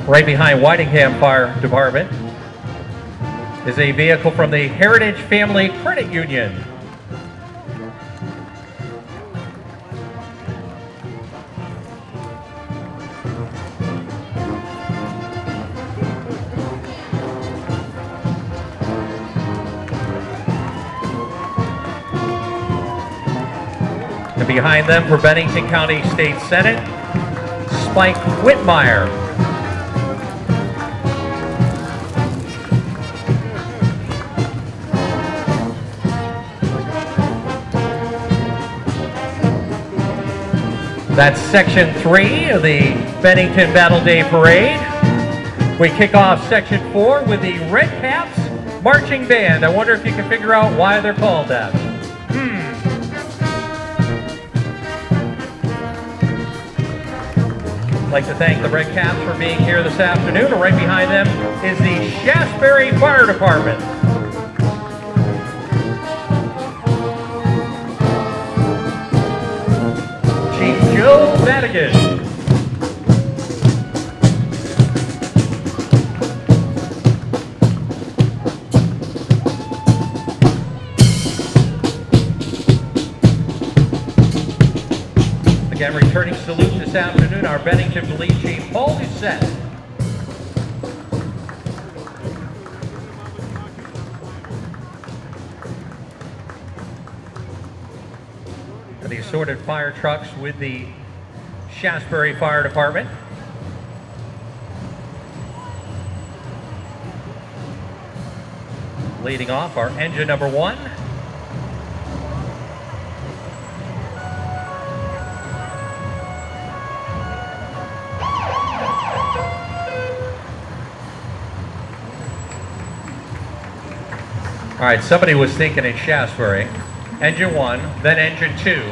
Right behind Whitingham Fire Department is a vehicle from the Heritage Family Credit Union. And behind them for Bennington County State Senate, Spike Whitmire. That's Section 3 of the Bennington Battle Day Parade. We kick off Section 4 with the Red Caps Marching Band. I wonder if you can figure out why they're called that. I'd like to thank the Red Caps for being here this afternoon. And right behind them is the Shasberry Fire Department. Joe Madigan. Again, returning salute this afternoon, our Bennington Police Chief, Paul Doucette. The assorted fire trucks with the Shasberry Fire Department. Leading off our engine number 1. All right, somebody was thinking in Shasberry. Engine 1, then engine 2.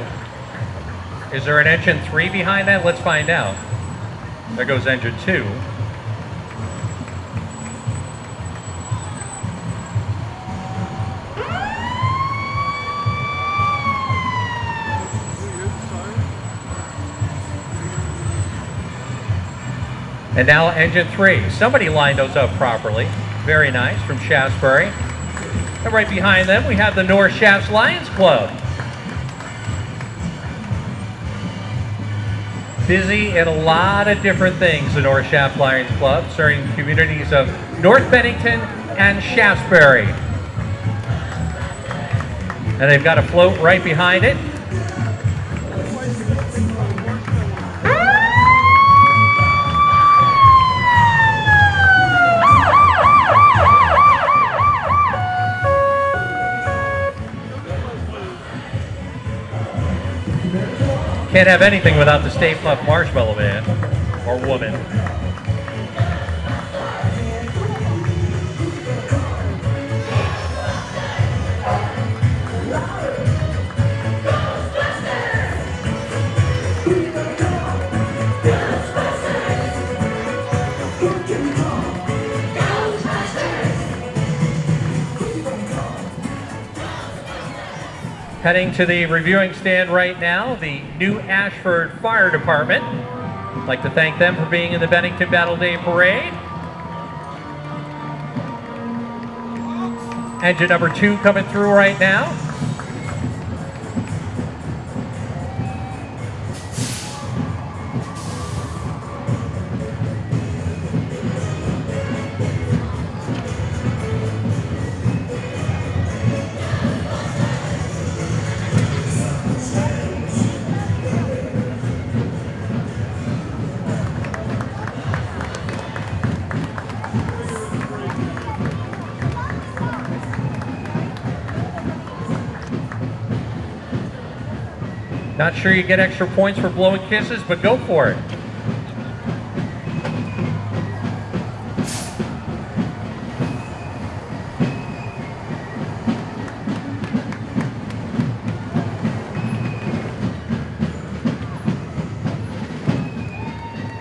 Is there an engine 3 behind that? Let's find out. There goes engine 2. And now engine 3. Somebody lined those up properly. Very nice from Shasberry. And right behind them, we have the North Shafts Lions Club. Busy in a lot of different things, the North Shafts Lions Club, serving communities of North Bennington and Shasberry. And they've got a float right behind it. Can't have anything without the Stay Puft Marshmallow Man, or woman. Heading to the reviewing stand right now, the New Ashford Fire Department. I'd like to thank them for being in the Bennington Battle Day Parade. Engine number 2 coming through right now. Not sure you get extra points for blowing kisses, but go for it.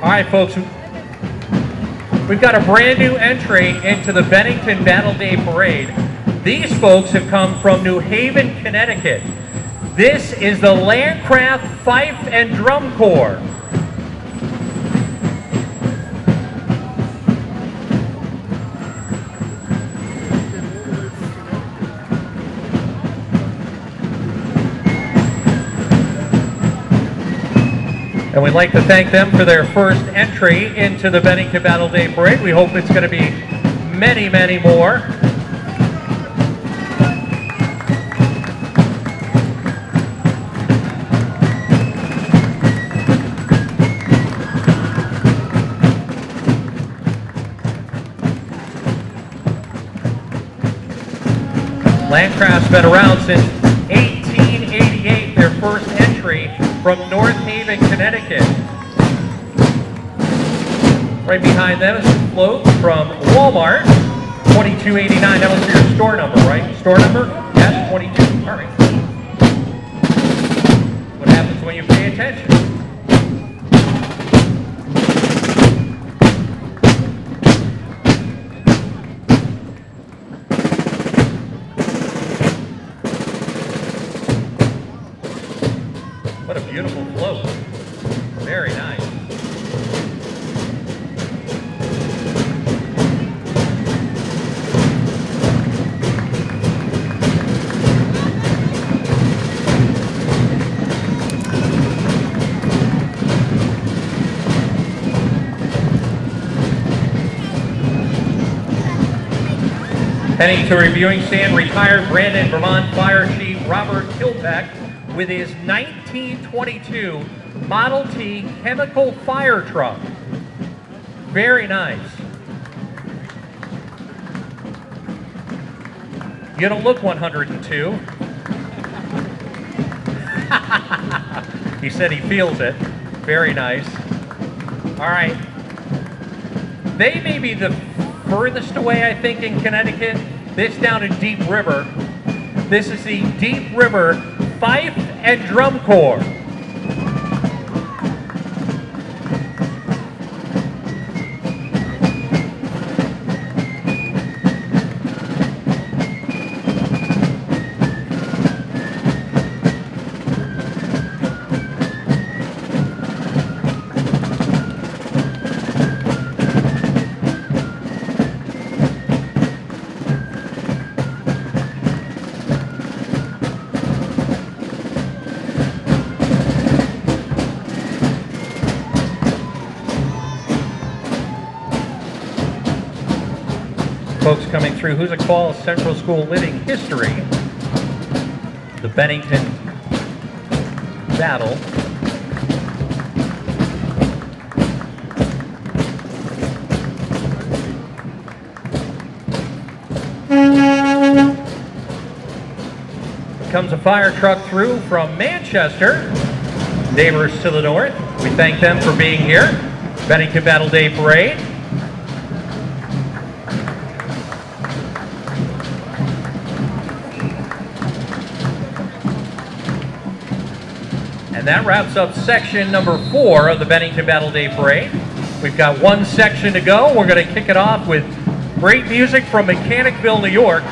All right, folks. We've got a brand new entry into the Bennington Battle Day Parade. These folks have come from New Haven, Connecticut. This is the Landcraft Fife and Drum Corps. And we'd like to thank them for their first entry into the Bennington Battle Day Parade. We hope it's going to be many, many more. Landcraft's been around since 1888, their first entry from North Haven, Connecticut. Right behind them is a float from Walmart, 2289. That was your store number, right? Store number? Yes, 22. All right. What happens when you pay attention? What a beautiful float. Very nice. Heading to reviewing stand, retired Brandon, Vermont Fire Chief Robert Kilpeck with his 1922 Model T chemical fire truck. Very nice. You don't look 102. He said he feels it. Very nice. All right. They may be the furthest away, I think, in Connecticut. This down in Deep River. This is the Deep River Fife and Drum Corps. Folks coming through Hoosick Falls Central School Living History, the Bennington Battle. Comes a fire truck through from Manchester, neighbors to the north. We thank them for being here. Bennington Battle Day Parade. And that wraps up section number 4 of the Bennington Battle Day Parade. We've got one section to go. We're going to kick it off with great music from Mechanicville, New York,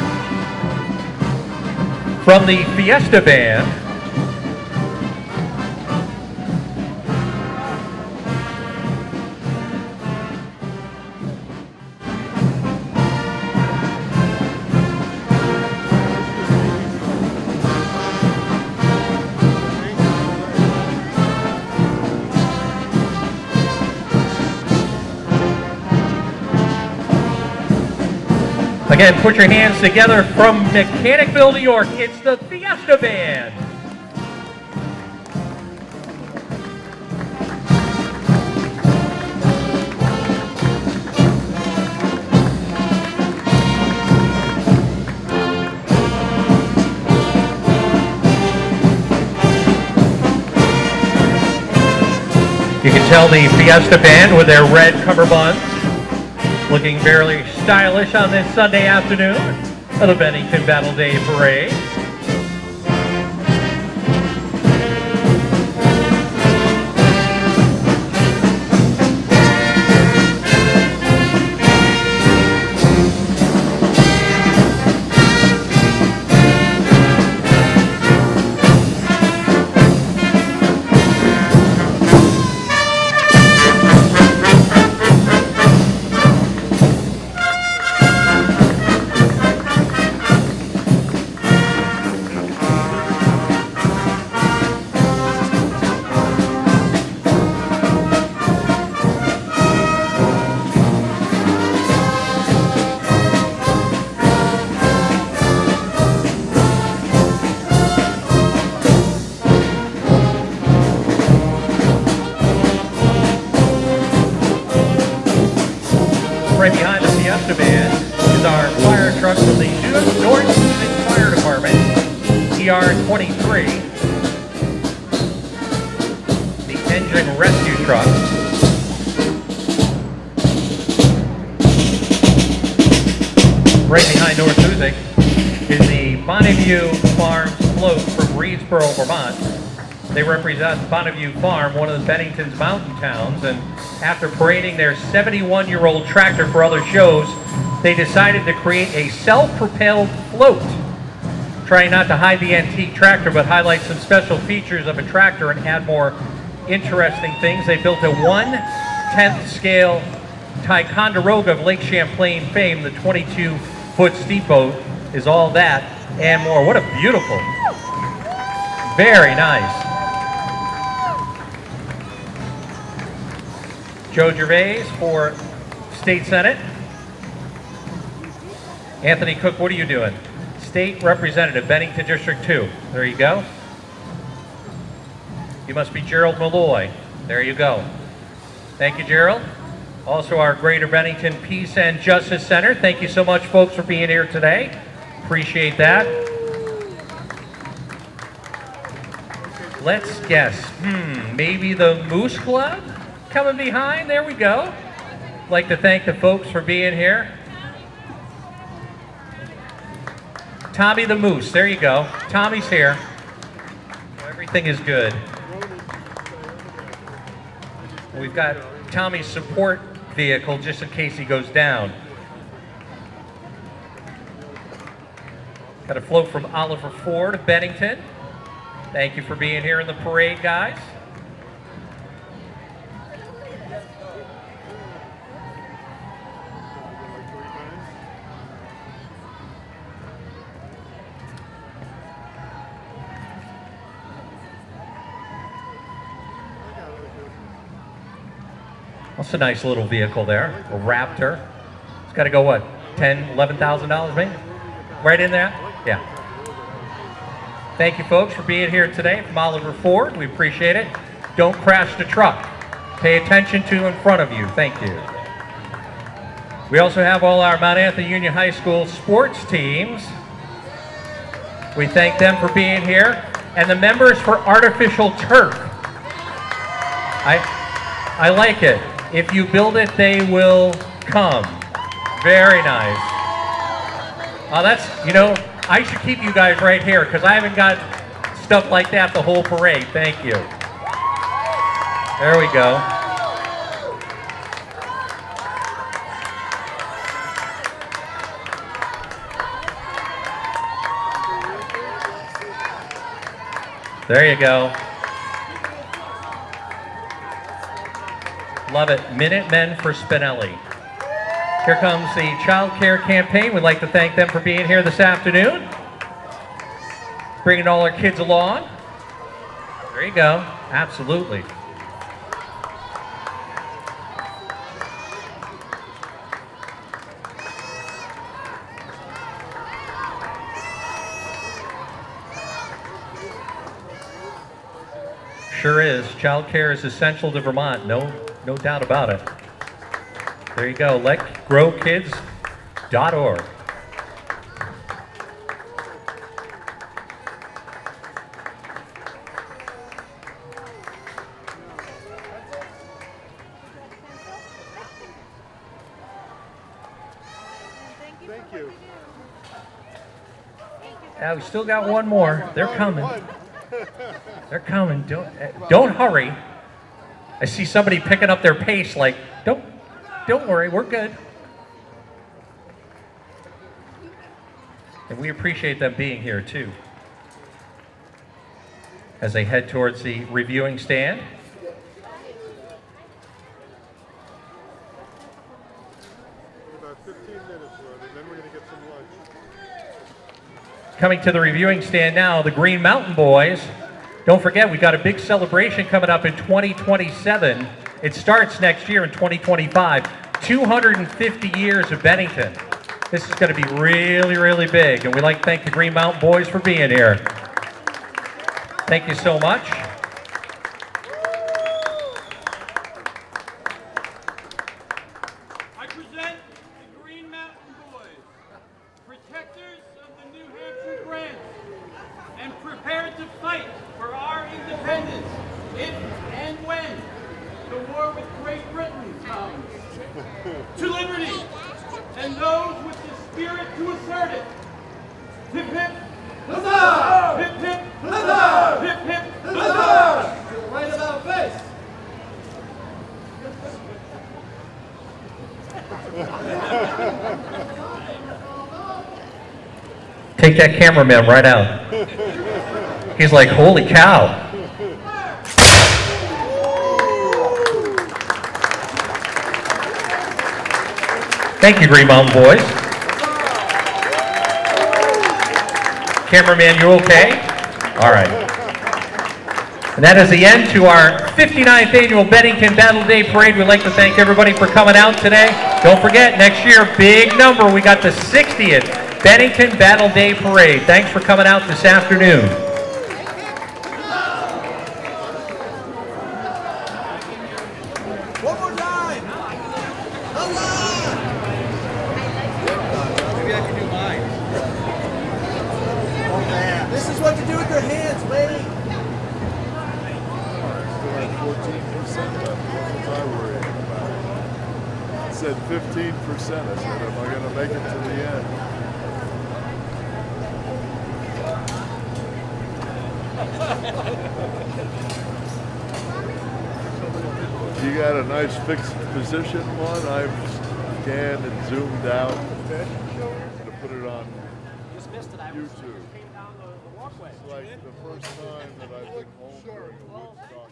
from the Fiesta Band. Again, put your hands together from Mechanicville, New York. It's the Fiesta Band. You can tell the Fiesta Band with their red cummerbunds looking very stylish on this Sunday afternoon of the Bennington Battle Day Parade. right behind the Fiesta Band is our fire truck from the North Fire Department, ER-23, the engine rescue truck. Right behind North Hoosick is the Bonneview Farms float from Reedsboro, Vermont. They represent Bonneview Farm, one of the Bennington's mountain towns, and after parading their 71-year-old tractor for other shows, they decided to create a self-propelled float. Trying not to hide the antique tractor, but highlight some special features of a tractor and add more interesting things. They built a 1/10 scale Ticonderoga of Lake Champlain fame. The 22-foot steamboat is all that and more. What a beautiful, very nice. Joe Gervais for State Senate. Anthony Cook, what are you doing? State Representative, Bennington District 2. There you go. You must be Gerald Malloy. There you go. Thank you, Gerald. Also our Greater Bennington Peace and Justice Center. Thank you so much, folks, for being here today. Appreciate that. Let's guess. Maybe the Moose Club coming behind? There we go. I'd like to thank the folks for being here. Tommy the Moose, there you go. Tommy's here. Everything is good. We've got Tommy's support vehicle just in case he goes down. Got a float from Oliver Ford of Bennington. Thank you for being here in the parade, guys. That's a nice little vehicle there, a Raptor. It's got to go, what, $10,000, $11,000 maybe? Right in there? Yeah. Thank you, folks, for being here today from Oliver Ford. We appreciate it. Don't crash the truck. Pay attention to in front of you. Thank you. We also have all our Mount Anthony Union High School sports teams. We thank them for being here. And the members for artificial turf. I like it. If you build it, they will come. Very nice. That's, you know, I should keep you guys right here because I haven't got stuff like that the whole parade. Thank you. There we go. There you go. Love it. Minutemen for Spinelli. Here comes the child care campaign. We'd like to thank them for being here this afternoon. Bringing all our kids along. There you go. Absolutely. Sure is. Child care is essential to Vermont. No doubt about it. There you go. LetGrowKids.org. Thank you. We still got one more. They're coming. They're coming. Don't hurry. I see somebody picking up their pace like, don't worry, we're good. And we appreciate them being here too. As they head towards the reviewing stand. About 15 minutes left, and then we're going to get some lunch. Coming to the reviewing stand now, the Green Mountain Boys. Don't forget, we've got a big celebration coming up in 2027. It starts next year in 2025. 250 years of Bennington. This is going to be really, really big. And we'd like to thank the Green Mountain Boys for being here. Thank you so much. I present to liberty, and those with the spirit to assert it. Hip hip, huzzah! Hip hip, huzzah! Hip hip, huzzah! To the right about face. Take that cameraman right out. He's like, holy cow. Thank you, Green Mountain Boys. Cameraman, you okay? All right. And that is the end to our 59th annual Bennington Battle Day Parade. We'd like to thank everybody for coming out today. Don't forget, next year, big number. We got the 60th Bennington Battle Day Parade. Thanks for coming out this afternoon. One more time. Maybe I can do mine. This is what to do with your hands, lady. Still had 14% left. That's what I worry about. I said 15%. I said, am I going to make it to the end? You got a nice fixed position one. I've scanned and zoomed out to put it on YouTube. It's like the first time that I've been home during a Woodstock.